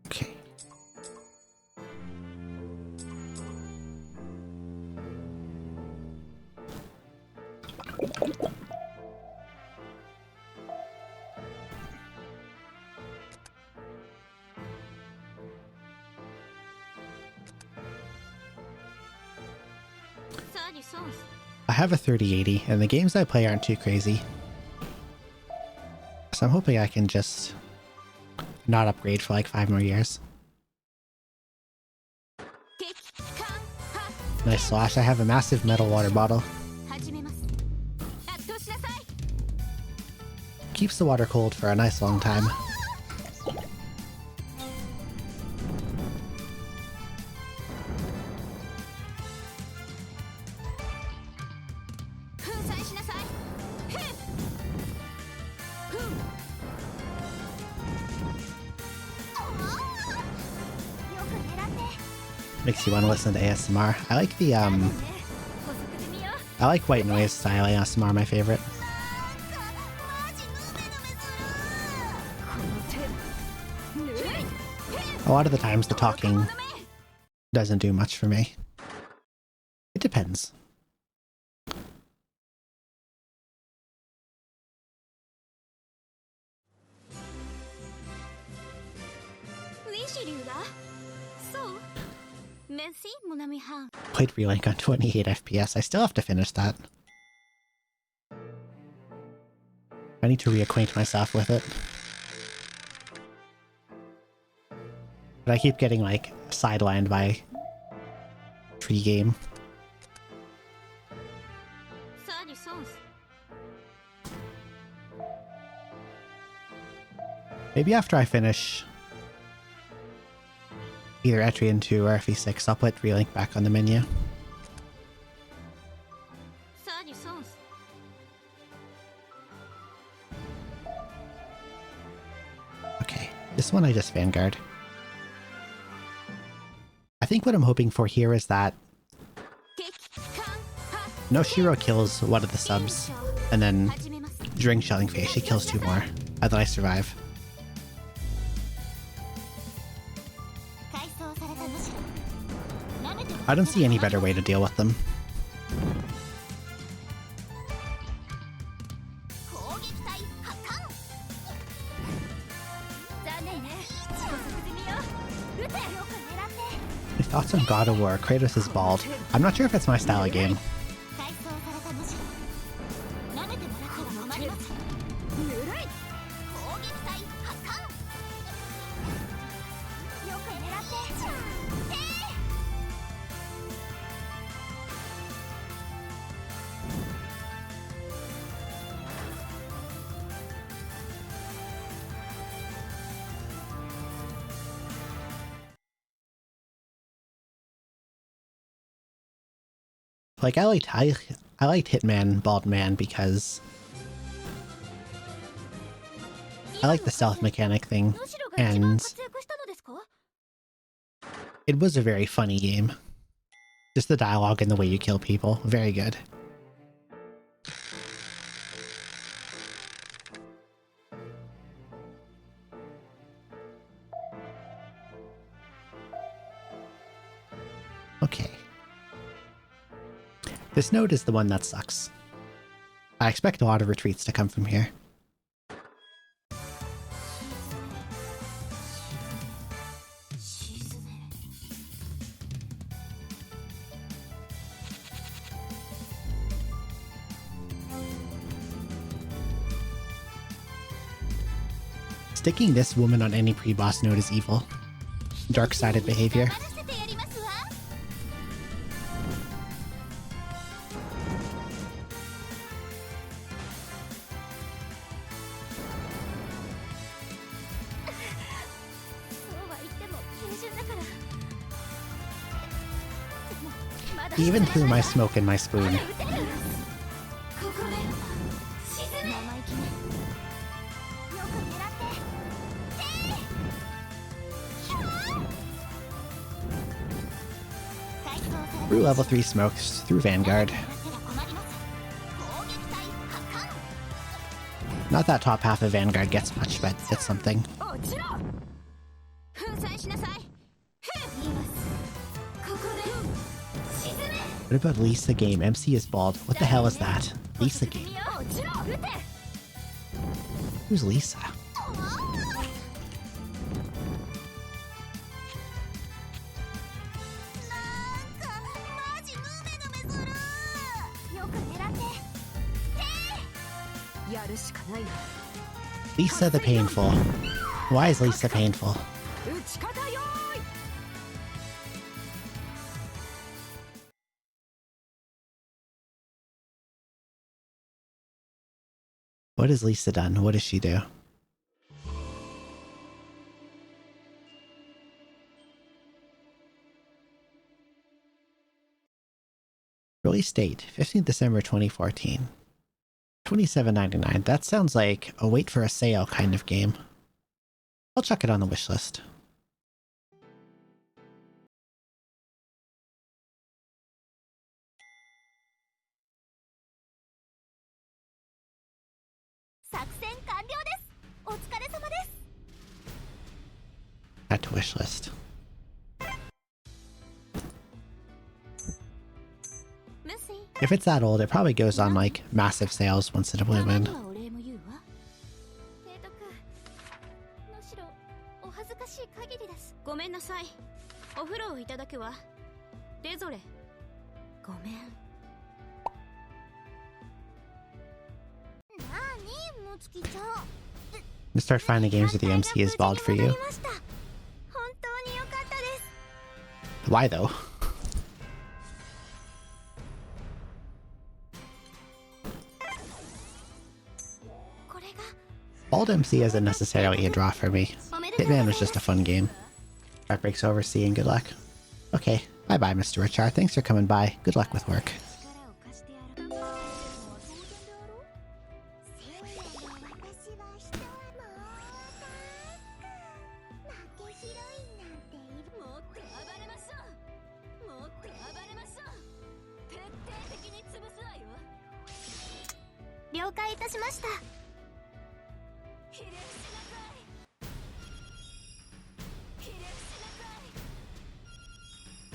Okay. I have a 3080, and the games I play aren't too crazy. So I'm hoping I can just not upgrade for like 5 more years. Nice slash. I have a massive metal water bottle. Keeps the water cold for a nice long time. Makes you want to listen to ASMR. I like the I like white noise style ASMR, my favorite. A lot of the times the talking doesn't do much for me. It depends. Played Relink on 28 FPS. I still have to finish that. I need to reacquaint myself with it. But I keep getting, like, sidelined by Tree Game. Maybe after I finish either Etrian 2 or FE6, I'll put Relink back on the menu. Okay, this one I just Vanguard. I think what I'm hoping for here is that Noshiro kills one of the subs, and then during Shelling Phase she kills 2 more, and then I survive. I don't see any better way to deal with them. Your thoughts on God of War? Kratos is bald. I'm not sure if it's my style of game. Like, I liked Hitman Bald Man because I like the stealth mechanic thing, and it was a very funny game. Just the dialogue and the way you kill people, very good. Okay. This node is the one that sucks. I expect a lot of retreats to come from here. Sticking this woman on any pre-boss node is evil. Dark-sided behavior. He even threw my smoke in my spoon. Through level 3 smokes, through Vanguard. Not that top half of Vanguard gets much, but it's something. What about Lisa game? MC is bald. What the hell is that? Lisa game. Who's Lisa? Lisa the Painful. Why is Lisa painful? What has Lisa done? What does she do? Release date, 15th December 2014. $27.99. That sounds like a wait for a sale kind of game. I'll chuck it on the wish list. Add to wish list. If it's that old, it probably goes on like massive sales once in a blue moon. You start finding games where the MC is bald for you. Why though? Bald MC isn't necessarily a draw for me. Hitman was just a fun game. Heartbreak's over, see you and good luck. Okay, bye-bye Mr. Richard, thanks for coming by. Good luck with work.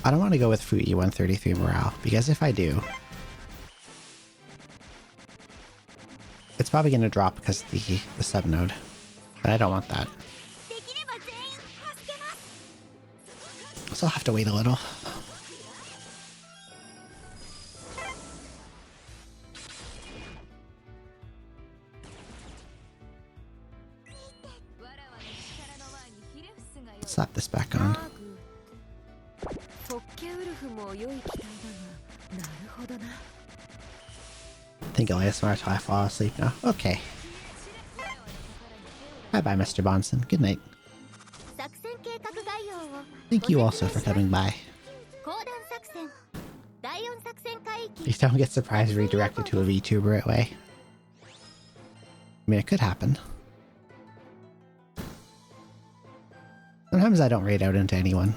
I don't want to go with Fruity 133 morale, because if I do, it's it's probably going to drop because of the sub node. But I don't want that. So I'll have to wait a little. Slap this back on. I think I'll ASMR till I fall asleep now. Okay. Bye-bye, Mr. Bonson. Good night. Thank you also for coming by. Please don't get surprised redirected to a VTuber right away. I mean, it could happen. Sometimes I don't raid out into anyone.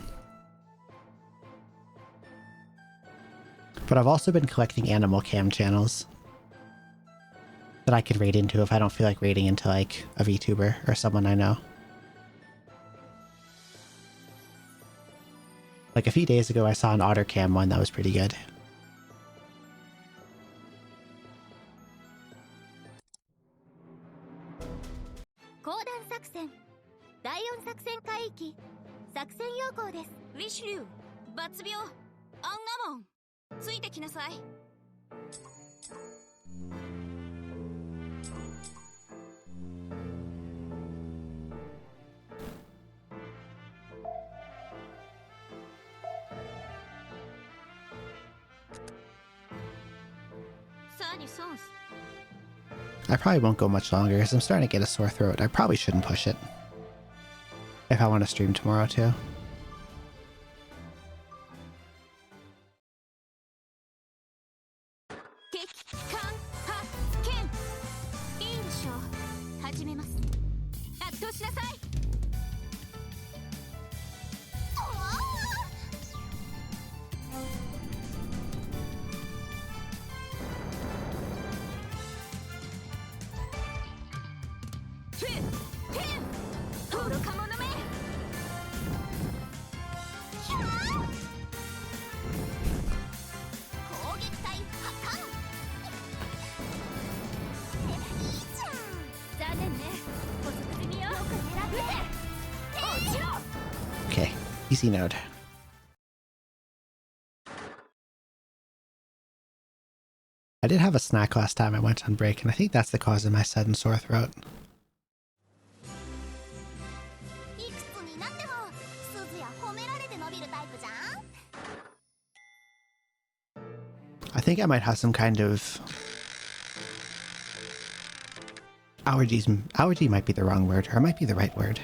But I've also been collecting animal cam channels that I could raid into if I don't feel like raiding into like a VTuber or someone I know. Like a few days ago I saw an otter cam one that was pretty good. I probably won't go much longer because I'm starting to get a sore throat. I probably shouldn't push it. If I want to stream tomorrow too. Okay, easy node. I did have a snack last time I went on break, and I think that's the cause of my sudden sore throat. I think I might have some kind of allergies. Allergy might be the wrong word, or it might be the right word.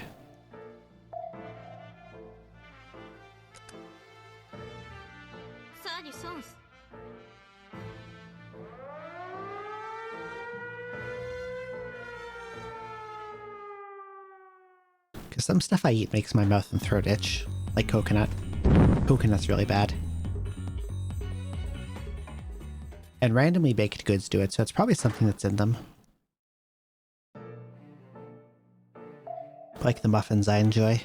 Because some stuff I eat makes my mouth and throat itch, like coconut. Coconut's really bad. And randomly baked goods do it, so it's probably something that's in them. Like the muffins I enjoy.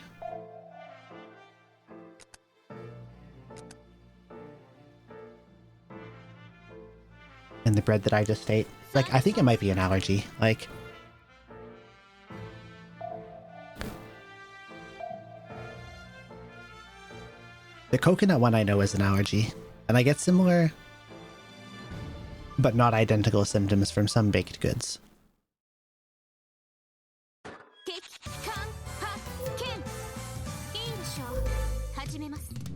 And the bread that I just ate. Like, I think it might be an allergy. Like... the coconut one I know is an allergy. And I get similar, but not identical symptoms from some baked goods.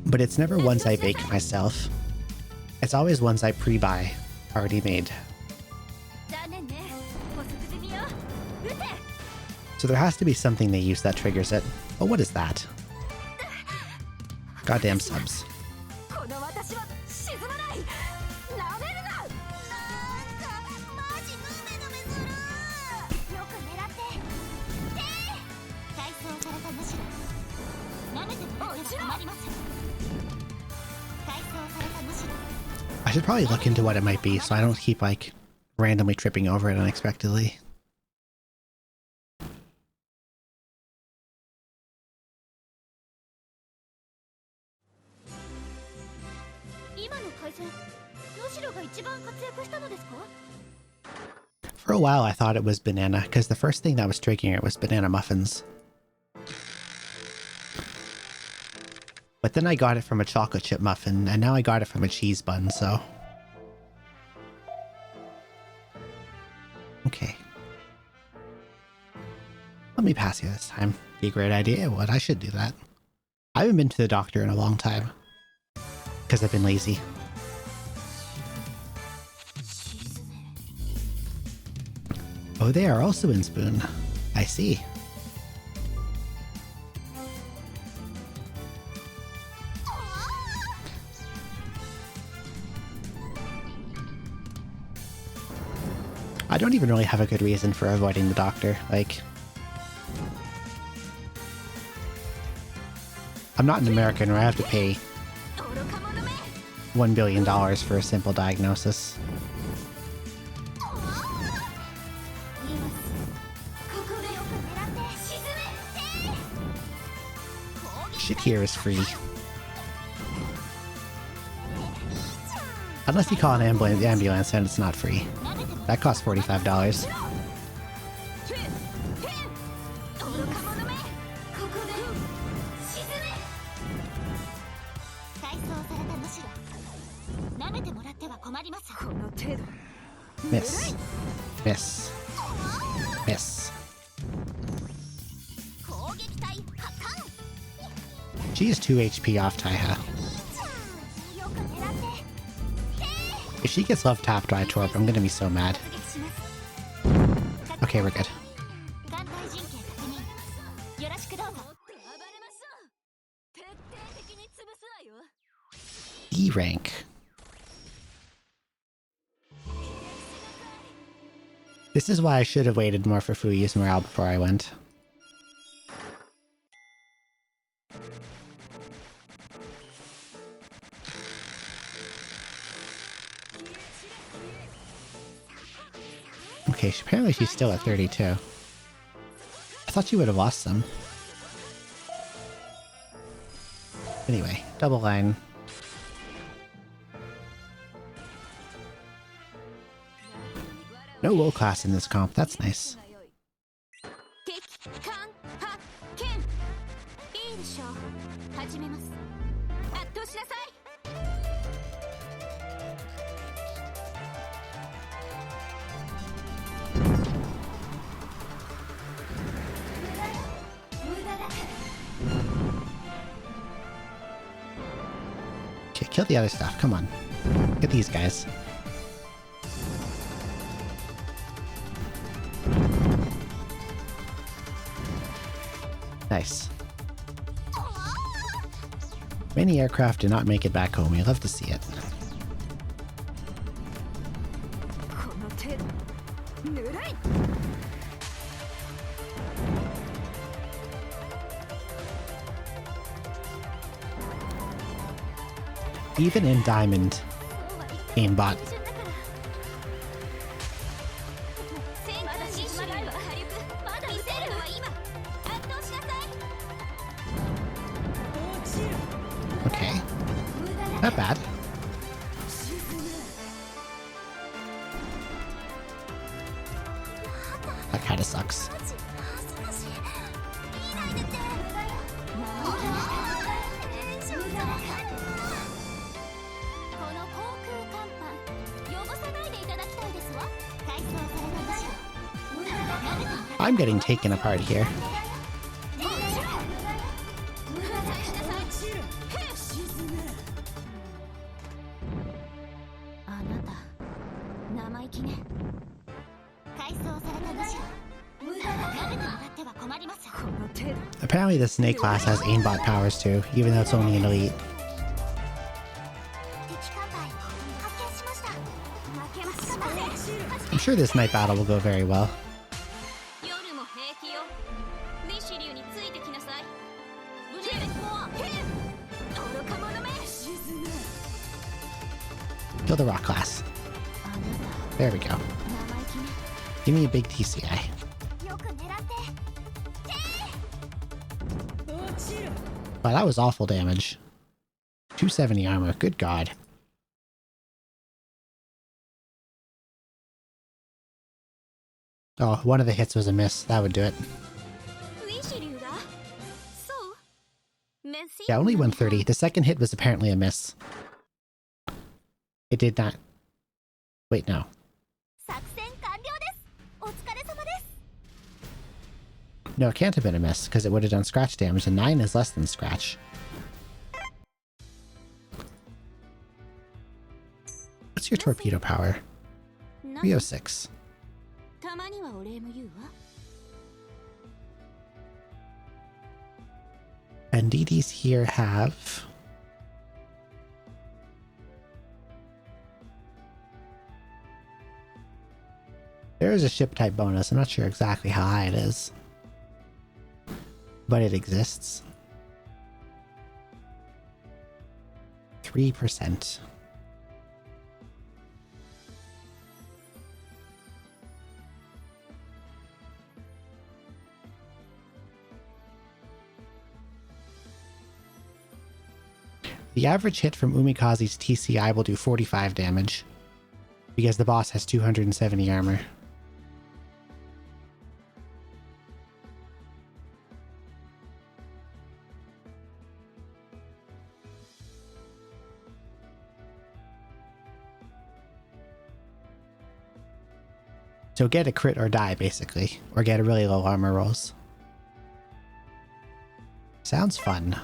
But it's never ones I bake myself. It's always ones I pre-buy, already made. So there has to be something they use that triggers it. But what is that? Goddamn subs. I should probably look into what it might be so I don't keep, like, randomly tripping over it unexpectedly. For a while I thought it was banana, because the first thing that was triggering it was banana muffins. But then I got it from a chocolate chip muffin, and now I got it from a cheese bun, so... Okay. Let me pass you this time. Be a great idea. What? I should do that. I haven't been to the doctor in a long time. Because I've been lazy. Oh, they are also in Spoon. I see. I don't even really have a good reason for avoiding the doctor. Like, I'm not an American where I have to pay $1 billion for a simple diagnosis. Shit here is free. Unless you call an ambulance and it's not free. That costs $45. Miss. Miss. Miss. She is 2 HP off Taiha. If she gets love tapped by a Torp, I'm gonna be so mad. Okay, we're good. E rank. This is why I should have waited more for Fuyu's morale before I went. Okay, apparently she's still at 32. I thought she would have lost some. Anyway, double line. No low class in this comp, that's nice. Okay, kill the other stuff, come on. Get these guys. Nice. Many aircraft did not make it back home. We love to see it. Even in Diamond, aimbot. Okay. Not bad. That kinda sucks. I'm getting taken apart here. Apparently the snake class has aimbot powers too, even though it's only an elite. I'm sure this night battle will go very well. Kill the rock class. There we go. Give me a big TCI. Wow, that was awful damage. 270 armor, good god. Oh, one of the hits was a miss. That would do it. Yeah, only 130. The second hit was apparently a miss. It did not... Wait, no. No, it can't have been a miss, because it would have done scratch damage, and 9 is less than scratch. What's your torpedo power? 306. And DDs here have... There is a ship type bonus. I'm not sure exactly how high it is, but it exists. 3%. The average hit from Umikaze's TCI will do 45 damage, because the boss has 270 armor. So get a crit or die, basically. Or get a really low armor rolls. Sounds fun.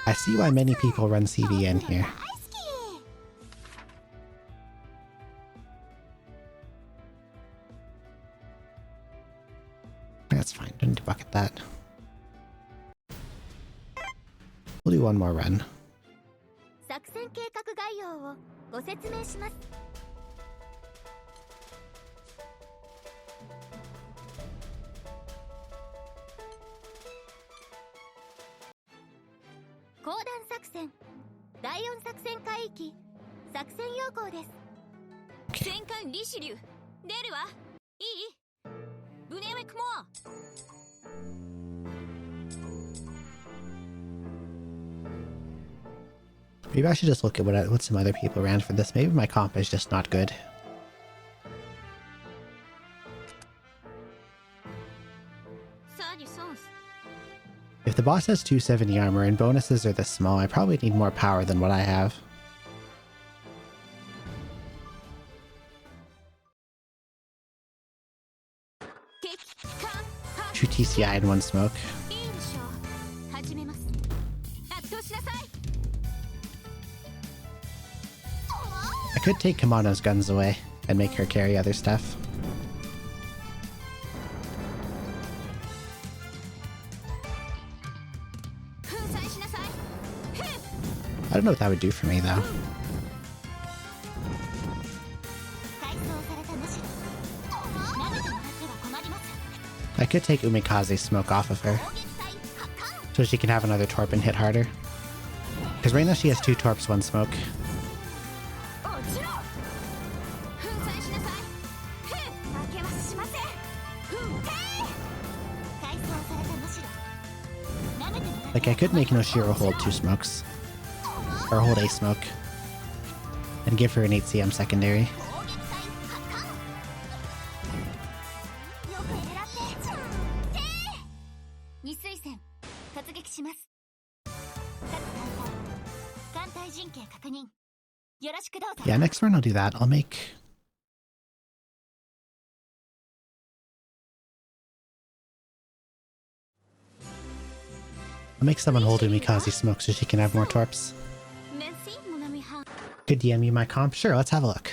I see why many people run CVN here. That's fine, don't need to bucket that. We'll do one more run. Maybe I should just look at what some other people ran for this. Maybe my comp is just not good. If the boss has 270 armor and bonuses are this small, I probably need more power than what I have. Two TCI in one smoke. I could take Kamano's guns away and make her carry other stuff. I don't know what that would do for me, though. I could take Umikaze's smoke off of her, so she can have another torp and hit harder. Because right now she has 2 torps, 1 smoke. Like, I could make Noshiro hold 2 smokes. Or hold a smoke. And give her an 8cm secondary. Yeah, next run I'll do that. I'll make someone hold Umikaze smoke so she can have more torps. Could DM me my comp? Sure, let's have a look.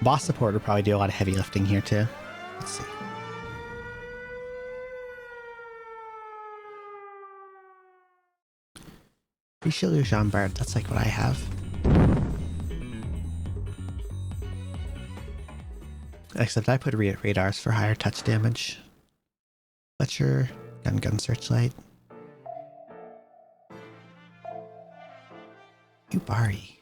Boss support would probably do a lot of heavy lifting here too. Let's see. Richelieu Jean Bart, that's like what I have. Except I put radars for higher touch damage. Fletcher, gun searchlight. Yubari.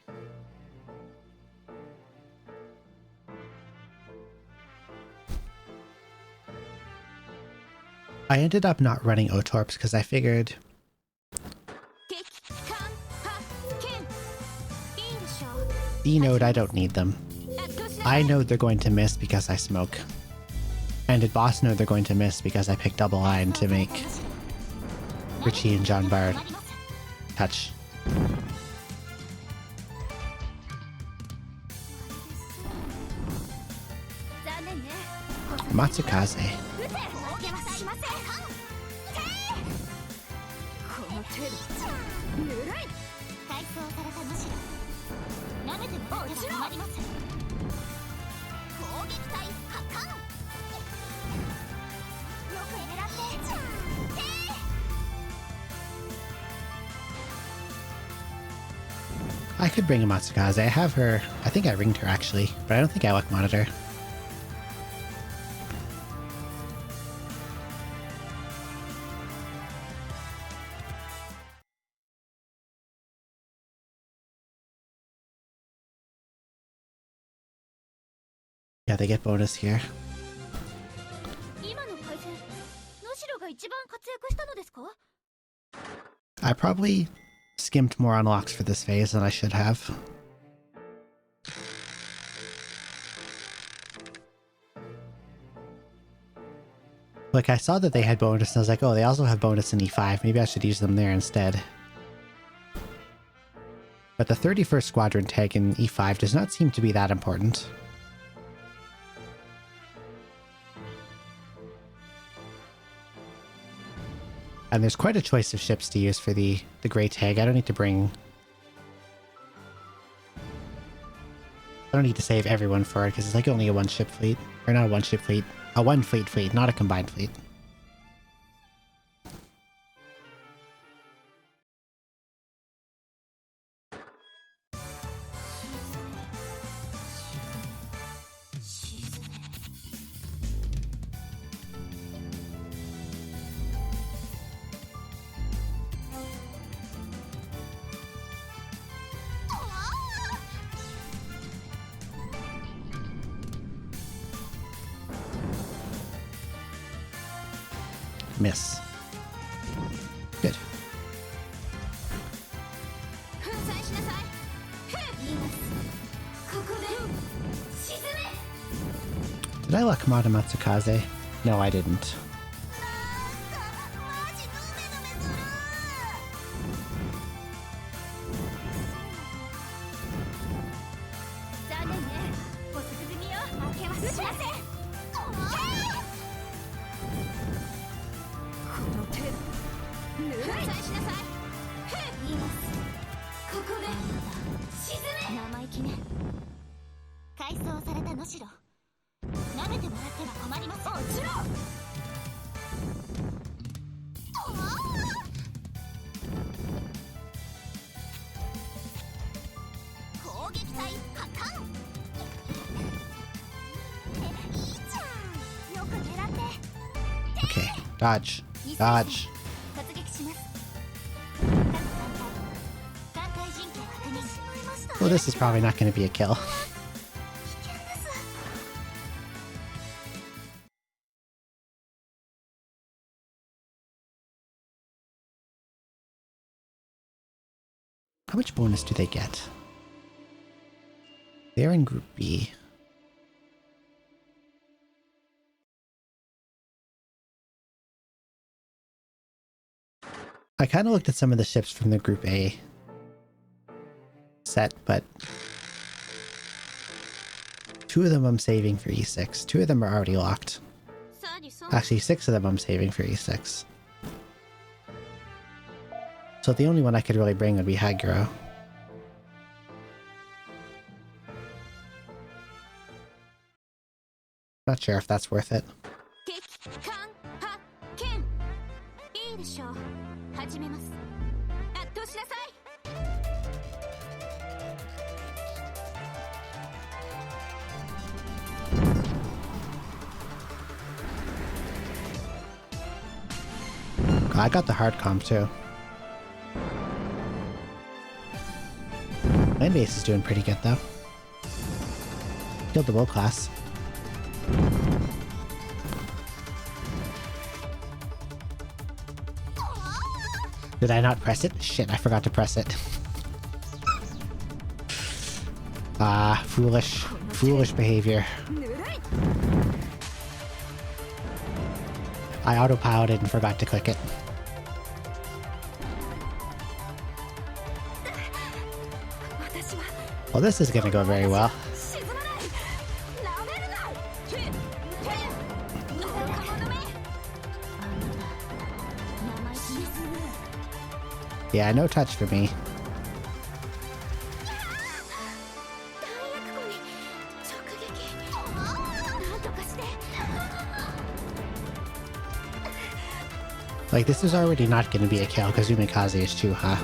I ended up not running O-Torps because I figured D node, I don't need them. I know they're going to miss because I smoke. And at boss node they're going to miss because I picked double line to make Richie and John Bard touch. Matsukaze. I could bring a Matsukaze. I have her. I think I ringed her actually, but I don't think I luck monitor. Yeah, they get bonus here. I probably skimmed more unlocks for this phase than I should have. Like, I saw that they had bonus and I was like, oh, they also have bonus in E5. Maybe I should use them there instead. But the 31st Squadron tag in E5 does not seem to be that important. And there's quite a choice of ships to use for the gray tag. I don't need to bring... I don't need to save everyone for it, because it's like only a one-ship fleet. Or not a one-ship fleet. A one-fleet fleet, not a combined fleet. Miss. Good. Did I luck Mata Matsukaze? No, I didn't. Okay, dodge. Dodge. Well, this is probably not going to be a kill. How much bonus do they get? They're in Group B. I kind of looked at some of the ships from the Group A set, but 2 of them I'm saving for E6. 2 of them are already locked. Actually, 6 of them I'm saving for E6. So the only one I could really bring would be Haguro. Not sure if that's worth it. I got the hard comp too. Land base is doing pretty good though. Killed the world class. Did I not press it? Shit, I forgot to press it. Ah, foolish. Foolish behavior. I autopiloted and forgot to click it. Well, this is gonna go very well. Yeah, no touch for me. Like, this is already not going to be a kill because Umikaze is too, huh?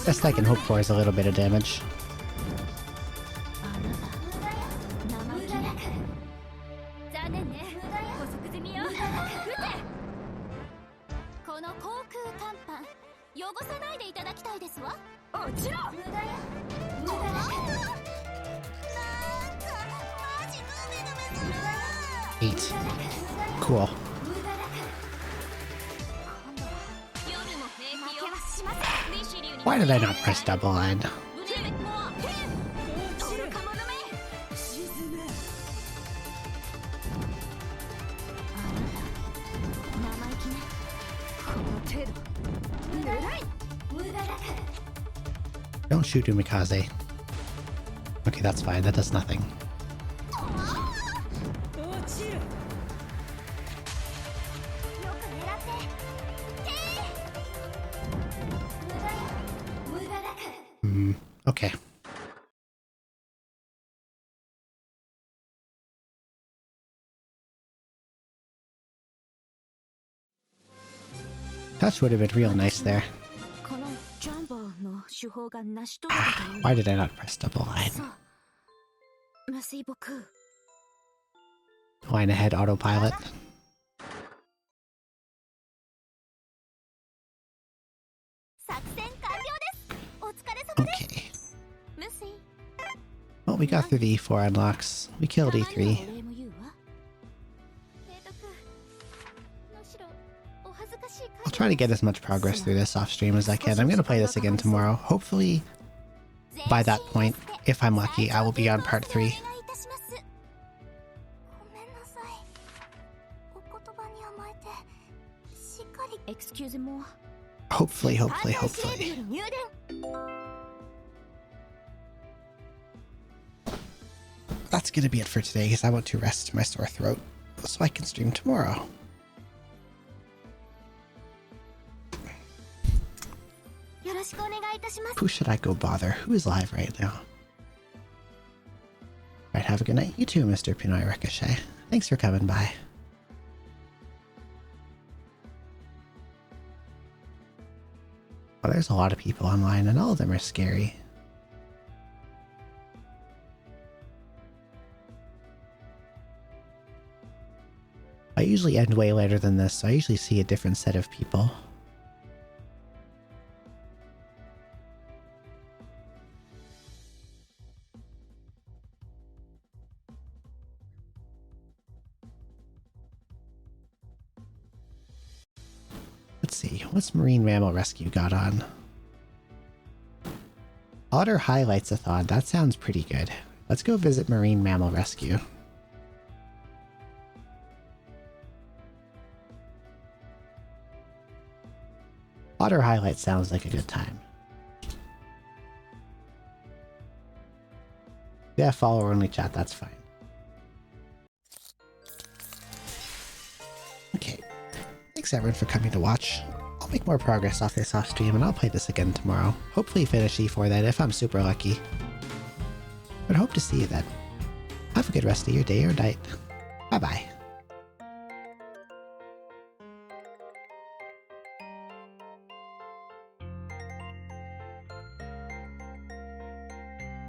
Best I can hope for is a little bit of damage. Eight. Cool. Why did I not press double line? Don't shoot Umikaze. Okay, that's fine. That does nothing. Okay. Touch would have been real nice there. Why did I not press double line? Line ahead autopilot. Okay. Well, we got through the E4 unlocks. We killed E3. I'll try to get as much progress through this off stream as I can. I'm going to play this again tomorrow. Hopefully, by that point, if I'm lucky, I will be on part 3. Hopefully. That's going to be it for today because I want to rest my sore throat so I can stream tomorrow. Who should I go bother? Who is live right now? Alright, have a good night. You too, Mr. Pinoy Ricochet. Thanks for coming by. Well, there's a lot of people online and all of them are scary. I usually end way later than this, so I usually see a different set of people. Let's see, what's Marine Mammal Rescue got on? Otter Highlights-a-thon, that sounds pretty good. Let's go visit Marine Mammal Rescue. Otter Highlights sounds like a good time. Yeah, follower only chat, that's fine. Okay. Thanks everyone for coming to watch. I'll make more progress off this off stream and I'll play this again tomorrow. Hopefully finish E4 then if I'm super lucky. But hope to see you then. Have a good rest of your day or night. Bye bye.